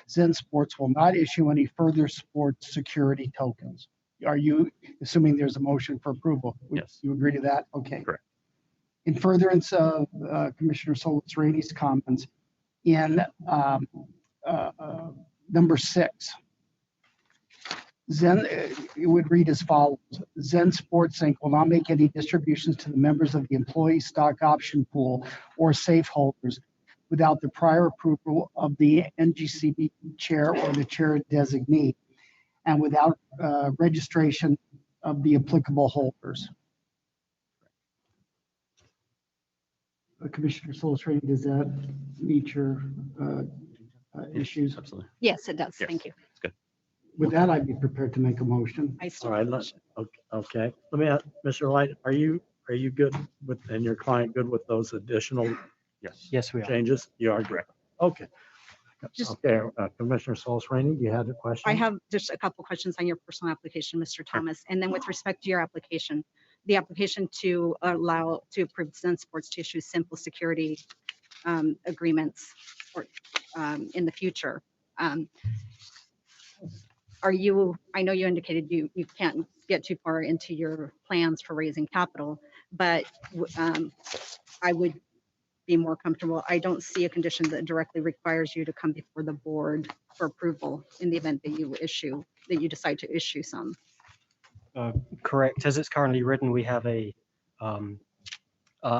Zen Sports will not issue any further sports security tokens. Are you assuming there's a motion for approval? Yes. You agree to that? Okay. Correct. In furtherance of Commissioner Solis Rainey's comments, in number 6, Zen, it would read as follows: Zen Sports Inc. will not make any distributions to the members of the employee stock option pool or safe holders without the prior approval of the NGCB chair or the chair designee, and without registration of the applicable holders. Commissioner Solis Rainey, does that meet your issues? Absolutely. Yes, it does. Yes. Thank you. It's good. With that, I'd be prepared to make a motion. I All still right, okay. Let me ask, Mr. Light, are you good with, and your client good with those additional Yes. Yes, we are. changes? You are correct. Okay. Just- Okay, Commissioner Solis Rainey, you had a question? I have just a couple questions on your personal application, Mr. Thomas. And then with respect to your application, the application to approve Zen Sports to issue simple security agreements or in the future. I know you indicated you can't get too far into your plans for raising capital, but I would be more comfortable. I don't see a condition that directly requires you to come before the board for approval in the event that you decide to issue some. Correct. As it's currently written, we have a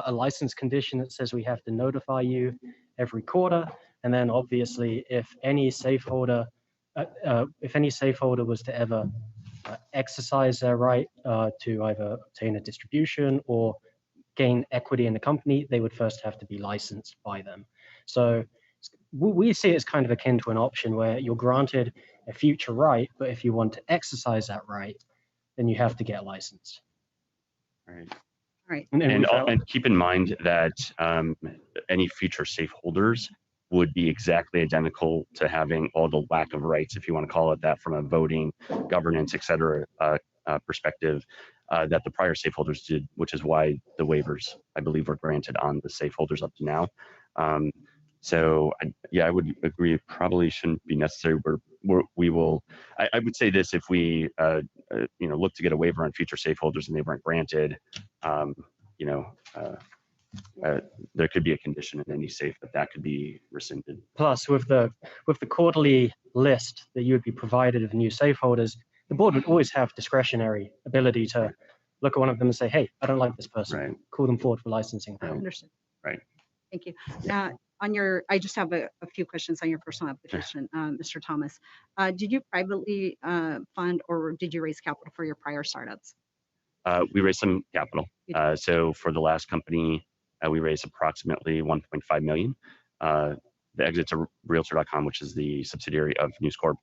license condition that says we have to notify you every quarter. And then obviously, if any safe holder was to ever exercise their right to either obtain a distribution or gain equity in the company, they would first have to be licensed by them. So we see it as kind of akin to an option where you're granted a future right, but if you want to exercise that right, then you have to get licensed. All right. All Right. And keep in mind that any future safe holders would be exactly identical to having all the lack of rights, if you want to call it that, from a voting, governance, et cetera, perspective that the prior safe holders did, which is why the waivers, I believe, were granted on the safe holders up to now. I would agree. It probably shouldn't be necessary. We will. I would say this: if we, look to get a waiver on future safe holders and they weren't granted, there could be a condition in any safe that could be rescinded. Plus, with the quarterly list that you would be provided of new safe holders, the board would always have discretionary ability to look at one of them and say, "Hey, I don't like this person." Right. Call them forward for licensing. Right. Understood. Right. Thank you. I just have a few questions on your personal application, Mr. Thomas. Did you privately fund or did you raise capital for your prior startups? We raised some capital. So for the last company, we raised approximately 1.5 million. The exit to Realtor.com, which is the subsidiary of News Corp,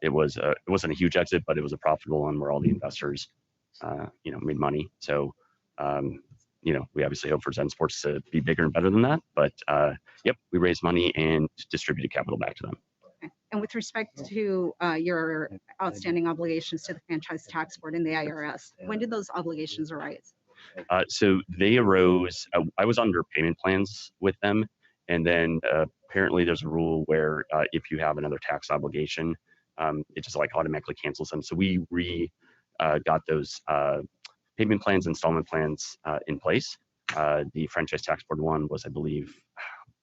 it wasn't a huge exit, but it was a profitable one where all the investors, made money. So, we obviously hope for Zen Sports to be bigger and better than that. But we raised money and distributed capital back to them. Okay. And with respect to your outstanding obligations to the Franchise Tax Board and the IRS, when did those obligations arise? So they arose, I was under payment plans with them. And then apparently there's a rule where if you have another tax obligation, it just like automatically cancels them. So we got those payment plans, installment plans in place. The Franchise Tax Board one was, I believe,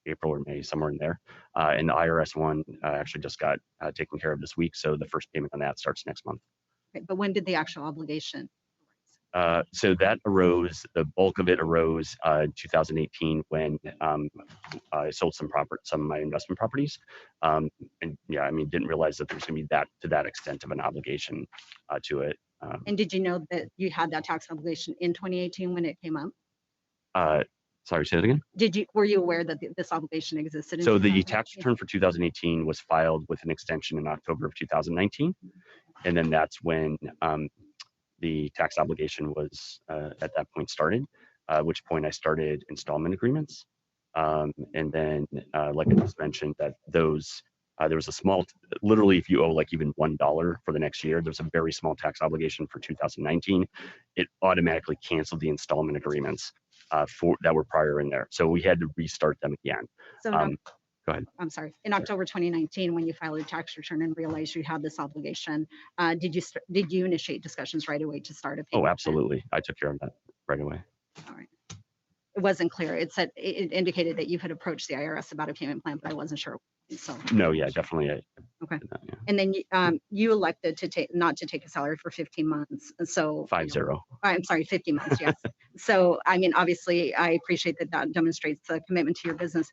April or May, somewhere in there. And the IRS one actually just got taken care of this week. So the first payment on that starts next month. Okay, but when did the actual obligation? So that arose, the bulk of it arose in 2018 when I sold some of my investment properties. Didn't realize that there's going to be to that extent of an obligation to it. And did you know that you had that tax obligation in 2018 when it came up? Sorry, say that again. Were you aware that this obligation existed? So the tax return for 2018 was filed with an extension in October of 2019. And then that's when the tax obligation was at that point started, at which point I started installment agreements. And then, like I just mentioned, that those, there was a small, literally if you owe like even $1 for the next year, there's a very small tax obligation for 2019. It automatically canceled the installment agreements that were prior in there. So we had to restart them again. So go ahead. I'm sorry. In October 2019, when you filed a tax return and realized you had this obligation, did you initiate discussions right away to start a payment plan? Absolutely. I took care of that right away. All right. It wasn't clear. It indicated that you had approached the IRS about a payment plan, but I wasn't sure. So no, yeah, definitely. Okay. That, yeah. And then you elected to not to take a salary for 15 months. So 50. I'm sorry, 50 months. Yes. So I mean, obviously, I appreciate that demonstrates the commitment to your business.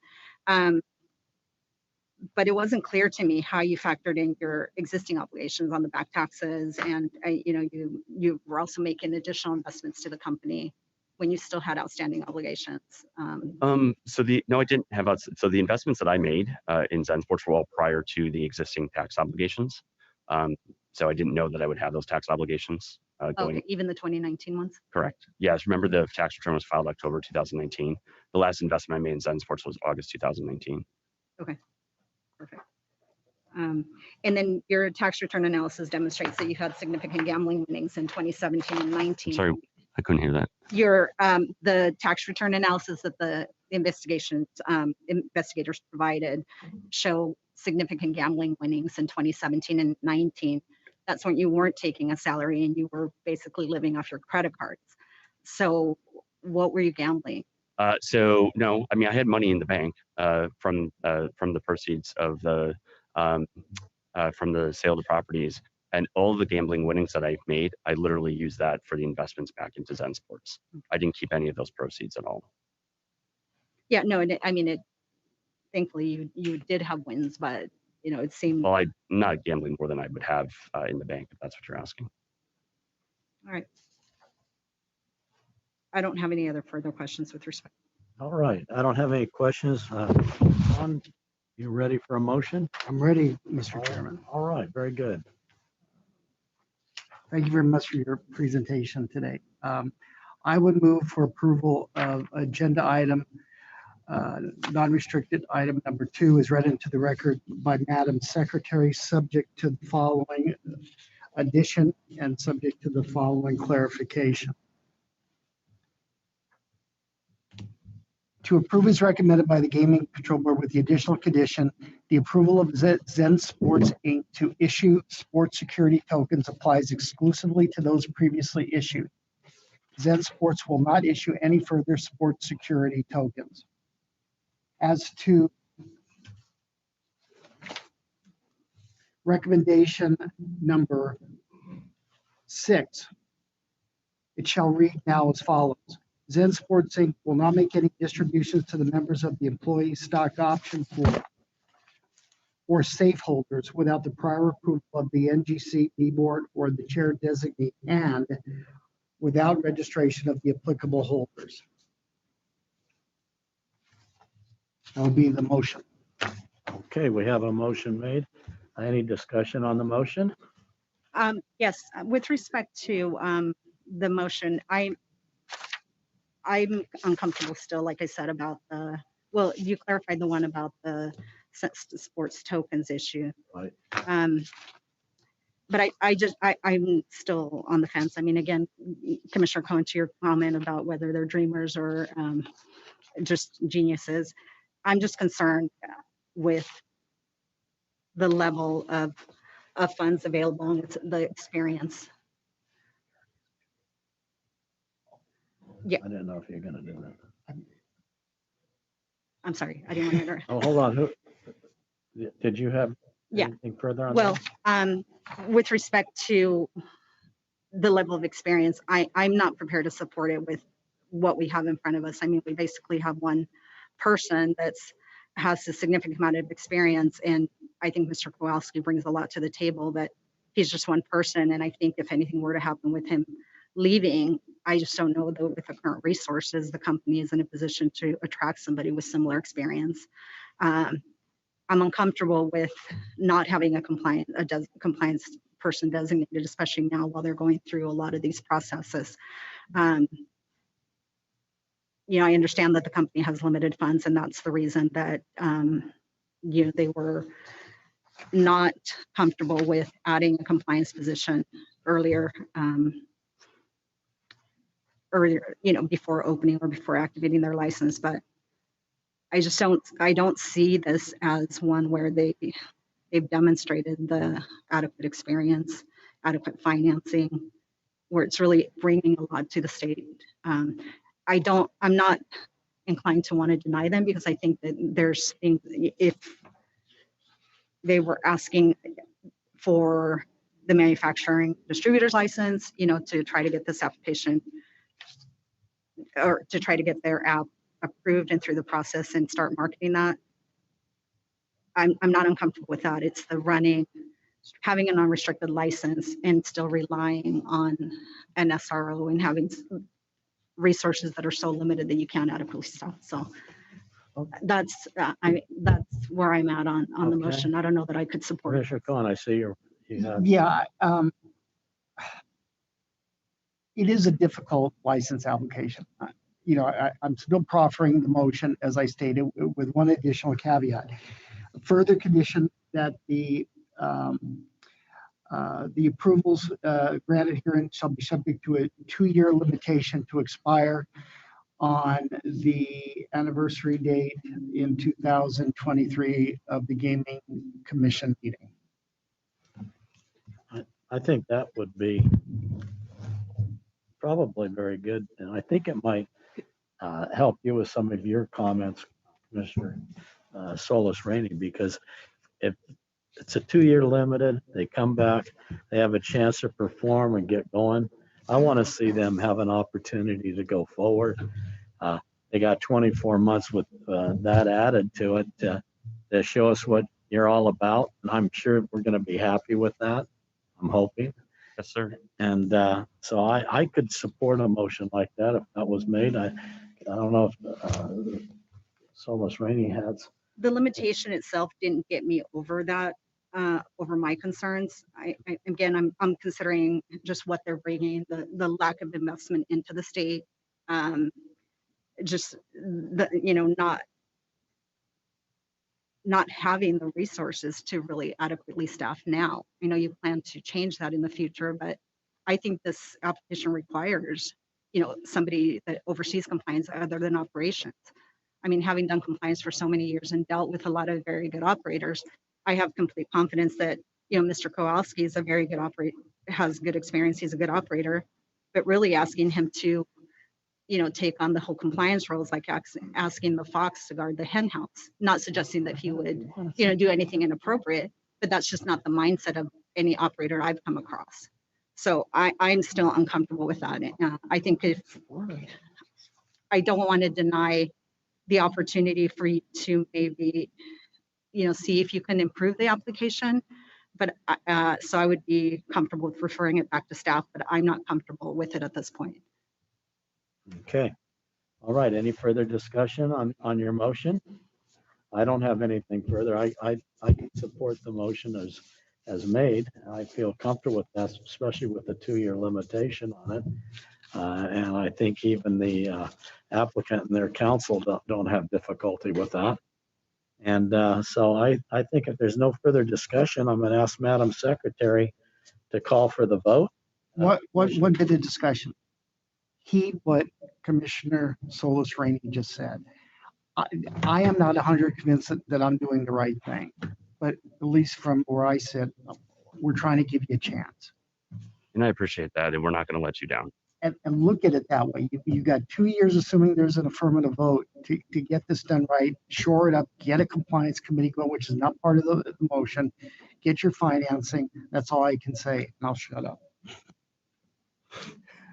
But it wasn't clear to me how you factored in your existing obligations on the back taxes, and you were also making additional investments to the company when you still had outstanding obligations. I didn't have so the investments that I made in Zen Sports were all prior to the existing tax obligations. So I didn't know that I would have those tax obligations going. Okay, even the 2019 ones? Correct. Yes. Remember, the tax return was filed October 2019. The last investment I made in Zen Sports was August 2019. Okay. Perfect. And then your tax return analysis demonstrates that you had significant gambling winnings in 2017 and 19. Sorry, I couldn't hear that. Your the tax return analysis that the investigators provided show significant gambling winnings in 2017 and 19. That's when you weren't taking a salary and you were basically living off your credit cards. So what were you gambling? So no, I mean, I had money in the bank from the proceeds of the from the sale of the properties, and all the gambling winnings that I've made, I literally used that for the investments back into Zen Sports. I didn't keep any of those proceeds at all. Yeah, no, thankfully you did have wins, but it seemed. Well, I'm not gambling more than I would have in the bank, if that's what you're asking. All right. I don't have any other further questions with respect. All right. I don't have any questions. Ron, you ready for a motion? I'm ready, Mr. Chairman. All right. Very good. Thank you very much for your presentation today. I would move for approval of agenda item, non-restricted item number 2 is read into the record by Madam Secretary, subject to the following addition and subject to the following clarification. To approve is recommended by the Gaming Control Board with the additional condition, the approval of Zen Sports Inc. to issue sports security tokens applies exclusively to those previously issued. Zen Sports will not issue any further sports security tokens. As to recommendation number 6, it shall read now as follows. Zen Sports Inc. will not make any distributions to the members of the employee stock option pool or safe holders without the prior approval of the NGC board or the chair designee and without registration of the applicable holders. That would be the motion. Okay, we have a motion made. Any discussion on the motion? Yes, with respect to the motion, I'm uncomfortable still, like I said, about the, well, you clarified the one about the sports tokens issue. Right. But I'm still on the fence. I mean, again, Commissioner Cohen, to your comment about whether they're dreamers or just geniuses, I'm just concerned with the level of funds available and the experience. Yeah. I didn't know if you're going to do that. I'm sorry, I didn't want to interrupt. Oh, hold on. Did you have Yeah. anything further on Well, that? with respect to the level of experience, I'm not prepared to support it with what we have in front of us. I mean, we basically have one person has a significant amount of experience, and I think Mr. Kowalski brings a lot to the table, that he's just one person. And I think if anything were to happen with him leaving, I just don't know that with the current resources, the company is in a position to attract somebody with similar experience. I'm uncomfortable with not having a compliance person designated, especially now while they're going through a lot of these processes. You know, I understand that the company has limited funds, and that's the reason that you know, they were not comfortable with adding a compliance position earlier, you know, before opening or before activating their license. But I don't see this as one where they've demonstrated the adequate experience, adequate financing, where it's really bringing a lot to the state. I'm not inclined to want to deny them, because I think that there's things, if they were asking for the manufacturing distributor's license, you know, to try to get this application or to try to get their app approved and through the process and start marketing that, I'm not uncomfortable with that. It's the having an unrestricted license and still relying on an SRO and having resources that are so limited that you can't adequately staff. So that's where I'm at on the Okay. motion. I don't know that I could support it. Commissioner Cohen, I see you have. Yeah, it is a difficult license application. You know, I'm still proffering the motion, as I stated, with one additional caveat. Further condition that the approvals granted herein shall be subject to a 2-year limitation to expire on the anniversary date in 2023 of the Gaming Commission meeting. I think that would be probably very good. And I think it might help you with some of your comments, Mr. Solis Rainey, because if it's a 2-year limited, they come back, they have a chance to perform and get going. I want to see them have an opportunity to go forward. They got 24 months with that added to it to show us what you're all about. And I'm sure we're going to be happy with that. I'm hoping. Yes, sir. And so I could support a motion like that if that was made. I don't know if Solis Rainey has. The limitation itself didn't get me over that. over my concerns. Again, I'm considering just what they're bringing, the lack of investment into the state, just the, not having the resources to really adequately staff now. I know you plan to change that in the future, but I think this application requires, somebody that oversees compliance other than operations. I mean, having done compliance for so many years and dealt with a lot of very good operators, I have complete confidence that, Mr. Kowalski is a very good operator, has good experience, he's a good operator, but really asking him to, take on the whole compliance roles, like asking the fox to guard the hen house, not suggesting that he would, do anything inappropriate, but that's just not the mindset of any operator I've come across. So I'm still uncomfortable with that. I think I don't want to deny the opportunity for you to maybe, see if you can improve the application. But so I would be comfortable with referring it back to staff, but I'm not comfortable with it at this point. Okay. All right. Any further discussion on your motion? I don't have anything further. I can support the motion as made. I feel comfortable with that, especially with the 2-year limitation on it. And I think even the applicant and their counsel don't have difficulty with that. And so I think if there's no further discussion, I'm going to ask Madam Secretary to call for the vote. What bit of discussion? Heed what Commissioner Solis Rainey just said. I am not 100% convinced that I'm doing the right thing, but at least from where I sit, we're trying to give you a chance. And I appreciate that. And we're not going to let you down. And look at it that way. You got 2 years, assuming there's an affirmative vote, to get this done right, shore it up, get a compliance committee going, which is not part of the motion, get your financing. That's all I can say, and I'll shut up.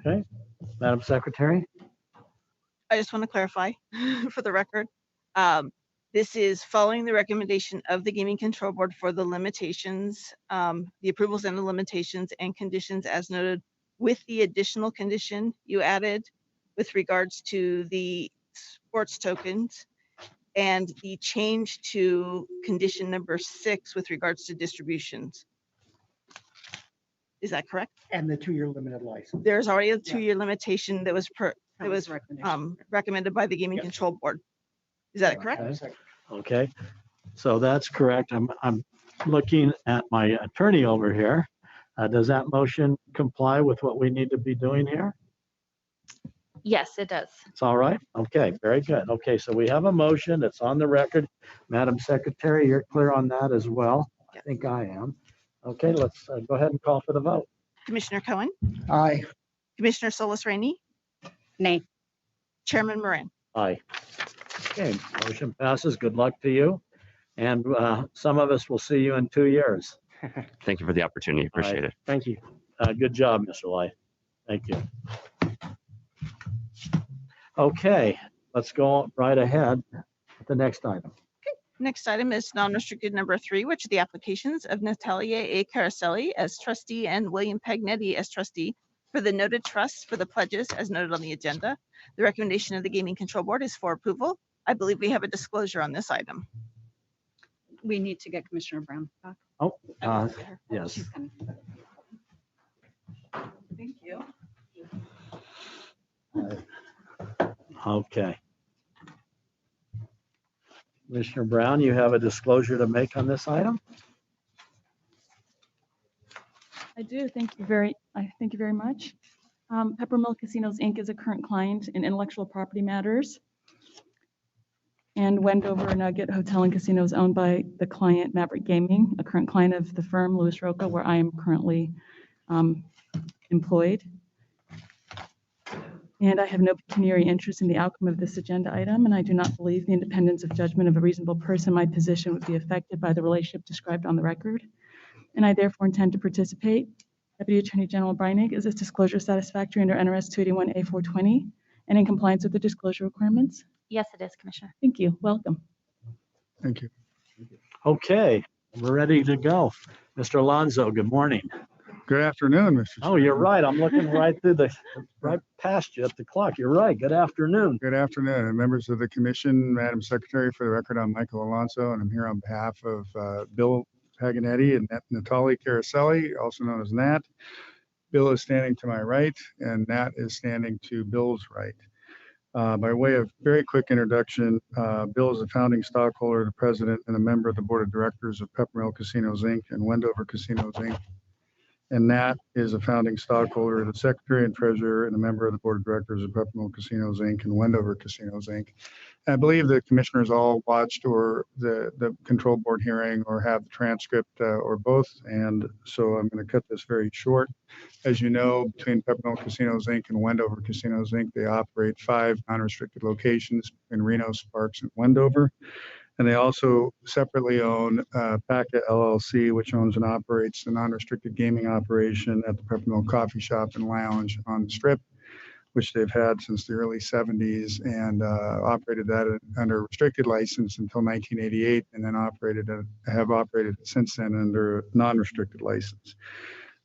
Okay. Madam Secretary? I just want to clarify for the record. This is following the recommendation of the Gaming Control Board for the limitations, the approvals and the limitations and conditions as noted, with the additional condition you added with regards to the sports tokens and the change to condition number 6 with regards to distributions. Is that correct? And the 2-year limited license. There's already a 2-year limitation that was recommendation. recommended by the Gaming Control Board. Is that correct? Okay. So that's correct. I'm looking at my attorney over here. Does that motion comply with what we need to be doing here? Yes, it does. It's all right? Okay, very good. Okay, so we have a motion. It's on the record. Madam Secretary, you're clear on that as well? I think I am. Okay, let's go ahead and call for the vote. Commissioner Cohen, Aye. Commissioner Solis Rainey, Nay. Chairman Moran. Aye. Okay, motion passes. Good luck to you. And some of us will see you in 2 years. Thank you for the opportunity. Appreciate it. Thank you. Good job, Mr. Light. Thank you. Okay, let's go right ahead with the next item. Next item is non-restricted number 3, which are the applications of Natalia A. Caraselli as trustee and William Pagnetti as trustee for the noted trusts for the pledges as noted on the agenda. The recommendation of the Gaming Control Board is for approval. I believe we have a disclosure on this item. We need to get Commissioner Brown back. Oh, yes. She's coming. Thank you. Okay. Commissioner Brown, you have a disclosure to make on this item? I do. Thank you very much. Peppermill Casinos, Inc. is a current client in intellectual property matters. And Wendover Nugget Hotel and Casino is owned by the client Maverick Gaming, a current client of the firm Louis Roca, where I am currently employed. And I have no pecuniary interest in the outcome of this agenda item, and I do not believe the independence of judgment of a reasonable person in my position would be affected by the relationship described on the record. And I therefore intend to participate. Deputy Attorney General Breinig, is this disclosure satisfactory under NRS 281A420 and in compliance with the disclosure requirements? Yes, it is, Commissioner. Thank you. Welcome. Thank you. Okay, we're ready to go. Mr. Alonso, good morning. Good afternoon, Mr. Oh, you're right. I'm looking right past you at the clock. You're right. Good afternoon. Good afternoon, and members of the commission, Madam Secretary. For the record, I'm Michael Alonso, and I'm here on behalf of Bill Paganetti and Natalie Caroselli, also known as Nat. Bill is standing to my right, and Nat is standing to Bill's right. By way of very quick introduction, Bill is a founding stockholder, the president, and a member of the board of directors of Peppermill Casinos, Inc. and Wendover Casinos, Inc. And Nat is a founding stockholder, the secretary and treasurer, and a member of the board of directors of Peppermill Casinos, Inc. and Wendover Casinos, Inc. I believe the commissioners all watched or the control board hearing or have the transcript or both. And so I'm going to cut this very short. As you know, between Peppermill Casinos, Inc. and Wendover Casinos, Inc., they operate 5 non-restricted locations in Reno, Sparks, and Wendover. And they also separately own PACA LLC, which owns and operates the non-restricted gaming operation at the Peppermill Coffee Shop and Lounge on the Strip, which they've had since the early 70s, and operated that under a restricted license until 1988, and then have operated since then under a non-restricted license.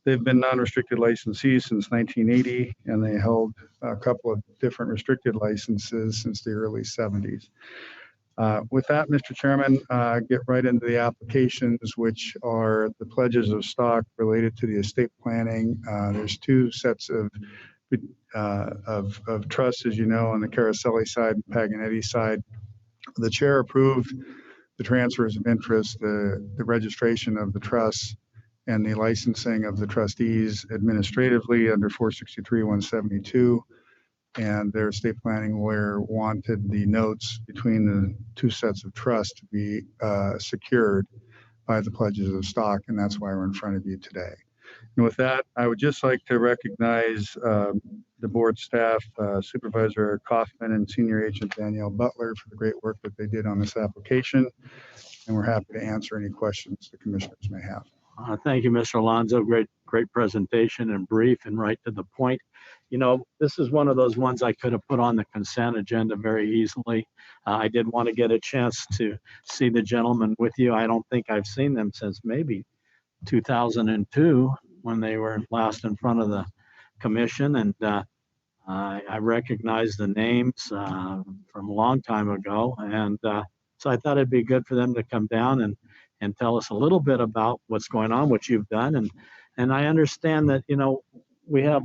They've been non-restricted licensees since 1980, and they held a couple of different restricted licenses since the early 70s. With that, Mr. Chairman, get right into the applications, which are the pledges of stock related to the estate planning. There's 2 sets of trusts, as you know, on the Caroselli side and Paganetti side. The chair approved the transfers of interest, the registration of the trusts, and the licensing of the trustees administratively under 463-172. And their estate planning lawyer wanted the notes between the 2 sets of trusts to be secured by the pledges of stock, and that's why we're in front of you today. And with that, I would just like to recognize the board staff, Supervisor Kaufman and Senior Agent Danielle Butler, for the great work that they did on this application. And we're happy to answer any questions the commissioners may have. Thank you, Mr. Alonso. Great presentation and brief and right to the point. You know, this is one of those ones I could have put on the consent agenda very easily. I did want to get a chance to see the gentleman with you. I don't think I've seen them since maybe 2002 when they were last in front of the commission. And I recognize the names from a long time ago. And so I thought it'd be good for them to come down and tell us a little bit about what's going on, what you've done. And I understand that, you know, we have,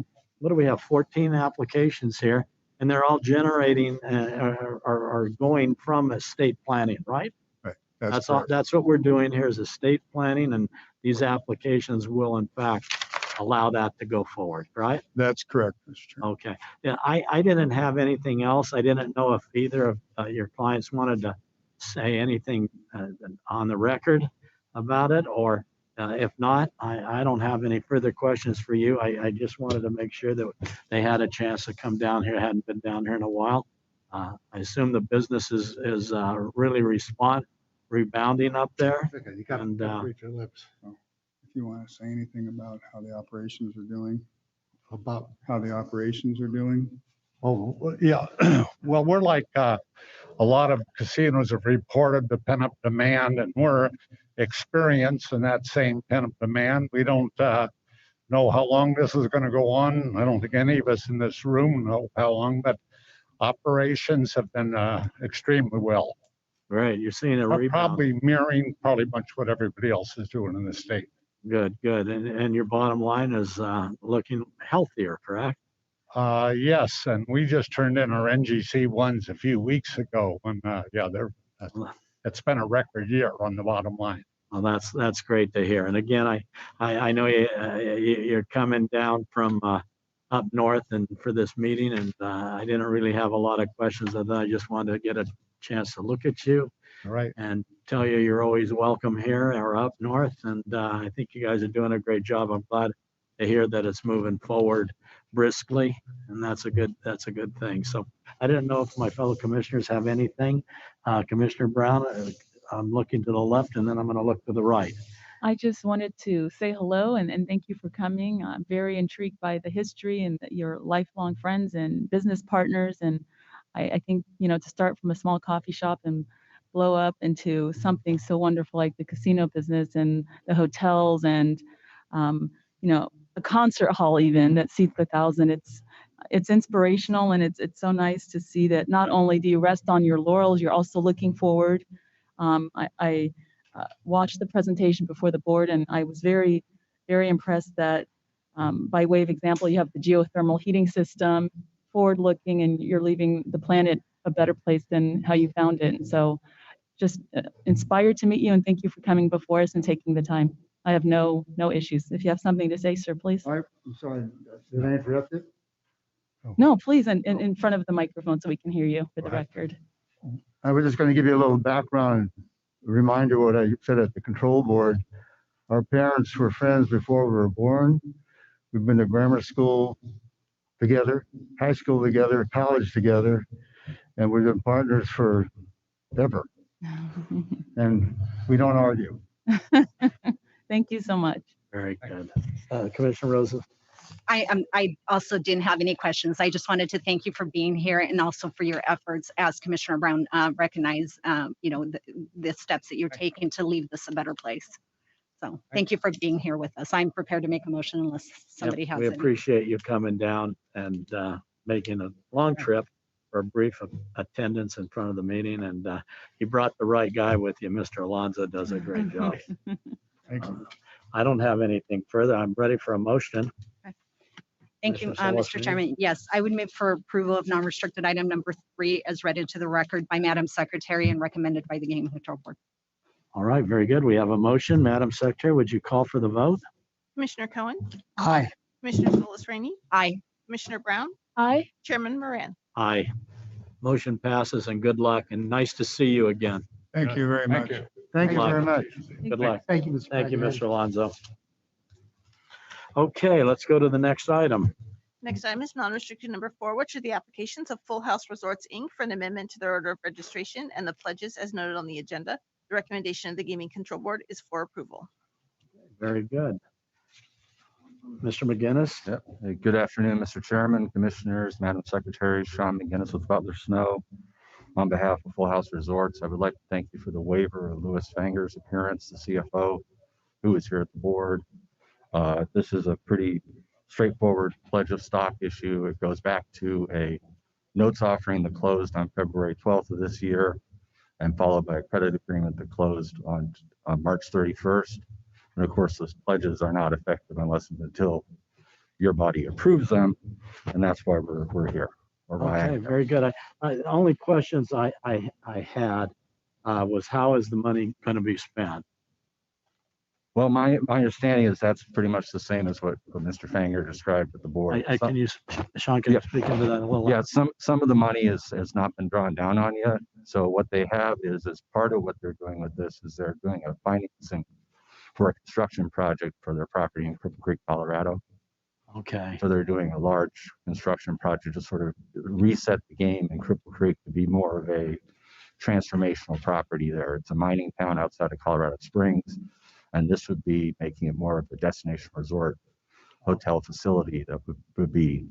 14 applications here, and they're all generating or going from estate planning, right? Right. That's all. That's what we're doing here is estate planning, and these applications will in fact allow that to go forward, right? That's correct, Mr. Chairman. Okay. Yeah, I didn't have anything else. I didn't know if either of your clients wanted to say anything on the record about it, or if not, I don't have any further questions for you. I just wanted to make sure that they had a chance to come down here. Hadn't been down here in a while. I assume the business is really rebounding up there. Okay, you got And, to reach your lips. So if you want to say anything about how the operations are doing, Oh, well, yeah. Well, we're like a lot of casinos have reported the pent-up demand, and we're experiencing that same pent-up demand. We don't know how long this is going to go on. I don't think any of us in this room know how long, but operations have been extremely well. Right, you're seeing a We're rebound. probably mirroring much what everybody else is doing in the state. Good. And your bottom line is looking healthier, correct? Yes, and we just turned in our NGC ones a few weeks ago, and it's been a record year on the bottom line. Well, that's great to hear. And again, I know you're coming down from up north and for this meeting, and I didn't really have a lot of questions. I just wanted to get a chance to look at you, All right. and tell you you're always welcome here or up north. And I think you guys are doing a great job. I'm glad to hear that it's moving forward briskly, and that's a good thing. So I didn't know if my fellow commissioners have anything. Commissioner Brown, I'm looking to the left, and then I'm going to look to the right. I just wanted to say hello and thank you for coming. I'm very intrigued by the history and your lifelong friends and business partners. And I think, to start from a small coffee shop and blow up into something so wonderful like the casino business and the hotels and, a concert hall even that seats 1,000. It's inspirational, and it's so nice to see that not only do you rest on your laurels, you're also looking forward. I watched the presentation before the board, and I was very, very impressed that by way of example, you have the geothermal heating system, forward-looking, and you're leaving the planet a better place than how you found it. And so just inspired to meet you, and thank you for coming before us and taking the time. I have no issues. If you have something to say, sir, please. I'm sorry, did I interrupt it? No, please, and in front of the microphone so we can hear you for the record. I was just going to give you a little background reminder what I said at the control board. Our parents were friends before we were born. We've been to grammar school together, high school together, college together, and we've been partners forever. And we don't argue. Thank you so much. Very good. Commissioner Rosa? I also didn't have any questions. I just wanted to thank you for being here and also for your efforts, as Commissioner Brown recognized, the steps that you're taking to leave this a better place. So thank you for being here with us. I'm prepared to make a motion unless somebody has We it. appreciate you coming down and making a long trip for a brief attendance in front of the meeting. And you brought the right guy with you. Mr. Alonso does a great job. Thank you. I don't have anything further. I'm ready for a motion. Thank you, Commissioner Mr. Solomon? Chairman. Yes, I would move for approval of non-restricted item number 3 as read into the record by Madam Secretary and recommended by the Gaming Control Board. All right, very good. We have a motion. Madam Secretary, would you call for the vote? Commissioner Cohen, Aye. Commissioner Solis Rainey, Aye. Commissioner Brown, Aye. Chairman Moran. Aye. Motion passes, and good luck, and nice to see you again. Thank you very much. Thank you Good very much. Good luck. Thank you, Mr. Thank you, President. Mr. Alonso. Okay, let's go to the next item. Next item is non-restricted number 4, which are the applications of Full House Resorts, Inc. for an amendment to their order of registration and the pledges as noted on the agenda. The recommendation of the Gaming Control Board is for approval. Very good. Mr. McGinnis? Yep. Hey, good afternoon, Mr. Chairman, Commissioners, Madam Secretary, Sean McGinnis with Butler Snow. On behalf of Full House Resorts, I would like to thank you for the waiver of Louis Fanger's appearance, the CFO, who is here at the board. This is a pretty straightforward pledge of stock issue. It goes back to a notes offering that closed on February 12th of this year and followed by a credit agreement that closed on March 31st. And of course, those pledges are not effective unless and until your body approves them. And that's why we're here. Or why Okay, very good. The only questions I had was how is the money going to be spent? Well, my understanding is that's pretty much the same as what Mr. Fanger described at the board. Can you, Sean, can you speak into that a little? Yeah, some of the money has not been drawn down on yet. So what they have is, as part of what they're doing with this, is they're doing a financing for a construction project for their property in Cripple Creek, Colorado. Okay. So they're doing a large construction project to sort of reset the game in Cripple Creek to be more of a transformational property there. It's a mining town outside of Colorado Springs. And this would be making it more of a destination resort hotel facility that would be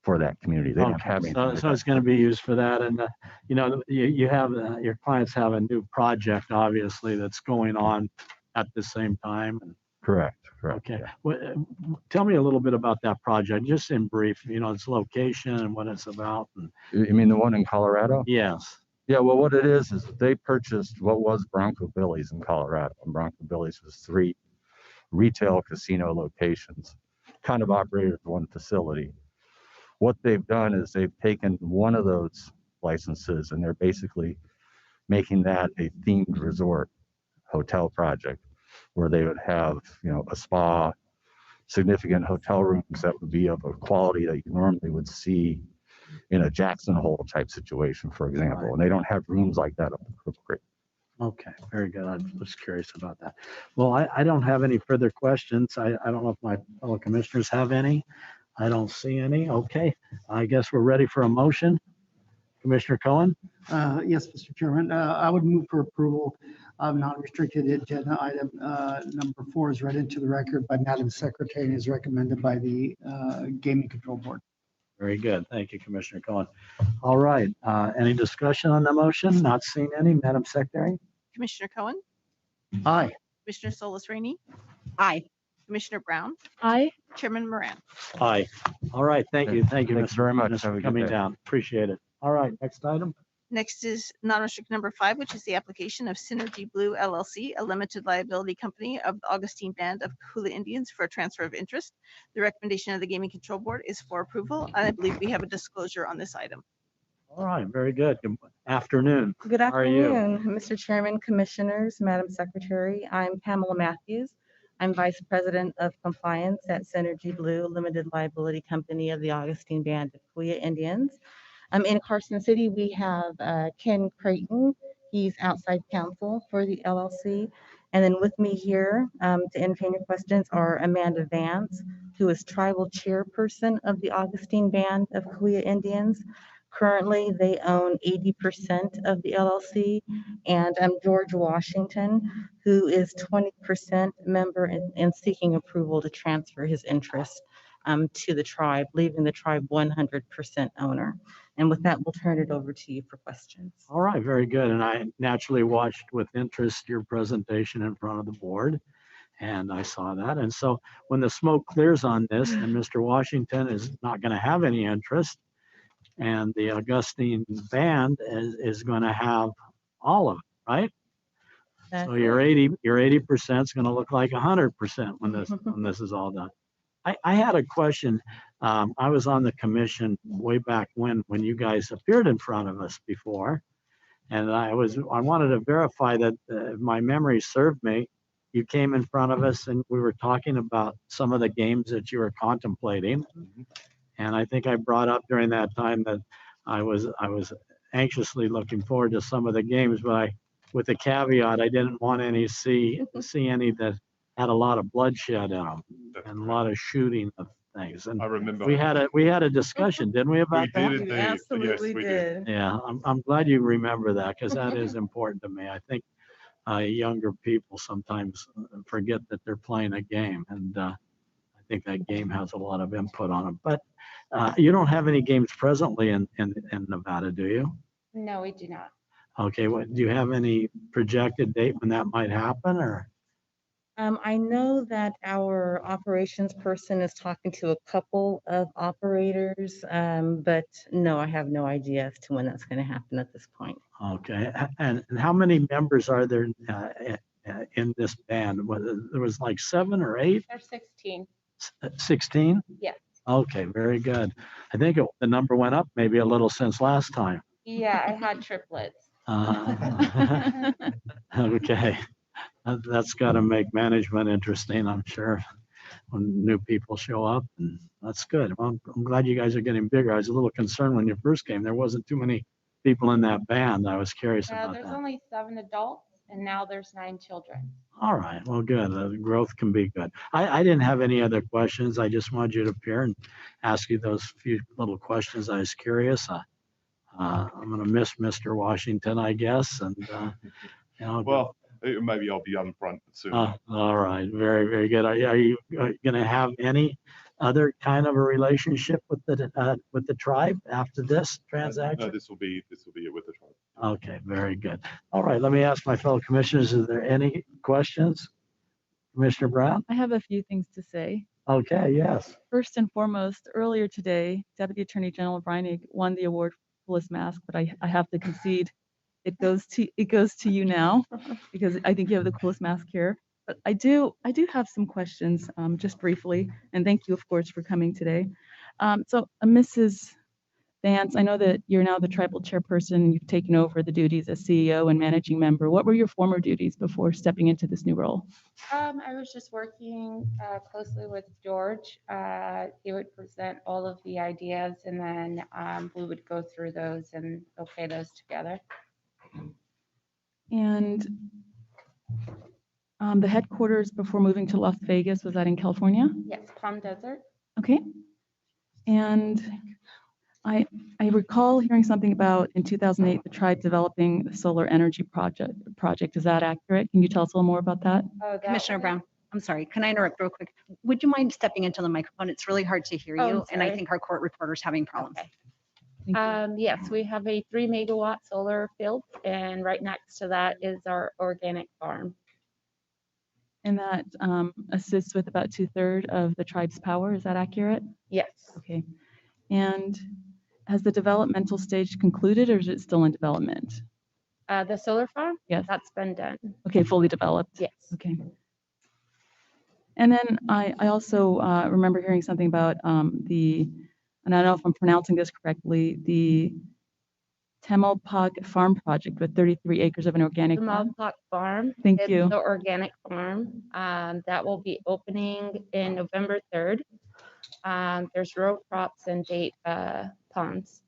for that community. They don't have anything. So it's going to be used for that. And, you have, your clients have a new project, obviously, that's going on at the same time. Correct. Okay. Yeah. Well, tell me a little bit about that project, just in brief, its location and what it's about. You mean the one in Colorado? Yes. Yeah, well, what it is they purchased what was Bronco Billy's in Colorado. And Bronco Billy's was 3 retail casino locations, kind of operated as one facility. What they've done is they've taken one of those licenses and they're basically making that a themed resort hotel project where they would have, a spa, significant hotel rooms that would be of a quality that you normally would see in a Jackson Hole type situation, for example. And they don't have rooms like that up in Cripple Creek. Okay, very good. I was curious about that. Well, I don't have any further questions. I don't know if my fellow commissioners have any. I don't see any. Okay, I guess we're ready for a motion. Commissioner Cohen? Yes, Mr. Chairman, I would move for approval of non-restricted agenda item number 4 is read into the record by Madam Secretary and is recommended by the Gaming Control Board. Very good. Thank you, Commissioner Cohen. All right. Any discussion on the motion? Not seeing any. Madam Secretary? Commissioner Cohen, Aye. Commissioner Solis Rainey, Aye. Commissioner Brown, Aye. Chairman Moran. Aye. All right. Thank you. Thank you, Thanks Mr. very much. McGinnis, Have a for good coming day. down. Appreciate it. All right. Next item. Next is non-restricted number 5, which is the application of Synergy Blue LLC, a limited liability company of the Augustine Band of Hula Indians for a transfer of interest. The recommendation of the Gaming Control Board is for approval, and I believe we have a disclosure on this item. All right, very good. Good afternoon. Good How are you? afternoon, Mr. Chairman, Commissioners, Madam Secretary. I'm Pamela Matthews. I'm Vice President of Compliance at Synergy Blue Limited Liability Company of the Augustine Band of Kuya Indians. In Carson City, we have Ken Creighton. He's outside counsel for the LLC. And then with me here to entertain your questions are Amanda Vance, who is tribal chairperson of the Augustine Band of Kuya Indians. Currently, they own 80% of the LLC, and George Washington, who is 20% member and seeking approval to transfer his interest to the tribe, leaving the tribe 100% owner. And with that, we'll turn it over to you for questions. All right, very good. And I naturally watched with interest your presentation in front of the board, and I saw that. And so when the smoke clears on this, and Mr. Washington is not going to have any interest, and the Augustine Band is going to have all of it, right? So your 80% is going to look like 100% when this is all done. I had a question. I was on the commission way back when you guys appeared in front of us before, and I wanted to verify that if my memory served me, you came in front of us and we were talking about some of the games that you were contemplating. And I think I brought up during that time that I was anxiously looking forward to some of the games, but with the caveat, I didn't want any see any that had a lot of bloodshed in them and a lot of shooting of things. And I remember we had a discussion, didn't we, about that? We did indeed. Absolutely Yes, we did. Yeah, I'm glad you remember that because that is important to me. I think younger people sometimes forget that they're playing a game, and I think that game has a lot of input on it. But you don't have any games presently in Nevada, do you? No, we do not. Okay, do you have any projected date when that might happen, or? I know that our operations person is talking to a couple of operators, but no, I have no idea as to when that's going to happen at this point. Okay, and how many members are there in this band? There was like 7 or 8? There's 16. 16? Yes. Okay, very good. I think the number went up maybe a little since last time. Yeah, I had triplets. Okay. That's got to make management interesting, I'm sure, when new people show up, and that's good. Well, I'm glad you guys are getting bigger. I was a little concerned when you first came. There wasn't too many people in that band. I was curious about There's that. only 7 adults, and now there's 9 children. All right, well, good. The growth can be good. I didn't have any other questions. I just wanted you to appear and ask you those few little questions. I was curious. I'm going to miss Mr. Washington, I guess, and Well, maybe I'll be upfront soon. all right, very, very good. Are you going to have any other kind of a relationship with the tribe after this transaction? No, this will be it with the tribe. Okay, very good. All right, let me ask my fellow commissioners, is there any questions? Commissioner Brown? I have a few things to say. Okay, yes. First and foremost, earlier today, Deputy Attorney General Breinig won the award for coolest mask, but I have to concede it goes to you now because I think you have the coolest mask here. But I do have some questions, just briefly, and thank you, of course, for coming today. So, Mrs. Vance, I know that you're now the tribal chairperson. You've taken over the duties as CEO and managing member. What were your former duties before stepping into this new role? I was just working closely with George. He would present all of the ideas, and then we would go through those and okay those together. And the headquarters before moving to Las Vegas, was that in California? Yes, Palm Desert. Okay. And I recall hearing something about in 2008 the tribe developing the solar energy project. Is that accurate? Can you tell us a little more about that? Commissioner Brown, I'm sorry, can I interrupt real quick? Would you mind stepping into the microphone? It's really hard to hear Oh, you, and I sorry. think our court reporter's having problems. Okay. Yes, we have a 3 megawatt solar field, and right next to that is our organic farm. And that assists with about 2/3 of the tribe's power. Is that accurate? Yes. Okay. And has the developmental stage concluded or is it still in development? The solar farm? Yes. That's been done. Okay, fully developed? Yes. Okay. And then I also remember hearing something about and I don't know if I'm pronouncing this correctly, the Temalpog Farm Project with 33 acres of an organic The farm. Malpok Farm. Thank It's you. the organic farm that will be opening in November 3rd. There's row crops and date ponds.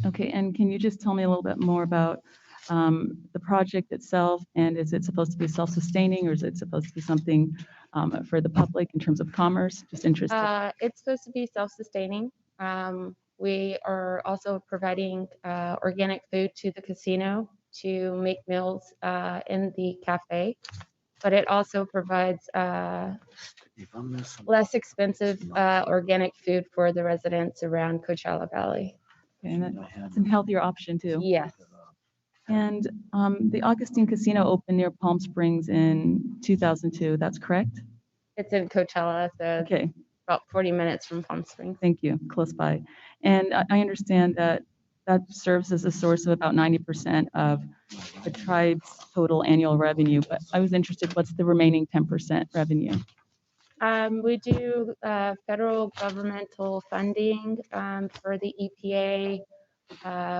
Okay, and can you just tell me a little bit more about the project itself, and is it supposed to be self-sustaining or is it supposed to be something for the public in terms of commerce? Just interested. It's supposed to be self-sustaining. We are also providing organic food to the casino to make meals in the cafe, but it also provides less expensive organic food for the residents around Coachella Valley. Okay, and that's a healthier option too. Yes. And the Augustine Casino opened near Palm Springs in 2002, that's correct? It's in Coachella, so Okay. about 40 minutes from Palm Springs. Thank you, close by. And I understand that that serves as a source of about 90% of the tribe's total annual revenue, but I was interested, what's the remaining 10% revenue? We do federal governmental funding for the EPA.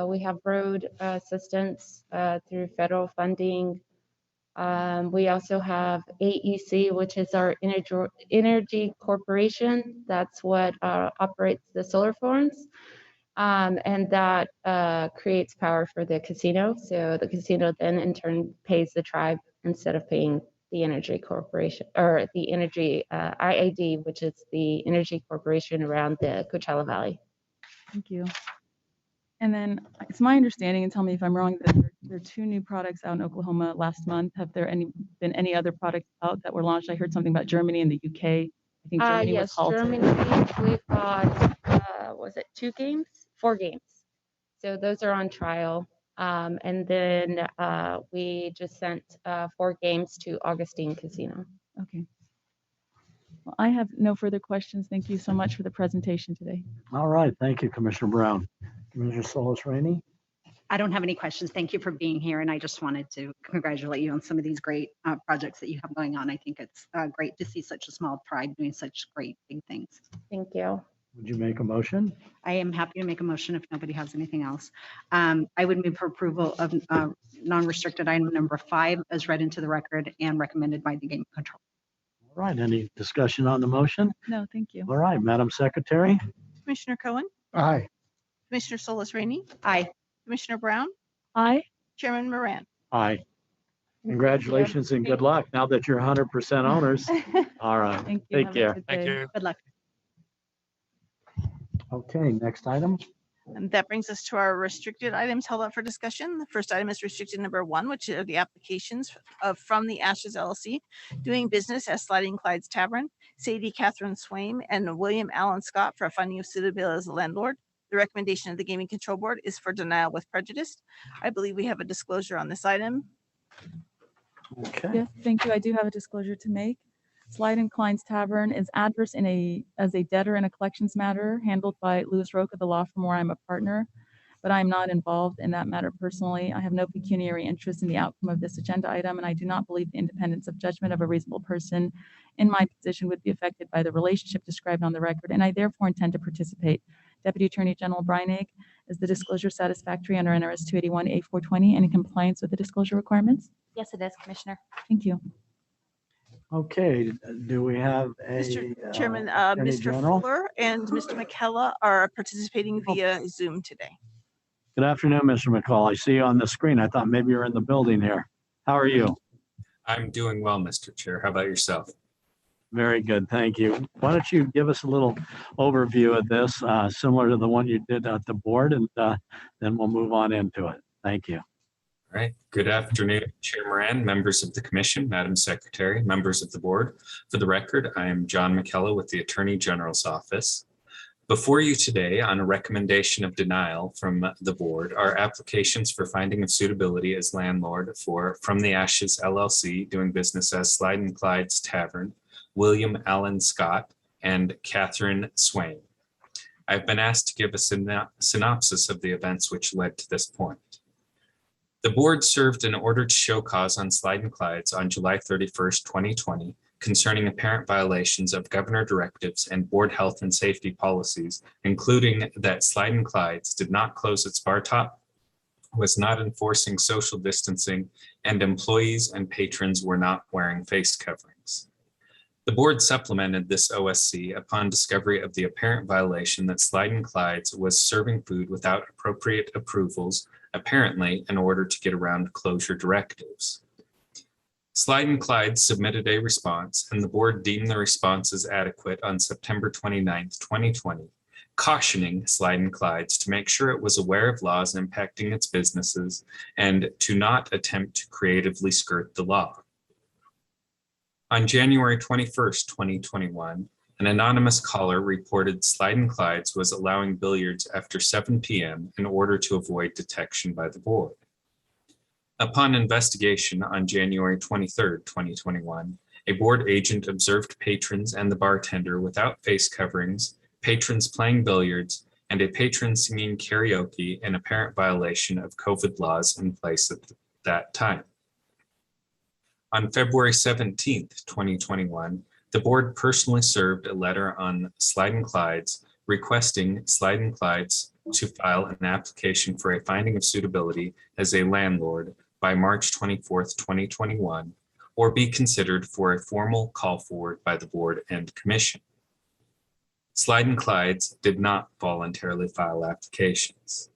We have road assistance through federal funding. We also have AEC, which is our energy corporation. That's what operates the solar farms. And that creates power for the casino. So the casino then in turn pays the tribe instead of paying the energy corporation or the energy IAD, which is the energy corporation around the Coachella Valley. Thank you. And then it's my understanding, and tell me if I'm wrong, that there are 2 new products out in Oklahoma last month. Have there been any other products out that were launched? I heard something about Germany and the UK. I think Germany was Yes, halted. Germany, we've got, was it 4 games. So those are on trial. And then we just sent 4 games to Augustine Casino. Okay. Well, I have no further questions. Thank you so much for the presentation today. All right, thank you, Commissioner Brown. Commissioner Solis Rainey? I don't have any questions. Thank you for being here. And I just wanted to congratulate you on some of these great projects that you have going on. I think it's great to see such a small tribe doing such great big things. Thank you. Would you make a motion? I am happy to make a motion if nobody has anything else. I would move for approval of non-restricted item number 5 as read into the record and recommended by the Game Control. All right, any discussion on the motion? No, thank you. All right, Madam Secretary? Commissioner Cohen, Aye. Commissioner Solis Rainey, Aye. Commissioner Brown, Aye. Chairman Moran. Aye. Congratulations and good luck now that you're 100% owners. All right, Thank you. take Have a care. good day. Good luck. Okay, next item. And that brings us to our restricted items held up for discussion. The first item is restricted number 1, which are the applications of From the Ashes LLC, doing business as Sliding Clyde's Tavern, Sadie Catherine Swaim, and William Allen Scott for a finding of suitability as a landlord. The recommendation of the Gaming Control Board is for denial with prejudice. I believe we have a disclosure on this item. Okay. Yes, thank you. I do have a disclosure to make. Slide Klein's Tavern is adverse as a debtor in a collections matter handled by Louis Roca, the law firm where I'm a partner, but I'm not involved in that matter personally. I have no pecuniary interest in the outcome of this agenda item, and I do not believe the independence of judgment of a reasonable person in my position would be affected by the relationship described on the record, and I therefore intend to participate. Deputy Attorney General Breinig, is the disclosure satisfactory under NRS 281A420 and in compliance with the disclosure requirements? Yes, it is, Commissioner. Thank you. Okay, do we have a? Mr. Chairman, Attorney Mr. General? Fuller and Mr. McKella are participating via Zoom today. Good afternoon, Mr. McCall. I see you on the screen. I thought maybe you're in the building here. How are you? I'm doing well, Mr. Chair. How about yourself? Very good, thank you. Why don't you give us a little overview of this, similar to the one you did at the board, and then we'll move on into it. Thank you. All right. Good afternoon, Chair Moran, members of the Commission, Madam Secretary, members of the board. For the record, I am John McKella with the Attorney General's Office. Before you today, on a recommendation of denial from the board, are applications for finding of suitability as landlord for From the Ashes LLC, doing business as Slide Clyde's Tavern, William Allen Scott, and Catherine Swain. I've been asked to give a synopsis of the events which led to this point. The board served an order to show cause on Slide and Clyde's on July 31st, 2020, concerning apparent violations of governor directives and board health and safety policies, including that Slide and Clyde's did not close its bar top, was not enforcing social distancing, and employees and patrons were not wearing face coverings. The board supplemented this OSC upon discovery of the apparent violation that Slide and Clyde's was serving food without appropriate approvals, apparently in order to get around closure directives. Slide and Clyde submitted a response, and the board deemed the response as adequate on September 29th, 2020, cautioning Slide and Clyde's to make sure it was aware of laws impacting its businesses and to not attempt to creatively skirt the law. On January 21st, 2021, an anonymous caller reported Slide and Clyde's was allowing billiards after 7 p.m. in order to avoid detection by the board. Upon investigation on January 23rd, 2021, a board agent observed patrons and the bartender without face coverings, patrons playing billiards, and a patron singing karaoke in apparent violation of COVID laws in place at that time. On February 17th, 2021, the board personally served a letter on Slide and Clyde's requesting Slide and Clyde's to file an application for a finding of suitability as a landlord by March 24th, 2021, or be considered for a formal call forward by the board and commission. Slide and Clyde's did not voluntarily file applications.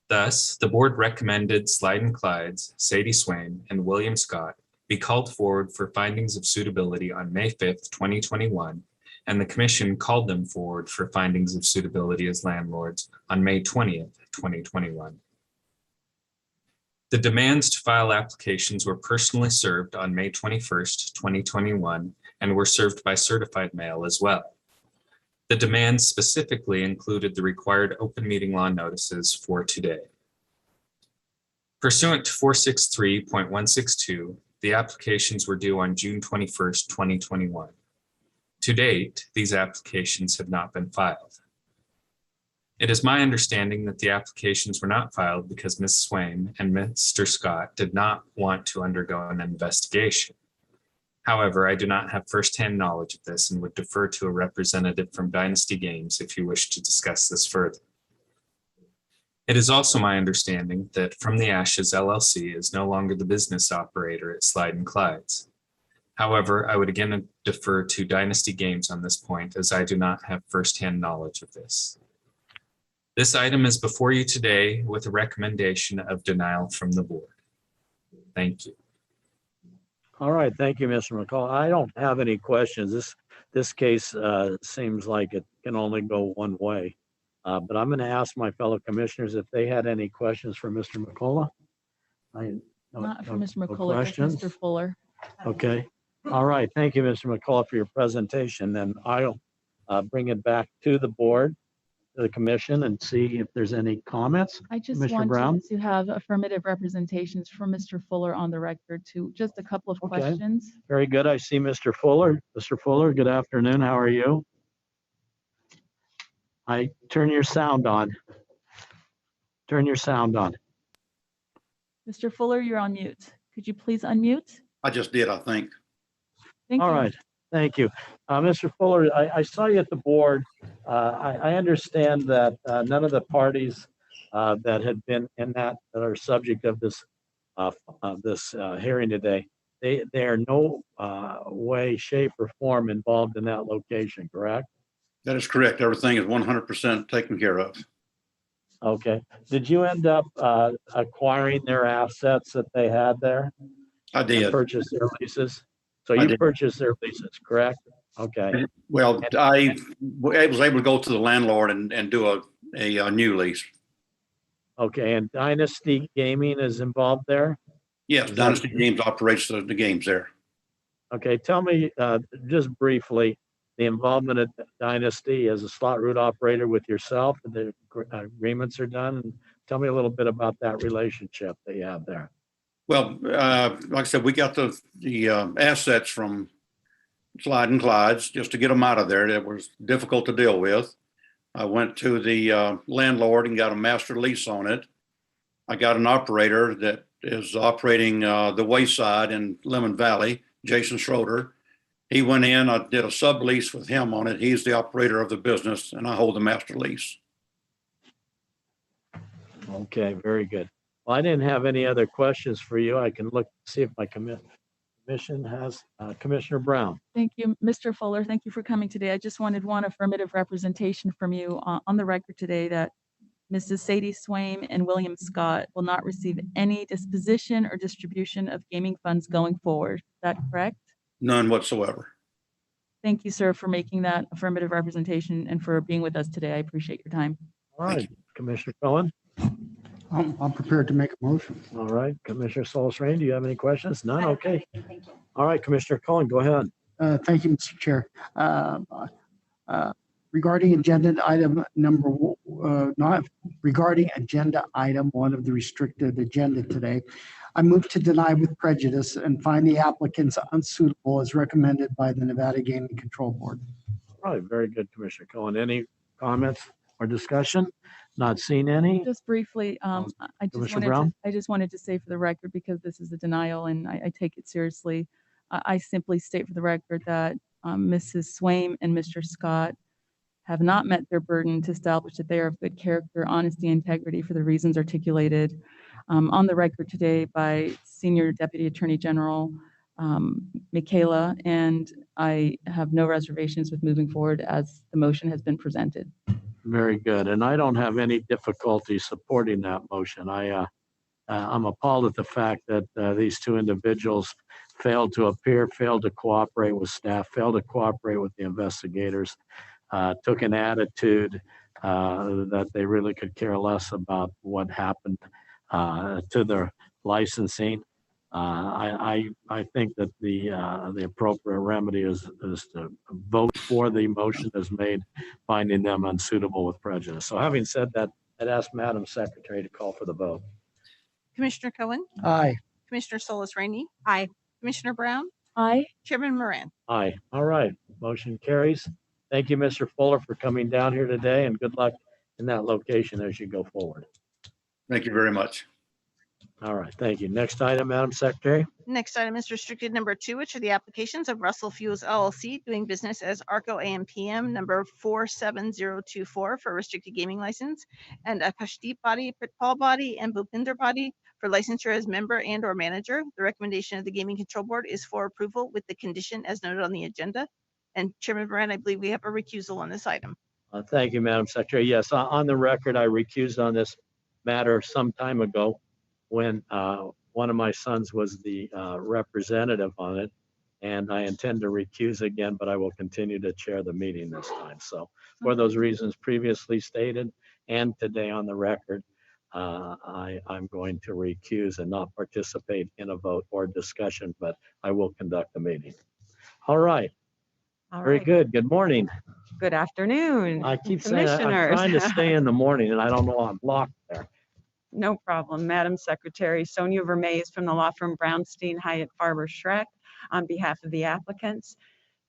Thus, the board recommended Slide and Clyde's, Sadie Swain, and William Scott be called forward for findings of suitability on May 5th, 2021, and the commission called them forward for findings of suitability as landlords on May 20th, 2021. The demands to file applications were personally served on May 21st, 2021, and were served by certified mail as well. The demands specifically included the required open meeting law notices for today. Pursuant to 463.162, the applications were due on June 21st, 2021. To date, these applications have not been filed. It is my understanding that the applications were not filed because Ms. Swain and Mr. Scott did not want to undergo an investigation. However, I do not have firsthand knowledge of this and would defer to a representative from Dynasty Games if you wish to discuss this further. It is also my understanding that From the Ashes LLC is no longer the business operator at Slide and Clyde's. However, I would again defer to Dynasty Games on this point as I do not have firsthand knowledge of this. This item is before you today with a recommendation of denial from the board. Thank you. All right, thank you, Mr. McCall. I don't have any questions. This case seems like it can only go one way. But I'm going to ask my fellow commissioners if they had any questions for Mr. McCullough. Not for Mr. no McCullough, just questions? Mr. Fuller. Okay. All right. Thank you, Mr. McCullough, for your presentation. Then I'll bring it back to the board, to the commission, and see if there's any comments. I just Commissioner Brown? wanted to have affirmative representations from Mr. Fuller on the record to just a couple of Okay. questions. Very good. I see Mr. Fuller. Mr. Fuller, good afternoon. How are you? Turn your sound on. Turn your sound on. Mr. Fuller, you're on mute. Could you please unmute? I just did, I think. Thank All you. right. Thank you. Mr. Fuller, I saw you at the board. I understand that none of the parties that had been in that are subject of this hearing today, they are no way, shape, or form involved in that location, correct? That is correct. Everything is 100% taken care of. Okay. Did you end up acquiring their assets that they had there? I did. And purchase their leases? So I you did. purchased their leases, correct? Okay. Well, I was able to go to the landlord and do a new lease. Okay, and Dynasty Gaming is involved there? Yes, Is Dynasty that- Games operates the games there. Okay, tell me just briefly the involvement of Dynasty as a slot route operator with yourself, and the agreements are done. And tell me a little bit about that relationship that you have there. Well, like I said, we got the assets from Slide and Clyde's just to get them out of there. That was difficult to deal with. I went to the landlord and got a master lease on it. I got an operator that is operating the Wayside in Lemon Valley, Jason Schroeder. He went in, I did a sublease with him on it. He's the operator of the business and I hold the master lease. Okay, very good. Well, I didn't have any other questions for you. I can look, see if my commission has, Commissioner Brown. Thank you, Mr. Fuller. Thank you for coming today. I just wanted one affirmative representation from you on the record today that Mrs. Sadie Swaim and William Scott will not receive any disposition or distribution of gaming funds going forward. Is that correct? None whatsoever. Thank you, sir, for making that affirmative representation and for being with us today. I appreciate your time. All right, Commissioner Cohen. I'm prepared to make a motion. All right, Commissioner Solis Rain, do you have any questions? None? Okay. Thank you. All right, Commissioner Cohen, go ahead. Thank you, Mr. Chair. Regarding agenda item regarding agenda item 1 of the restricted agenda today, I move to deny with prejudice and find the applicants unsuitable as recommended by the Nevada Gaming Control Board. All right, very good, Commissioner Cohen. Any comments or discussion? Not seen any? Just briefly, I Commissioner Brown? just wanted to say for the record, because this is a denial and I take it seriously, I simply state for the record that Mrs. Swaim and Mr. Scott have not met their burden to establish that they are of good character, honesty, integrity for the reasons articulated on the record today by Senior Deputy Attorney General Michaela, and I have no reservations with moving forward as the motion has been presented. Very good. And I don't have any difficulty supporting that motion. I'm appalled at the fact that these two individuals failed to appear, failed to cooperate with staff, failed to cooperate with the investigators, took an attitude that they really could care less about what happened to their licensing. I think that the appropriate remedy is to vote for the motion as made, finding them unsuitable with prejudice. So having said that, I'd ask Madam Secretary to call for the vote. Commissioner Cohen, Aye. Commissioner Solis Rainey, Aye. Commissioner Brown, Aye. Chairman Moran. Aye. All right. Motion carries. Thank you, Mr. Fuller, for coming down here today, and good luck in that location as you go forward. Thank you very much. All right. Thank you. Next item, Madam Secretary. Next item is restricted number 2, which are the applications of Russell Fuels LLC doing business as Arco AMPM number 47024 for restricted gaming license, and Akashdeep Body, Pritpal Body, and Bhupinder Body for licensure as member and or manager. The recommendation of the Gaming Control Board is for approval with the condition as noted on the agenda. And Chairman Moran, I believe we have a recusal on this item. Thank you, Madam Secretary. Yes, on the record, I recused on this matter some time ago when one of my sons was the representative on it, and I intend to recuse again, but I will continue to chair the meeting this time. So for those reasons previously stated and today on the record, I'm going to recuse and not participate in a vote or discussion, but I will conduct the meeting. All right. Very good. Good morning. Good afternoon. I keep saying that. I'm trying to stay in the morning and I don't know, I'm blocked there. No problem. Madam Secretary, Sonia Vermees from the law firm Brownstein Hyatt Farber Schreck on behalf of the applicants.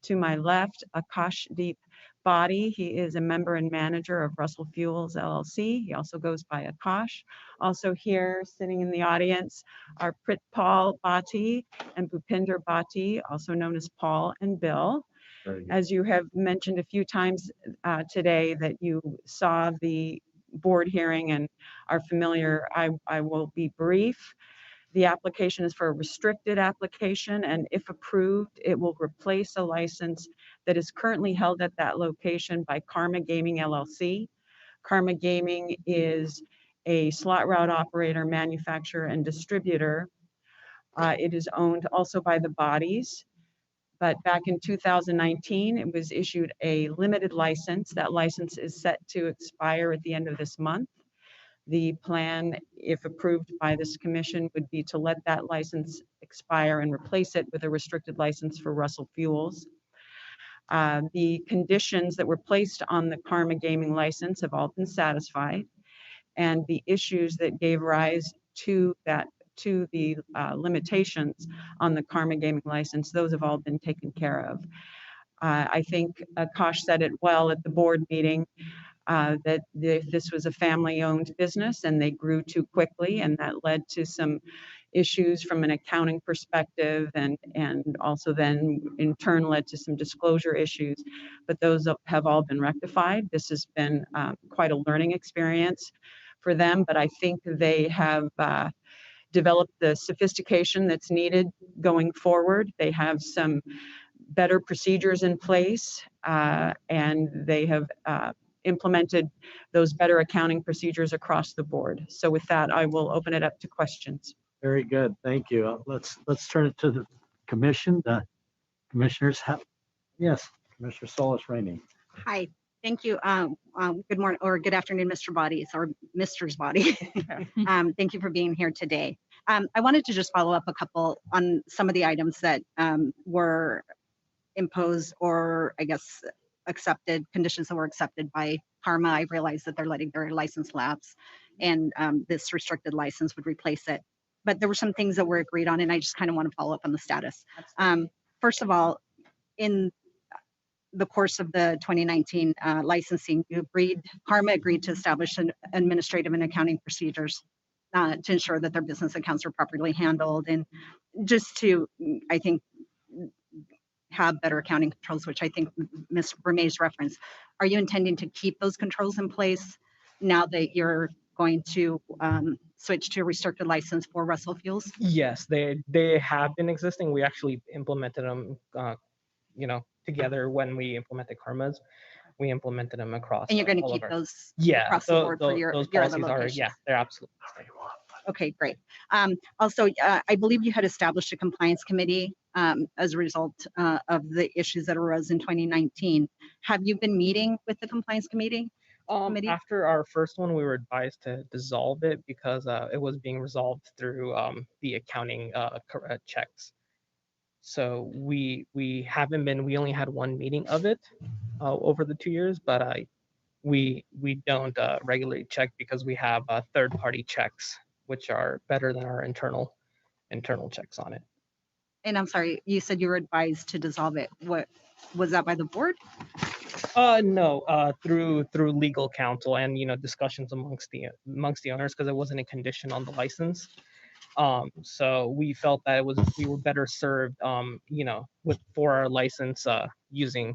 To my left, Akashdeep Body. He is a member and manager of Russell Fuels LLC. He also goes by Akash. Also here, sitting in the audience, are Pritpal Bhati and Bhupinder Bhati, also known as Paul and Bill. As you have mentioned a few times today that you saw the board hearing and are familiar, I will be brief. The application is for a restricted application, and if approved, it will replace a license that is currently held at that location by Karma Gaming LLC. Karma Gaming is a slot route operator, manufacturer, and distributor. It is owned also by the bodies. But back in 2019, it was issued a limited license. That license is set to expire at the end of this month. The plan, if approved by this commission, would be to let that license expire and replace it with a restricted license for Russell Fuels. The conditions that were placed on the Karma Gaming license have all been satisfied, and the issues that gave rise to the limitations on the Karma Gaming license, those have all been taken care of. I think Akash said it well at the board meeting. this was a family-owned business and they grew too quickly, and that led to some issues from an accounting perspective, and also then in turn led to some disclosure issues. But those have all been rectified. This has been quite a learning experience for them, but I think they have developed the sophistication that's needed going forward. They have some better procedures in place, and they have implemented those better accounting procedures across the board. So with that, I will open it up to questions. Very good. Thank you. Let's turn it to the commission. The commissioners have, yes, Commissioner Solis Rainey. Hi, thank you. Good morning or good afternoon, Mr. Bodies or Mr.'s Body. Thank you for being here today. I wanted to just follow up a couple on some of the items that were imposed, or I guess accepted, conditions that were accepted by Karma. I realized that they're letting their license lapse, and this restricted license would replace it. But there were some things that were agreed on, and I just kind of want to follow up on the status. First of all, in the course of the 2019 licensing, Karma agreed to establish an administrative and accounting procedures to ensure that their business accounts are properly handled, and just to, I think, have better accounting controls, which I think Ms. Remay's referenced. Are you intending to keep those controls in place now that you're going to switch to a restricted license for Russell Fuels? Yes, they have been existing. We actually implemented them, together when we implemented Karma's. We implemented them across. And you're going to keep those yeah, across the board for your those your other policies are, locations? yeah, they're absolutely. Okay, great. Also, I believe you had established a compliance committee as a result of the issues that arose in 2019. Have you been meeting with the compliance committee? After our first one, we were advised to dissolve it because it was being resolved through the accounting checks. So we haven't been. We only had one meeting of it over the 2 years, but we don't regularly check because we have third-party checks, which are better than our internal checks on it. And I'm sorry, you said you were advised to dissolve it. What was that by the board? No, through legal counsel and discussions amongst the owners, because it wasn't a condition on the license. So we felt that we were better served, for our license using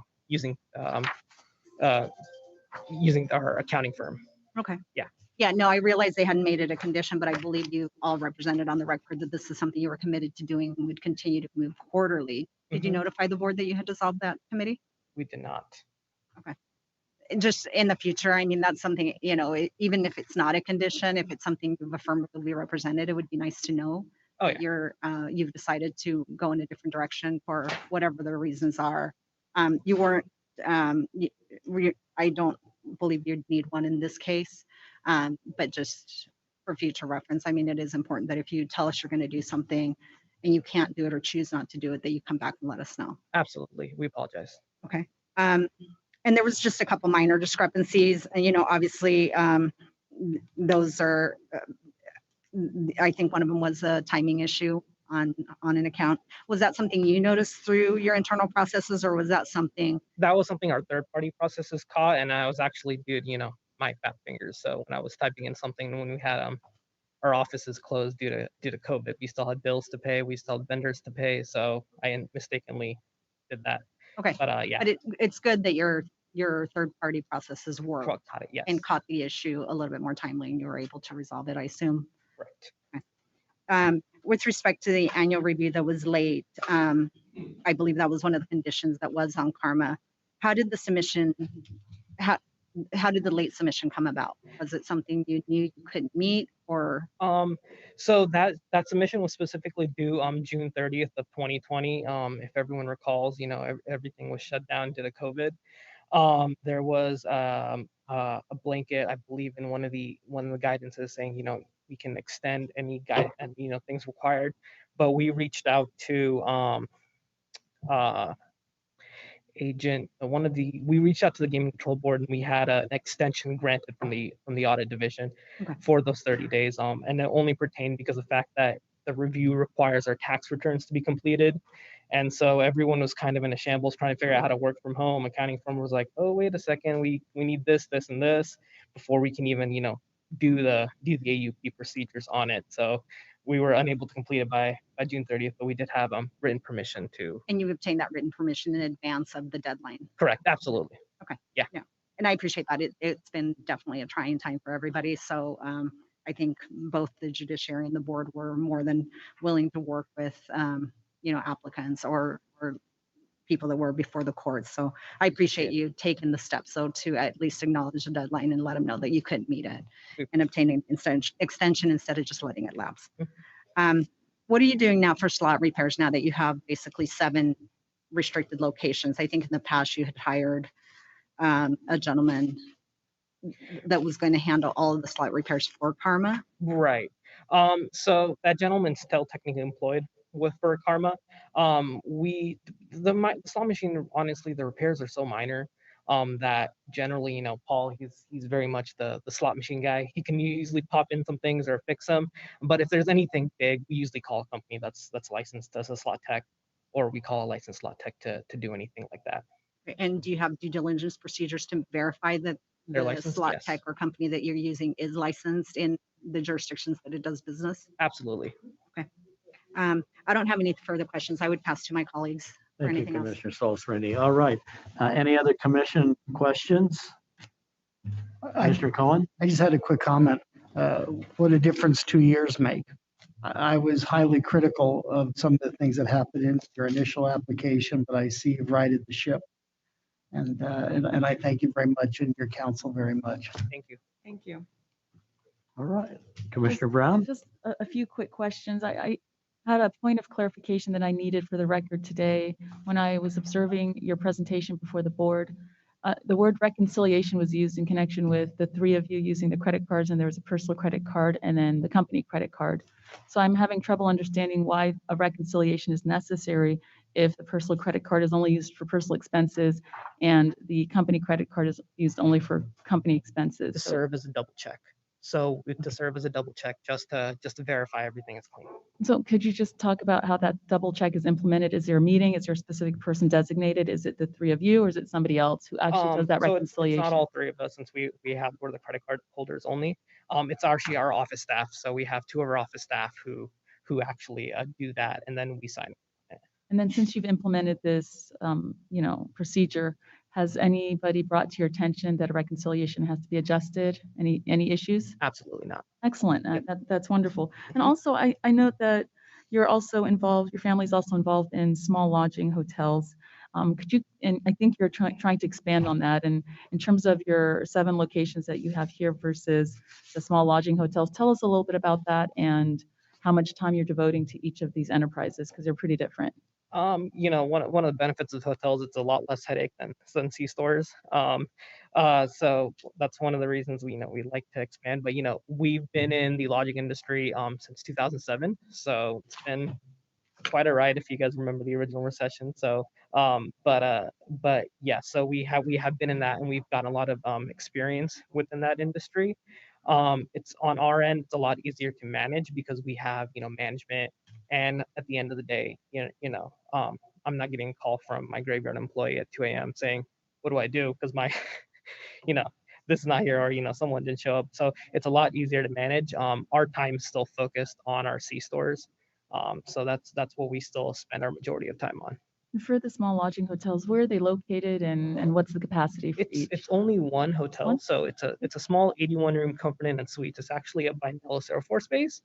our accounting firm. Okay. Yeah. Yeah, no, I realized they hadn't made it a condition, but I believe you all represented on the record that this is something you were committed to doing and would continue to move quarterly. Did you notify the board that you had dissolved that committee? We did not. Okay. Just in the future, I mean, that's something, even if it's not a condition, if it's something you've affirmatively represented, it would be nice to know that you've decided to go in a different direction for whatever the reasons are. You weren't, I don't believe you'd need one in this case, but just for future reference, I mean, it is important that if you tell us you're going to do something and you can't do it or choose not to do it, that you come back and let us know. Absolutely. We apologize. Okay. And there was just a couple minor discrepancies, and obviously those are, I think one of them was a timing issue on an account. Was that something you noticed through your internal processes, or was that something? That was something our third-party processes caught, and I was actually did my fat fingers. So when I was typing in something, when we had our offices closed due to COVID, we still had bills to pay, we still had vendors to pay, so I mistakenly did that. Okay. But yeah. But it's good that your third-party processes worked Caught it, yes. and caught the issue a little bit more timely, and you were able to resolve it, I assume. Right. Okay. With respect to the annual review that was late, I believe that was one of the conditions that was on Karma. How did the submission? How did the late submission come about? Was it something you knew you couldn't meet, or? So that submission was specifically due June 30th of 2020. If everyone recalls, everything was shut down due to COVID. There was a blanket, I believe, in one of the guidances saying, we can extend any guide and things required, but we reached out to we reached out to the gaming control board, and we had an extension granted from the audit division for those 30 days. And it only pertained because of the fact that the review requires our tax returns to be completed. And so everyone was kind of in a shambles trying to figure out how to work from home. Accounting firm was like, oh, wait a second, we need this, this, and this before we can even, do the AUP procedures on it. So we were unable to complete it by June 30th, but we did have written permission to. And you obtained that written permission in advance of the deadline. Correct, absolutely. Okay. Yeah. And I appreciate that. It's been definitely a trying time for everybody. So I think both the judiciary and the board were more than willing to work with, applicants or people that were before the court. So I appreciate you taking the steps so to at least acknowledge the deadline and let them know that you couldn't meet it and obtaining extension instead of just letting it lapse. What are you doing now for slot repairs now that you have basically 7 restricted locations? I think in the past you had hired a gentleman that was going to handle all of the slot repairs for Karma. Right. So that gentleman's still technically employed for Karma. The slot machine, honestly, the repairs are so minor that generally, Paul, he's very much the slot machine guy. He can easily pop in some things or fix them. But if there's anything big, we usually call a company that's licensed as a slot tech, or we call a licensed slot tech to do anything like that. And do you have due diligence procedures to verify that the slot yes. tech or company that you're using is licensed in the jurisdictions that it does business? Absolutely. Okay. I don't have any further questions. I would pass to my colleagues for Thank you, anything else. Commissioner Solis-Rini. All right. Any other commission questions? Commissioner Cohen? I just had a quick comment. What a difference 2 years make. I was highly critical of some of the things that happened in your initial application, but I see you've righted the ship. And I thank you very much and your counsel very much. Thank you. Thank you. All right. Commissioner Brown? Just a few quick questions. I had a point of clarification that I needed for the record today. When I was observing your presentation before the board, the word reconciliation was used in connection with the 3 of you using the credit cards, and there was a personal credit card and then the company credit card. So I'm having trouble understanding why a reconciliation is necessary if the personal credit card is only used for personal expenses and the company credit card is used only for company expenses. To serve as a double check. So to serve as a double check, just to verify everything is clean. So could you just talk about how that double check is implemented? Is there a meeting? Is there a specific person designated? Is it the 3 of you, or is it somebody else who actually does that So reconciliation? it's not all 3 of us, since we're the credit card holders only. It's actually our office staff. So we have 2 of our office staff who actually do that, and then we sign it. And then since you've implemented this, procedure, has anybody brought to your attention that a reconciliation has to be adjusted? Any issues? Absolutely not. Excellent. That's wonderful. And also, I note that you're also involved, your family's also involved in small lodging hotels. Could you, and I think you're trying to expand on that. And in terms of your 7 locations that you have here versus the small lodging hotels, tell us a little bit about that and how much time you're devoting to each of these enterprises, because they're pretty different. One of the benefits of hotels, it's a lot less headache than C-stores. So that's one of the reasons we like to expand. But we've been in the lodging industry since 2007, so it's been quite a ride if you guys remember the original recession. So but yeah, so we have been in that, and we've gotten a lot of experience within that industry. It's on our end, it's a lot easier to manage because we have management. And at the end of the day, I'm not getting a call from my graveyard employee at 2 a.m. saying, what do I do? Because my, this is not here, or, someone didn't show up. So it's a lot easier to manage. Our time is still focused on our C stores. So that's what we still spend our majority of time on. And for the small lodging hotels, where are they located and what's the capacity for each? It's only one hotel, so it's a small 81-room component and suites. It's actually up by Nellis Air Force Base.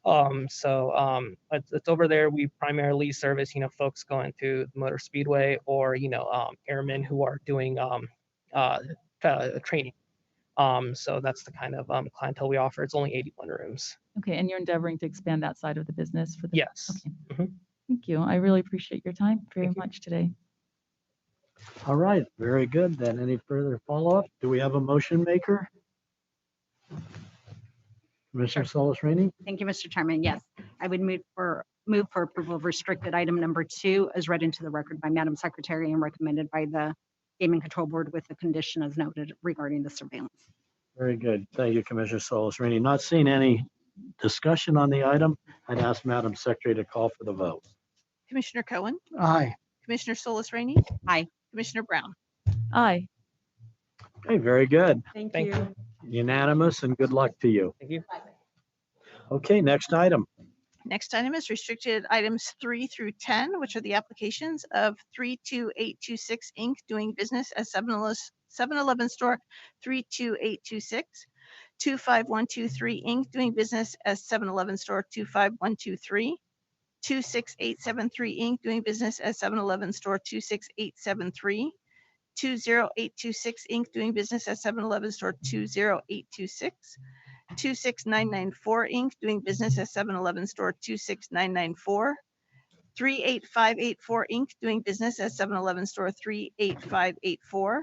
It's over there. We primarily service folks going to the Motor Speedway, or airmen who are doing training. So that's the kind of clientele we offer. It's only 81 rooms. Okay, and you're endeavoring to expand that side of the business for the. Yes. Okay. Mm-hmm. Thank you. I really appreciate your time very much today. All right, very good. Then any further follow-up? Do we have a motion maker? Commissioner Solis-Rini? Thank you, Mr. Chairman. Yes, I would move for approval of restricted item number 2 as read into the record by Madam Secretary and recommended by the Gaming Control Board with the condition as noted regarding the surveillance. Very good. Thank you, Commissioner Solis-Rini. Not seeing any discussion on the item, I'd ask Madam Secretary to call for the vote. Commissioner Cohen, Aye. Commissioner Solus Rainey, Aye. Commissioner Brown. Aye. Okay, very good. Thank Thank you. Unanimous and good luck to you. Thank you. Okay, next item. Next item is restricted items 3 through 10, which are the applications of 32826 Inc. doing business as 7-Eleven store 32826, 25123 Inc. doing business as 7-Eleven store 25123, 26873 Inc. doing business as 7-Eleven store 26873, 20826 Inc. doing business as 7-Eleven store 20826, 26994 Inc. doing business as 7-Eleven store 26994, 38584 Inc. doing business as 7-Eleven store 38584,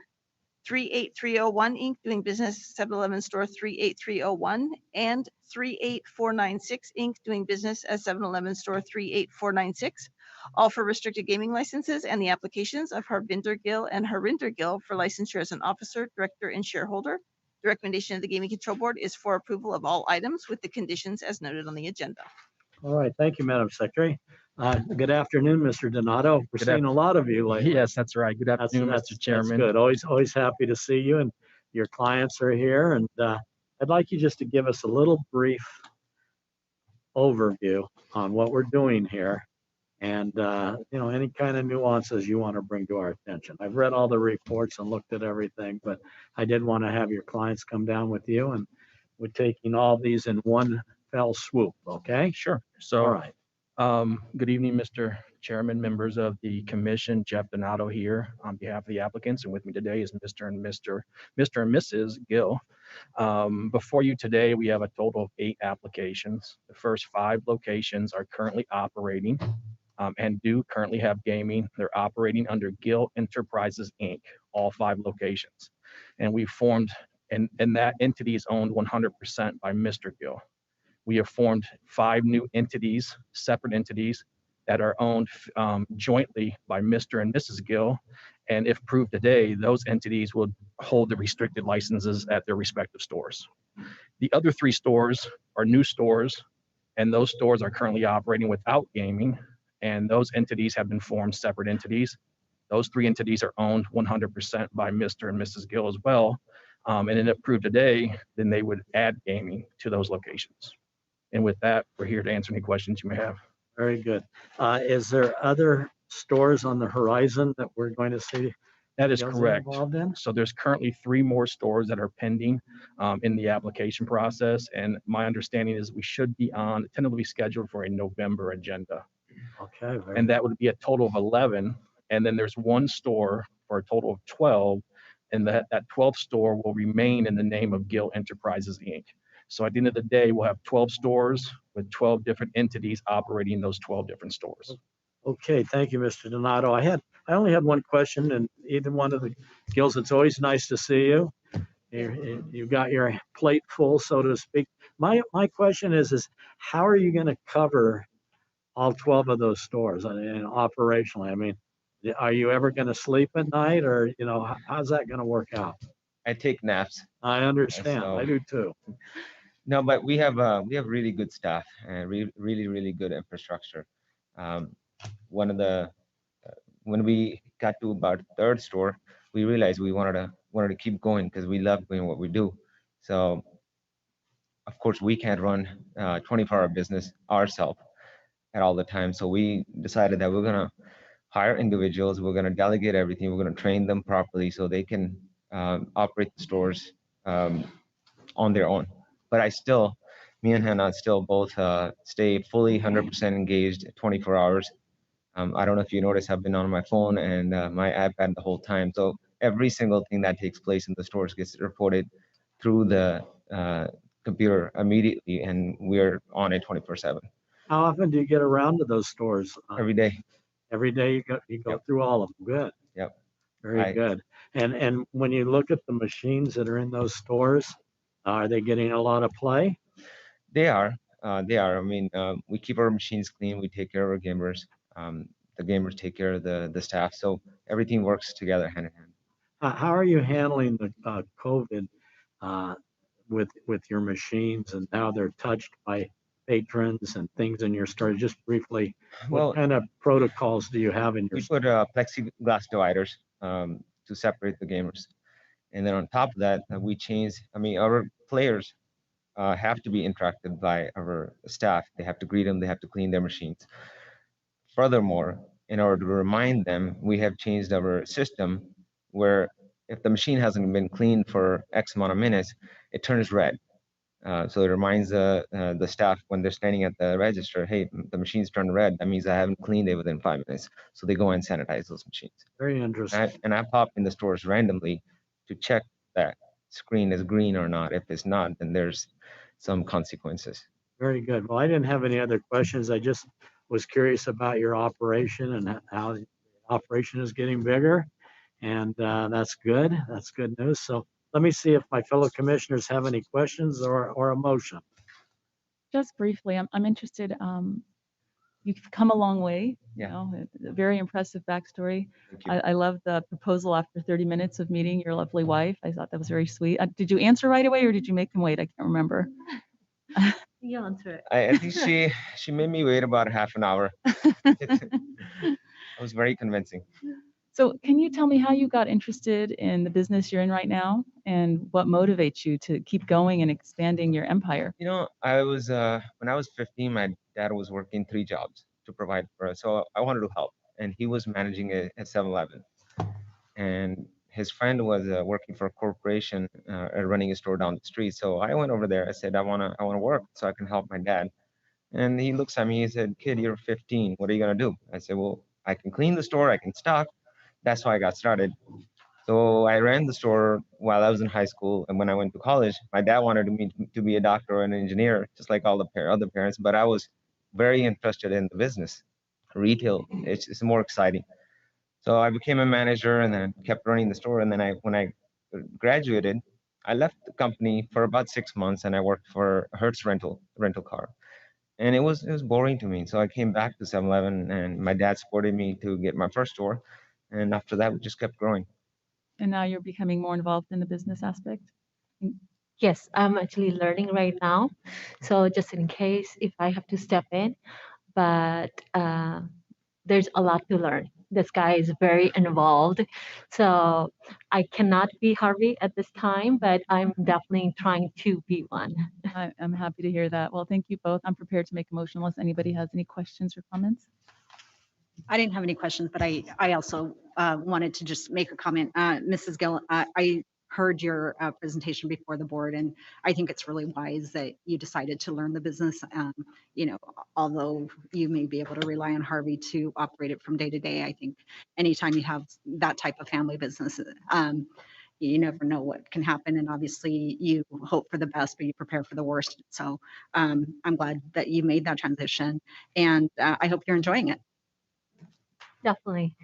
38301 Inc. doing business as 7-Eleven store 38301, and 38496 Inc. doing business as 7-Eleven store 38496, all for restricted gaming licenses and the applications of Harvinder Gill and Harinder Gill for licensure as an officer, director, and shareholder. The recommendation of the Gaming Control Board is for approval of all items with the conditions as noted on the agenda. All right, thank you, Madam Secretary. Good afternoon, Mr. Donato. We're seeing a lot of you lately. Yes, that's right. Good afternoon, Mr. Chairman. That's good. Always happy to see you, and your clients are here. And I'd like you just to give us a little brief overview on what we're doing here, and any kind of nuances you want to bring to our attention. I've read all the reports and looked at everything, but I did want to have your clients come down with you, and we're taking all these in one fell swoop. Okay? Sure. So, all right. Good evening, Mr. Chairman, members of the commission. Jeff Donato here on behalf of the applicants, and with me today is Mr. and Mrs. Gill. Before you today, we have a total of 8 applications. The first 5 locations are currently operating and do currently have gaming. They're operating under Gill Enterprises, Inc., all 5 locations. And we formed, and that entity is owned 100% by Mr. Gill. We have formed 5 new entities, separate entities, that are owned jointly by Mr. and Mrs. Gill. And if approved today, those entities will hold the restricted licenses at their respective stores. The other 3 stores are new stores, and those stores are currently operating without gaming, and those entities have been formed separate entities. Those 3 entities are owned 100% by Mr. and Mrs. Gill as well. And if approved today, then they would add gaming to those locations. And with that, we're here to answer any questions you may have. Very good. Is there other stores on the horizon that we're going to see? That is Gill's correct. involved in? So there's currently 3 more stores that are pending in the application process. And my understanding is we should be tentatively scheduled for a November agenda. Okay. And that would be a total of 11. And then there's 1 store for a total of 12. And that 12th store will remain in the name of Gill Enterprises, Inc. So at the end of the day, we'll have 12 stores with 12 different entities operating those 12 different stores. Okay, thank you, Mr. Donato. I only had one question, and either one of the Gills, it's always nice to see you. You've got your plate full, so to speak. My question is how are you going to cover all 12 of those stores operationally? I mean, are you ever going to sleep at night, or how's that going to work out? I take naps. I understand. So, I do too. No, but we have really good staff and really good infrastructure. When we got to about 3rd store, we realized we wanted to keep going because we love doing what we do. So of course we can't run 24-hour business ourselves at all the time. So we decided that we're gonna hire individuals. We're gonna delegate everything. We're gonna train them properly so they can operate the stores on their own. But me and Hannah still both stay fully 100% engaged 24 hours. I don't know if you notice, I've been on my phone and my iPad the whole time. So every single thing that takes place in the stores gets reported through the computer immediately, and we're on it 24/7. How often do you get around to those stores? Every day. Every day you go Yep. through all of them. Good. Yep. Very good. And when you look at the machines that are in those stores, are they getting a lot of play? They are. I mean, we keep our machines clean. We take care of our gamers. The gamers take care of the staff. So everything works together hand in hand. How are you handling the COVID with your machines and how they're touched by patrons and things in your store? Just briefly, Well, what kind of protocols do you have in your we store? put plexiglass dividers to separate the gamers. And then on top of that, we change, I mean, our players have to be interacted by our staff. They have to greet them, they have to clean their machines. Furthermore, in order to remind them, we have changed our system where if the machine hasn't been cleaned for X amount of minutes, it turns red. So it reminds the staff when they're standing at the register, hey, the machine's turned red. That means I haven't cleaned it within 5 minutes. So they go and sanitize those machines. Very interesting. And I pop in the stores randomly to check that screen is green or not. If it's not, then there's some consequences. Very good. Well, I didn't have any other questions. I just was curious about your operation and how the operation is getting bigger. And that's good. That's good news. So let me see if my fellow commissioners have any questions or a motion. Just briefly, I'm interested. You've come a long way. Yeah. You know, a very impressive backstory. I love the proposal after 30 minutes of meeting your lovely wife. I thought that was very sweet. Did you answer right away or did you make them wait? I can't remember. You answer it. I think she made me wait about half an hour. It was very convincing. So can you tell me how you got interested in the business you're in right now and what motivates you to keep going and expanding your empire? You know, I was when I was 15, my dad was working 3 jobs to provide for us. So I wanted to help. And he was managing a 7-Eleven. And his friend was working for a corporation running a store down the street. So I went over there. I said, I wanna work so I can help my dad. And he looks at me, he said, kid, you're 15. What are you gonna do? I said, well, I can clean the store, I can stock. That's how I got started. So I ran the store while I was in high school. And when I went to college, my dad wanted me to be a doctor or an engineer, just like all the other parents. But I was very interested in the business. Retail, it's more exciting. So I became a manager and then kept running the store. And then when I graduated, I left the company for about 6 months and I worked for Hertz rental car. And it was boring to me. So I came back to 7-Eleven and my dad supported me to get my first store. And after that, we just kept growing. And now you're becoming more involved in the business aspect? Yes, I'm actually learning right now. So just in case if I have to step in, but there's a lot to learn. This guy is very involved. So I cannot be Harvey at this time, but I'm definitely trying to be one. I'm happy to hear that. Well, thank you both. I'm prepared to make a motion unless anybody has any questions or comments. I didn't have any questions, but I also wanted to just make a comment. Mrs. Gill, I heard your presentation before the board, and I think it's really wise that you decided to learn the business. You know, although you may be able to rely on Harvey to operate it from day to day, I think anytime you have that type of family business, you never know what can happen. And obviously you hope for the best, but you prepare for the worst. So I'm glad that you made that transition, and I hope you're enjoying it. Definitely.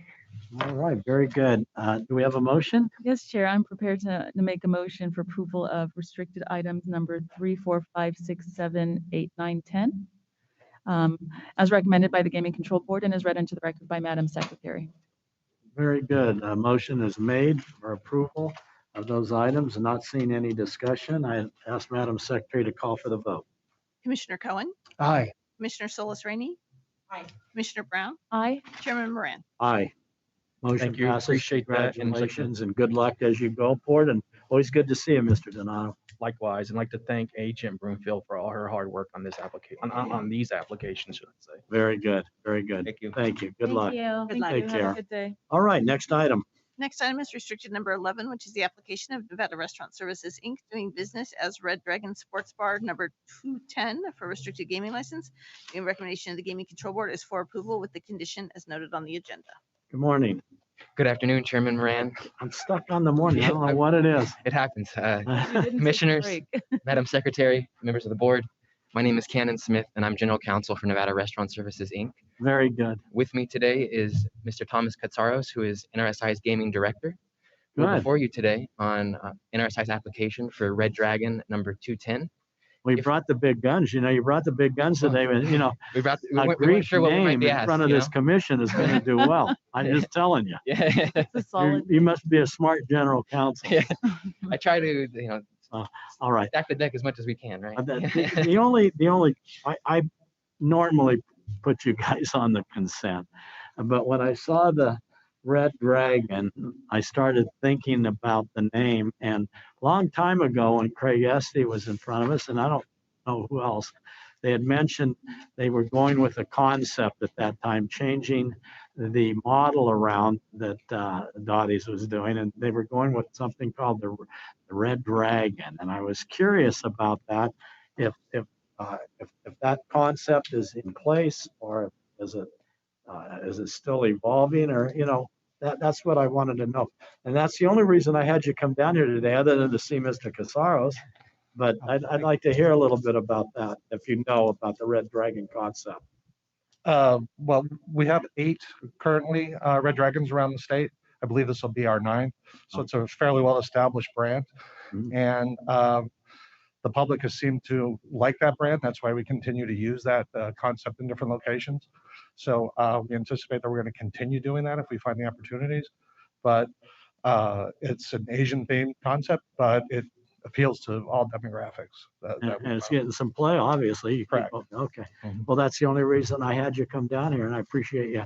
All right, very good. Do we have a motion? Yes, Chair, I'm prepared to make a motion for approval of restricted items number 3, 4, 5, 6, 7, 8, 9, 10, as recommended by the Gaming Control Board and as read into the record by Madam Secretary. Very good. A motion is made for approval of those items. Not seeing any discussion, I ask Madam Secretary to call for the vote. Commissioner Cohen, Aye. Commissioner Solis Rainey, Aye. Commissioner Brown, Aye. Chairman Moran. Aye. Motion Thank you. passes. Appreciate that. And Congratulations and good luck as you go forward. And always good to see you, Mr. Donato. Likewise, and like to thank Agent Broomfield for all her hard work on this application, on these applications, should I say. Very good. Very good. Thank you. Thank you. Good luck. Good luck. Take care. Have a good day. All right, next item. Next item is restricted number 11, which is the application of Nevada Restaurant Services, Inc., doing business as Red Dragon Sports Bar number 210 for restricted gaming license. The recommendation of the Gaming Control Board is for approval with the condition as noted on the agenda. Good morning. Good afternoon, Chairman Moran. I'm stuck on the morning. I don't know what it is. It happens. You didn't take a Commissioners, break. Madam Secretary, members of the board, my name is Cannon Smith, and I'm General Counsel for Nevada Restaurant Services, Inc. Very good. With me today is Mr. Thomas Katsaros, who is NRSI's Gaming Director. We're Good. before you today on NRSI's application for Red Dragon number 210. We brought the big guns. You know, you brought the big guns today. And, you know, we a weren't Greek sure what we might name be in asked, front of you this know? commission is going to do well. I'm just telling you. Yeah. It's a solid. You must be a smart general counsel. Yeah. I try to, All right. Stack the deck as much as we can, right? I normally put you guys on the consent, but when I saw the Red Dragon, I started thinking about the name. And a long time ago, when Craig Esty was in front of us, and I don't know who else, they had mentioned they were going with a concept at that time, changing the model around that Dottie's was doing, and they were going with something called the Red Dragon. And I was curious about that, if that concept is in place, or is it still evolving, or that's what I wanted to know. And that's the only reason I had you come down here today, other than to see Mr. Casaros. But I'd like to hear a little bit about that, if you know about the Red Dragon concept. Well, we have 8 currently Red Dragons around the state. I believe this will be our 9th. So it's a fairly well-established brand. And the public has seemed to like that brand. That's why we continue to use that concept in different locations. So we anticipate that we're going to continue doing that if we find the opportunities. But it's an Asian-themed concept, but it appeals to all demographics. And it's getting some play, obviously. Correct. Okay. Well, that's the only reason I had you come down here, and I appreciate you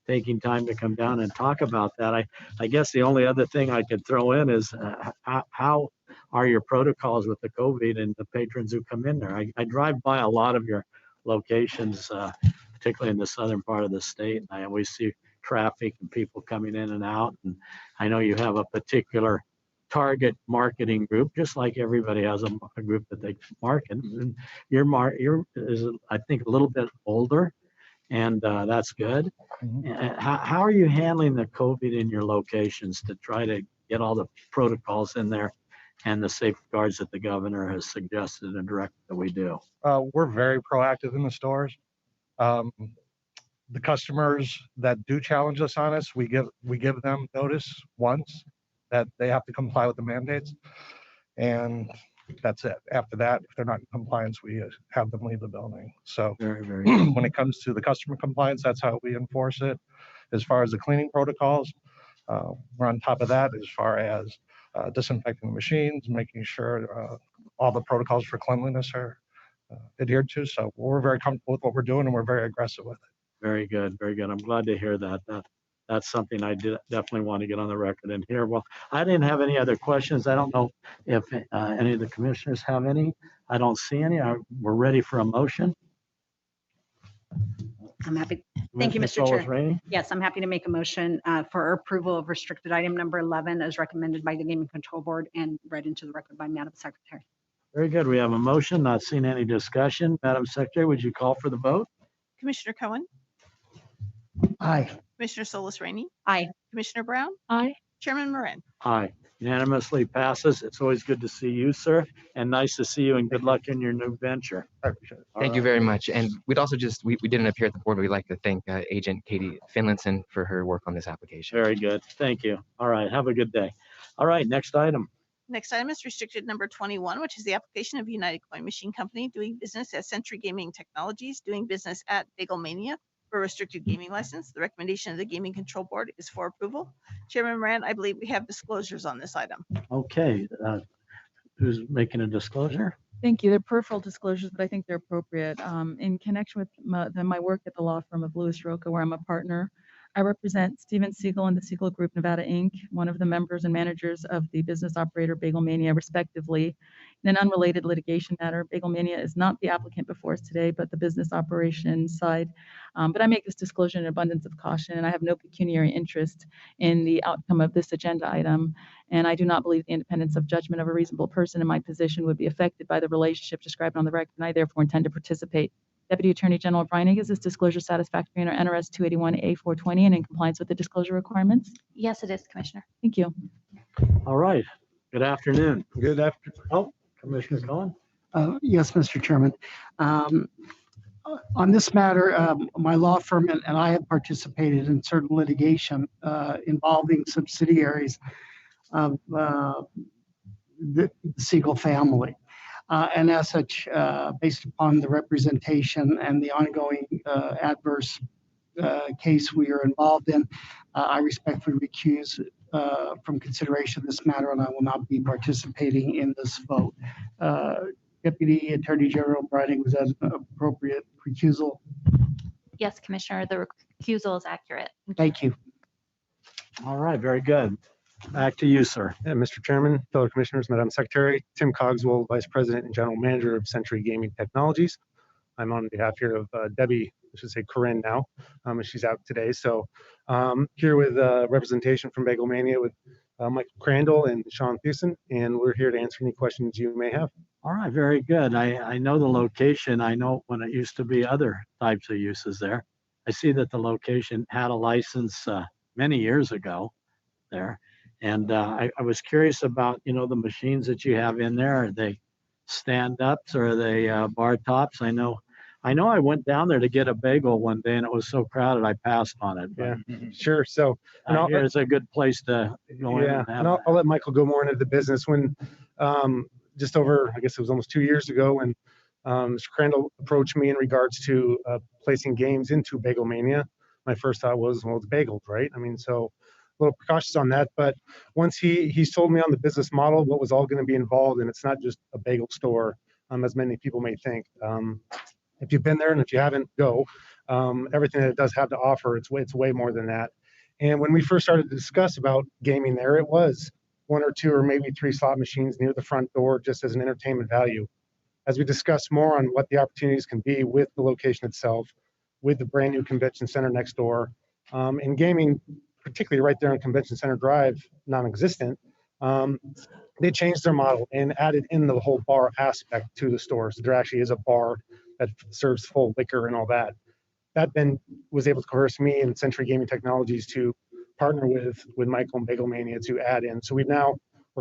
taking time to come down and talk about that. I guess the only other thing I could throw in is how are your protocols with the COVID and the patrons who come in there? I drive by a lot of your locations, particularly in the southern part of the state, and I always see traffic and people coming in and out. And I know you have a particular target marketing group, just like everybody has a group that they market. And your is, I think, a little bit older, and that's good. How are you handling the COVID in your locations to try to get all the protocols in there and the safeguards that the governor has suggested and directed that we do? We're very proactive in the stores. The customers that do challenge us on us, we give them notice once that they have to comply with the mandates, and that's it. After that, if they're not in compliance, we have them leave the building. So very when it comes to the customer compliance, that's how we enforce it. As far as the cleaning protocols, we're on top of that as far as disinfecting the machines, making sure all the protocols for cleanliness are adhered to. So we're very comfortable with what we're doing, and we're very aggressive with it. Very good, very good. I'm glad to hear that. That's something I definitely want to get on the record and hear. Well, I didn't have any other questions. I don't know if any of the commissioners have any. I don't see any. We're ready for a motion. I'm happy. Thank you, Mr. Solis Chair. Rainey? Yes, I'm happy to make a motion for approval of restricted item number 11 as recommended by the Gaming Control Board and read into the record by Madam Secretary. Very good. We have a motion. Not seeing any discussion. Madam Secretary, would you call for the vote? Commissioner Cohen, Aye. Commissioner Solis Rainey, Aye. Commissioner Brown, Aye. Chairman Moran. Aye. Unanimously passes. It's always good to see you, sir, and nice to see you, and good luck in your new venture. I appreciate it. Thank you very much. And we'd also we didn't appear at the board, but we'd like to thank Agent Katie Finlinson for her work on this application. Very good. Thank you. All right. Have a good day. All right. Next item. Next item is restricted number 21, which is the application of United Coin Machine Company doing business as Century Gaming Technologies, doing business at Bagel Mania for a restricted gaming license. The recommendation of the Gaming Control Board is for approval. Chairman Moran, I believe we have disclosures on this item. Okay. Who's making a disclosure? Thank you. They're peripheral disclosures, but I think they're appropriate. In connection with my work at the law firm of Lewis Roca, where I'm a partner, I represent Steven Siegel and the Siegel Group Nevada, Inc., one of the members and managers of the business operator Bagel Mania, respectively. In an unrelated litigation matter, Bagel Mania is not the applicant before us today, but the business operations side. But I make this disclosure in abundance of caution, and I have no pecuniary interest in the outcome of this agenda item. And I do not believe the independence of judgment of a reasonable person in my position would be affected by the relationship described on the record, and I therefore intend to participate. Deputy Attorney General Breinig, is this disclosure satisfactory under NRS 281A420 and in compliance with the disclosure requirements? Yes, it is, Commissioner. Thank you. All right. Good afternoon. Good afternoon. Oh, Commissioner Cohen. Yes, Mr. Chairman. On this matter, my law firm and I have participated in certain litigation involving subsidiaries of the Siegel family. And as such, based upon the representation and the ongoing adverse case we are involved in, I respectfully recuse from consideration of this matter, and I will not be participating in this vote. Deputy Attorney General Briding, was that an appropriate recusal? Yes, Commissioner, the recusal is accurate. Thank you. All right, very good. Back to you, sir. Yeah, Mr. Chairman, fellow commissioners, Madam Secretary, Tim Cogswell, Vice President and General Manager of Century Gaming Technologies. I'm on behalf here of Debbie, I should say Corinne now, as she's out today. So here with representation from Bagel Mania with Michael Crandall and Sean Thiessen, and we're here to answer any questions you may have. All right, very good. I know the location. I know when it used to be other types of uses there. I see that the location had a license many years ago there. And I was curious about, you know, the machines that you have in there. Are they stand-ups or are they bar tops? I know I went down there to get a bagel one day and it was so crowded I passed on it. Yeah, sure. So here's a good place to go in. Yeah, And and I'll let Michael go more into the business. When just over, I guess it was almost 2 years ago, when Mr. Crandall approached me in regards to placing games into Bagel Mania, my first thought was, well, it's bagels, right? I mean, so a little precautious on that. But once he sold me on the business model, what was all going to be involved, and it's not just a bagel store, as many people may think. If you've been there and if you haven't, go. Everything that it does have to offer, it's way more than that. And when we first started to discuss about gaming there, it was 1 or 2 or maybe 3 slot machines near the front door just as an entertainment value. As we discuss more on what the opportunities can be with the location itself, with the brand new convention center next door, and gaming, particularly right there on Convention Center Drive, non-existent, they changed their model and added in the whole bar aspect to the store. So there actually is a bar that serves full liquor and all that. That then was able to coerce me and Century Gaming Technologies to partner with Michael and Bagel Mania to add in. So we're going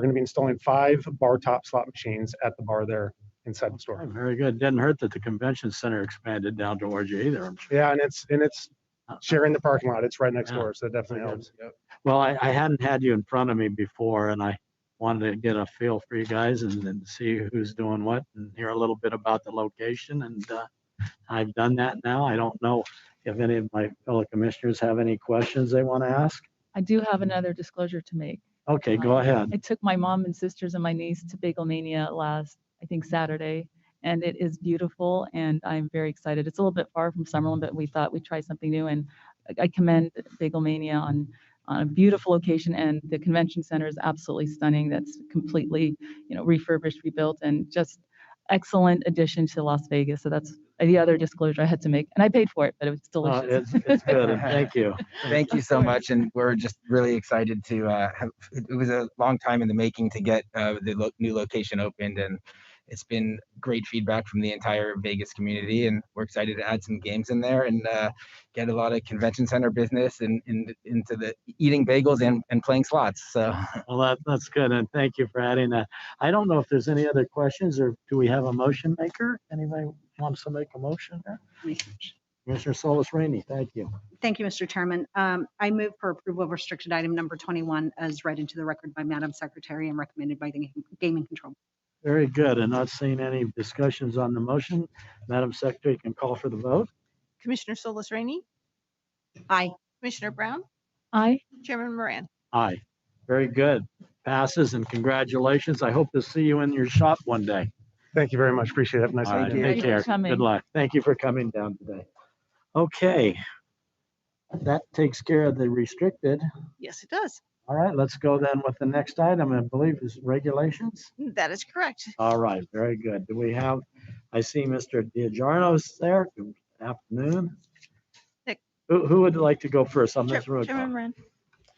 to be installing 5 bar top slot machines at the bar there inside the store. very good. Didn't hurt that the convention center expanded down towards you either. I'm sure. Yeah, and it's sharing the parking lot. It's right next door, so that definitely helps. Well, I hadn't had you in front of me before, and I wanted to get a feel for you guys and see who's doing what and hear a little bit about the location. And I've done that now. I don't know if any of my fellow commissioners have any questions they want to ask. I do have another disclosure to make. Okay, go ahead. I took my mom and sisters and my niece to Bagel Mania last, I think, Saturday, and it is beautiful, and I'm very excited. It's a little bit far from Summerlin, but we thought we'd try something new, and I commend Bagel Mania on a beautiful location, and the convention center is absolutely stunning. That's completely, refurbished, rebuilt, and just excellent addition to Las Vegas. So that's the other disclosure I had to make, and I paid for it, but it was delicious. It's good, and thank you. Thank you so much, and we're just really excited to have. It was a long time in the making to get the new location opened, and it's been great feedback from the entire Vegas community, and we're excited to add some games in there and get a lot of convention center business and into the eating bagels and playing slots. So, well, that's good, and thank you for adding that. I don't know if there's any other questions, or do we have a motion maker? Anybody wants to make a motion there? Commissioner Solis Rainey, thank you. Thank you, Mr. Chairman. I move for approval of restricted item number 21 as read into the record by Madam Secretary and recommended by the Gaming Control. Very good, and not seeing any discussions on the motion, Madam Secretary can call for the vote. Commissioner Solis Rainey, aye. Commissioner Brown, aye. Chairman Moran. Aye. Very good. Passes, and congratulations. I hope to see you in your shop one day. Thank you very much. Appreciate it. Nice All right, meeting you. take care. Good luck. Thank you for coming down today. Okay. That takes care of the restricted. Yes, it does. All right, let's go then with the next item, I believe is regulations. That is correct. All right, very good. Do we have, I see Mr. DiGiorno's there. Good afternoon. Nick. Who would like to go first on this road? Chairman Moran.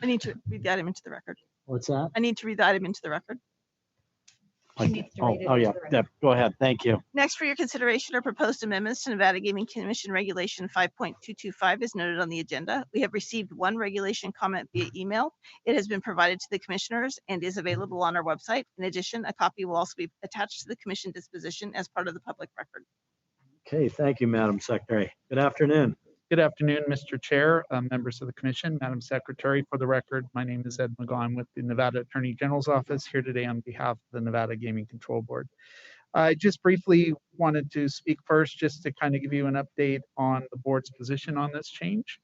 I need to read the item into the record. What's that? I need to read the item into the record. Okay. Oh, yeah. Deb, go ahead. Thank you. Next, for your consideration are proposed amendments to Nevada Gaming Commission Regulation 5.225 is noted on the agenda. We have received one regulation comment via email. It has been provided to the commissioners and is available on our website. In addition, a copy will also be attached to the commission disposition as part of the public record. Okay, thank you, Madam Secretary. Good afternoon. Good afternoon, Mr. Chair, members of the Commission, Madam Secretary. For the record, my name is Ed McGaugh. I'm with the Nevada Attorney General's Office here today on behalf of the Nevada Gaming Control Board. I just briefly wanted to speak first just to kind of give you an update on the board's position on this change.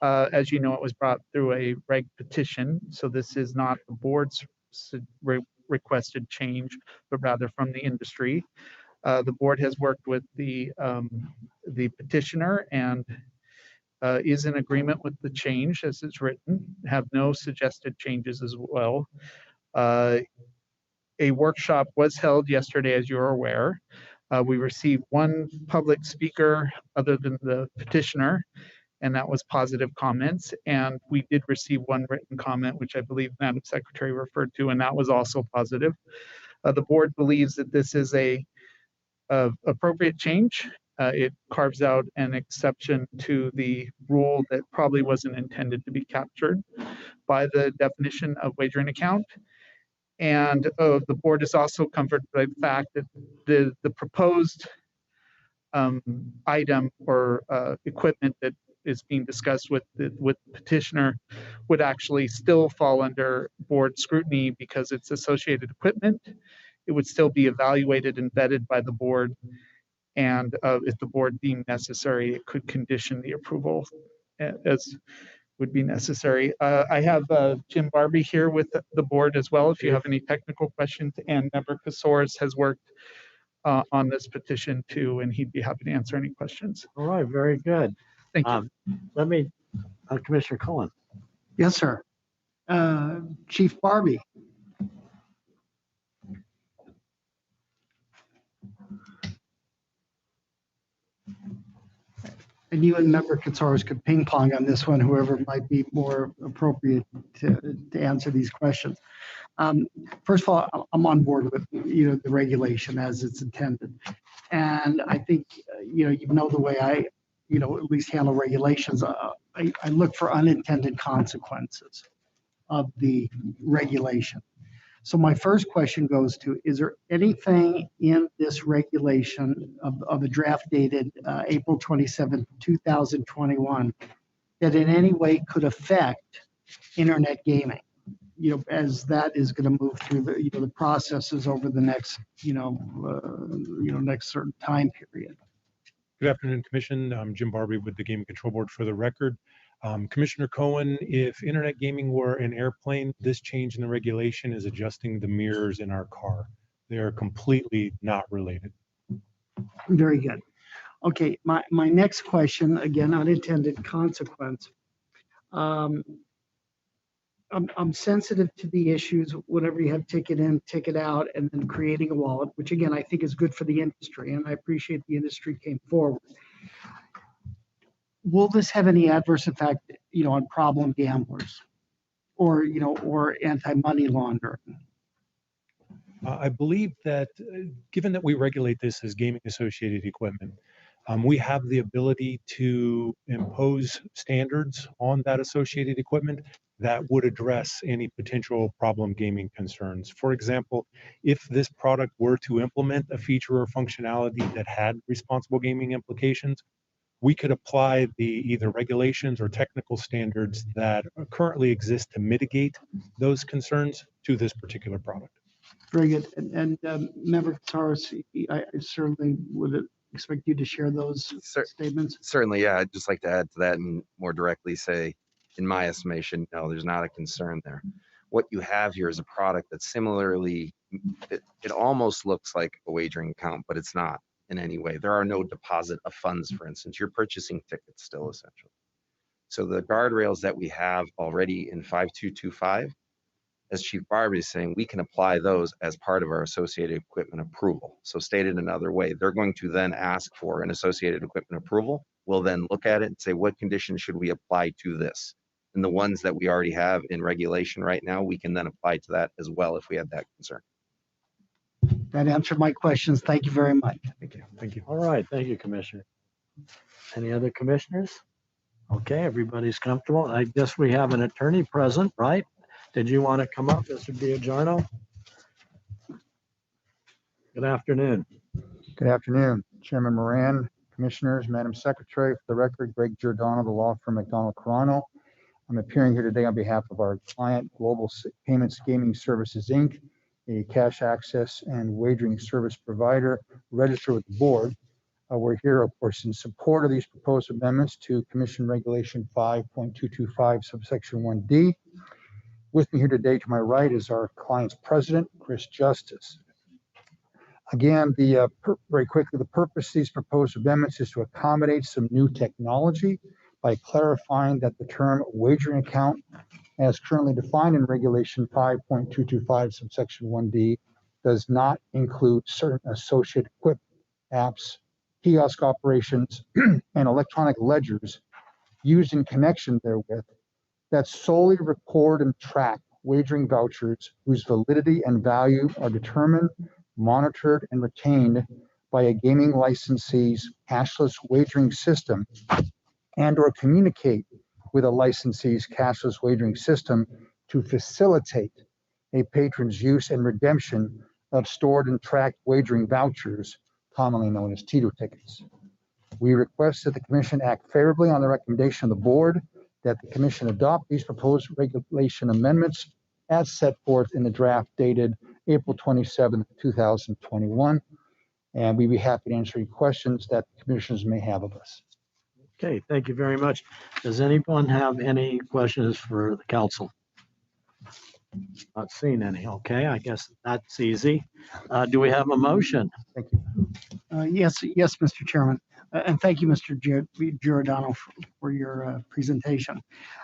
As you know, it was brought through a reg petition, so this is not the board's requested change, but rather from the industry. The board has worked with the petitioner and is in agreement with the change as it's written, have no suggested changes as well. A workshop was held yesterday, as you're aware. We received one public speaker other than the petitioner, and that was positive comments. And we did receive one written comment, which I believe Madam Secretary referred to, and that was also positive. The board believes that this is a appropriate change. It carves out an exception to the rule that probably wasn't intended to be captured by the definition of wagering account. And the board is also comforted by the fact that the proposed item or equipment that is being discussed with the petitioner would actually still fall under board scrutiny because it's associated equipment. It would still be evaluated and vetted by the board. And if the board deemed necessary, it could condition the approval as would be necessary. I have Jim Barbie here with the board as well, if you have any technical questions, and Member Casores has worked on this petition too, and he'd be happy to answer any questions. All right, very good. Thank you. Let me, Commissioner Cohen. Yes, sir. Chief Barbie. And you and Member Katsouris could ping pong on this one, whoever might be more appropriate to answer these questions. First of all, I'm on board with, the regulation as it's intended. And I think, you know the way I, at least handle regulations, I look for unintended consequences of the regulation. So my first question goes to, is there anything in this regulation of the draft dated April 27, 2021, that in any way could affect internet gaming? As that is going to move through the, the processes over the next, next certain time period. Good afternoon, Commission. I'm Jim Barbie with the Gaming Control Board for the record. Commissioner Cohen, if internet gaming were an airplane, this change in the regulation is adjusting the mirrors in our car. They are completely not related. Very good. Okay, my next question, again, unintended consequence. I'm sensitive to the issues whenever you have ticket in, ticket out, and then creating a wallet, which again, I think is good for the industry, and I appreciate the industry came forward. Will this have any adverse effect, on problem gamblers or, or anti-money laundering? I believe that given that we regulate this as gaming associated equipment, we have the ability to impose standards on that associated equipment that would address any potential problem gaming concerns. For example, if this product were to implement a feature or functionality that had responsible gaming implications, we could apply the either regulations or technical standards that currently exist to mitigate those concerns to this particular product. Very good. And Member Katsouris, I certainly would expect you to share those statements. Certainly, yeah. I'd just like to add to that and more directly say, in my estimation, no, there's not a concern there. What you have here is a product that similarly, it almost looks like a wagering account, but it's not in any way. There are no deposit of funds, for instance. You're purchasing tickets still, essentially. So the guardrails that we have already in 5225, as Chief Barbie is saying, we can apply those as part of our associated equipment approval. So stated another way, they're going to then ask for an associated equipment approval. We'll then look at it and say, what conditions should we apply to this? And the ones that we already have in regulation right now, we can then apply to that as well if we had that concern. That answered my questions. Thank you very much. Thank you. Thank you. All right. Thank you, Commissioner. Any other commissioners? Okay, everybody's comfortable. I guess we have an attorney present, right? Did you want to come up, Mr. Giorgiano? Good afternoon. Good afternoon, Chairman Moran, Commissioners, Madam Secretary. For the record, Greg Giordano, the law firm McDonald Carano. I'm appearing here today on behalf of our client, Global Payments Gaming Services, Inc., a cash access and wagering service provider registered with the board. We're here, of course, in support of these proposed amendments to Commission Regulation 5.225 subsection 1D. With me here today to my right is our client's president, Chris Justice. Again, very quickly, the purpose of these proposed amendments is to accommodate some new technology by clarifying that the term wagering account, as currently defined in Regulation 5.225 subsection 1D, does not include certain associated equipment, apps, kiosk operations, and electronic ledgers used in connection therewith that solely record and track wagering vouchers whose validity and value are determined, monitored, and retained by a gaming licensee's cashless wagering system and or communicate with a licensee's cashless wagering system to facilitate a patron's use and redemption of stored and tracked wagering vouchers, commonly known as TITO tickets. We request that the Commission act favorably on the recommendation of the Board that the Commission adopt these proposed regulation amendments as set forth in the draft dated April 27, 2021. And we'd be happy to answer any questions that the Commissioners may have of us. Okay, thank you very much. Does anyone have any questions for the council? Not seeing any. Okay, I guess that's easy. Do we have a motion? Thank you. Yes, Mr. Chairman. And thank you, Mr. Giordano, for your presentation.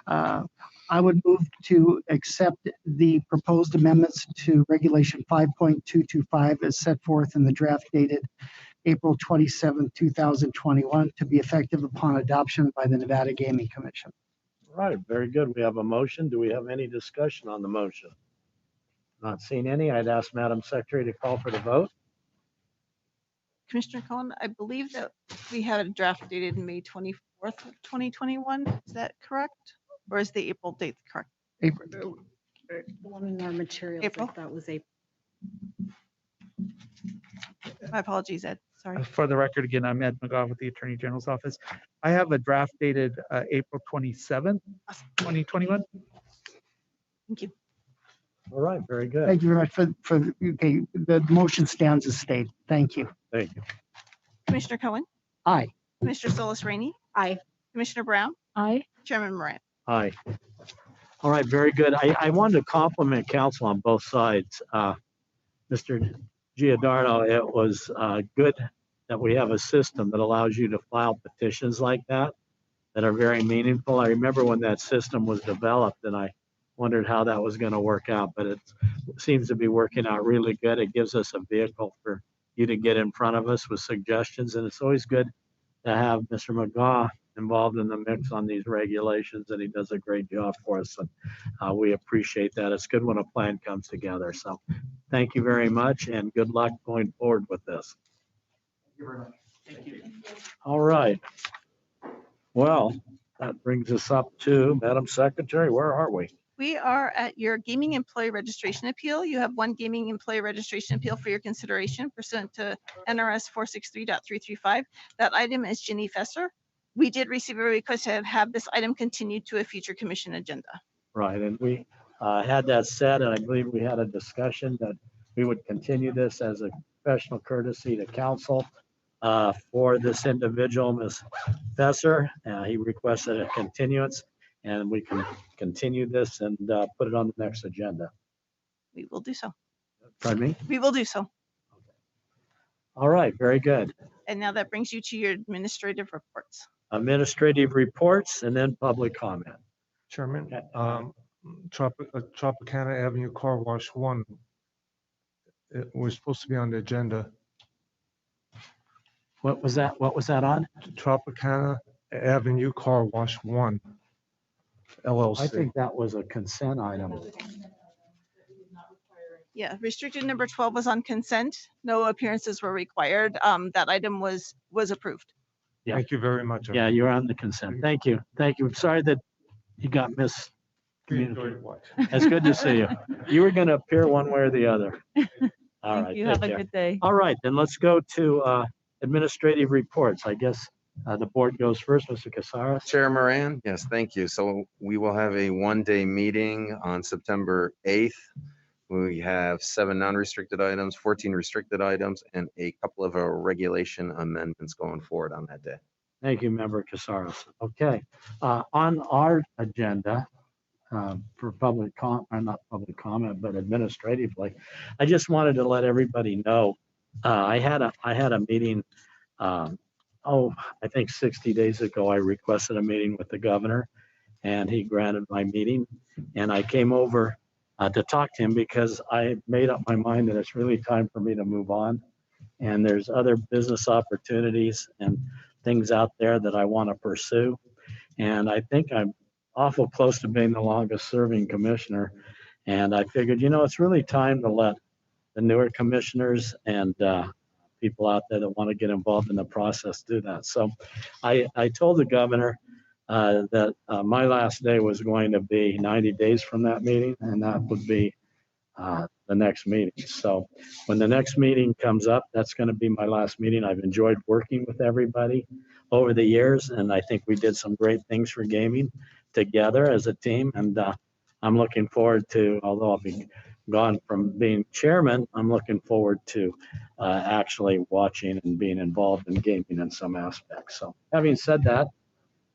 I would move to accept the proposed amendments to Regulation 5.225 as set forth in the draft dated April 27, 2021, to be effective upon adoption by the Nevada Gaming Commission. Right, very good. We have a motion. Do we have any discussion on the motion? Not seeing any. I'd ask Madam Secretary to call for the vote. Commissioner Cohen, I believe that we had a draft dated May 24th of 2021. Is that correct? Or is the April date correct? The one in our materials, April? that was April. My apologies, Ed. Sorry. For the record, again, I'm Ed McGough with the Attorney General's Office. I have a draft dated April 27th, 2021. Thank you. All right, very good. Thank you very much okay, the motion stands as stated. Thank you. Thank you. Commissioner Cohen, Aye. Commissioner Solus Rainey, Aye. Commissioner Brown, Aye. Chairman Moran. Aye. All right, very good. I wanted to compliment council on both sides. Mr. Giordano, it was good that we have a system that allows you to file petitions like that are very meaningful. I remember when that system was developed and I wondered how that was going to work out, but it seems to be working out really good. It gives us a vehicle for you to get in front of us with suggestions, and it's always good to have Mr. McGaugh involved in the mix on these regulations, and he does a great job for us, and we appreciate that. It's good when a plan comes together. So thank you very much, and good luck going forward with this. Thank you very much. Thank you. All right. Well, that brings us up to Madam Secretary. Where are we? We are at your gaming employee registration appeal. You have one gaming employee registration appeal for your consideration pursuant to NRS 463.335. That item is Ginny Fesser. We did receive a request to have this item continued to a future commission agenda. Right, and we had that said, and I believe we had a discussion that we would continue this as a professional courtesy to council for this individual, Ms. Fesser. He requested a continuance, and we can continue this and put it on the next agenda. We will do so. Pardon me? We will do so. All right, very good. And now that brings you to your administrative reports. Administrative reports and then public comment. Chairman, Tropicana Avenue Car Wash 1 it was supposed to be on the agenda. What was that? What was that on? Tropicana Avenue Car Wash 1 LLC. I think that was a consent item. Yeah, restricted number 12 was on consent. No appearances were required. That item was approved. Yeah. Thank you very much. Yeah, you're on the consent. Thank you. Thank you. I'm sorry that you got miscommunicated. It's good to see you. You were going to appear one way or the other. All right. You have a good day. All right, then let's go to administrative reports. I guess the board goes first, Mr. Casares. Chair Moran, yes, thank you. So we will have a one-day meeting on September 8th We have 7 non-restricted items, 14 restricted items, and a couple of regulation amendments going forward on that day. Thank you, Member Casares. Okay, on our agenda for public not public comment, but administratively, I just wanted to let everybody know I had a meeting. I think 60 days ago, I requested a meeting with the governor, and he granted my meeting. And I came over to talk to him because I made up my mind that it's really time for me to move on. And there's other business opportunities and things out there that I want to pursue. And I think I'm awful close to being the longest serving commissioner. And I figured, it's really time to let the newer commissioners and people out there that want to get involved in the process do that. So I told the governor that my last day was going to be 90 days from that meeting, and that would be the next meeting. So when the next meeting comes up, that's going to be my last meeting. I've enjoyed working with everybody over the years, and I think we did some great things for gaming together as a team. And I'm looking forward to, although I'll be gone from being chairman, I'm looking forward to actually watching and being involved in gaming in some aspects. So having said that,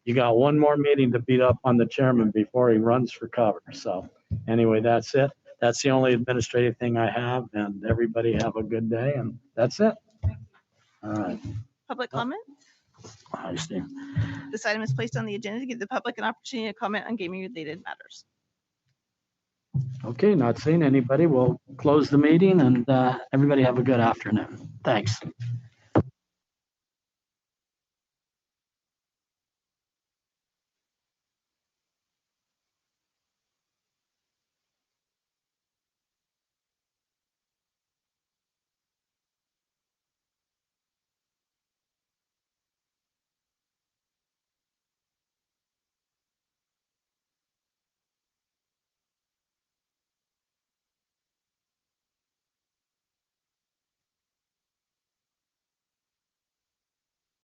you got one more meeting to beat up on the chairman before he runs for cover. So anyway, that's it. That's the only administrative thing I have, and everybody have a good day, and that's it. All right. Public comment? I understand. This item is placed on the agenda to give the public an opportunity to comment on gaming related matters. Okay, not seeing anybody. We'll close the meeting, and everybody have a good afternoon. Thanks.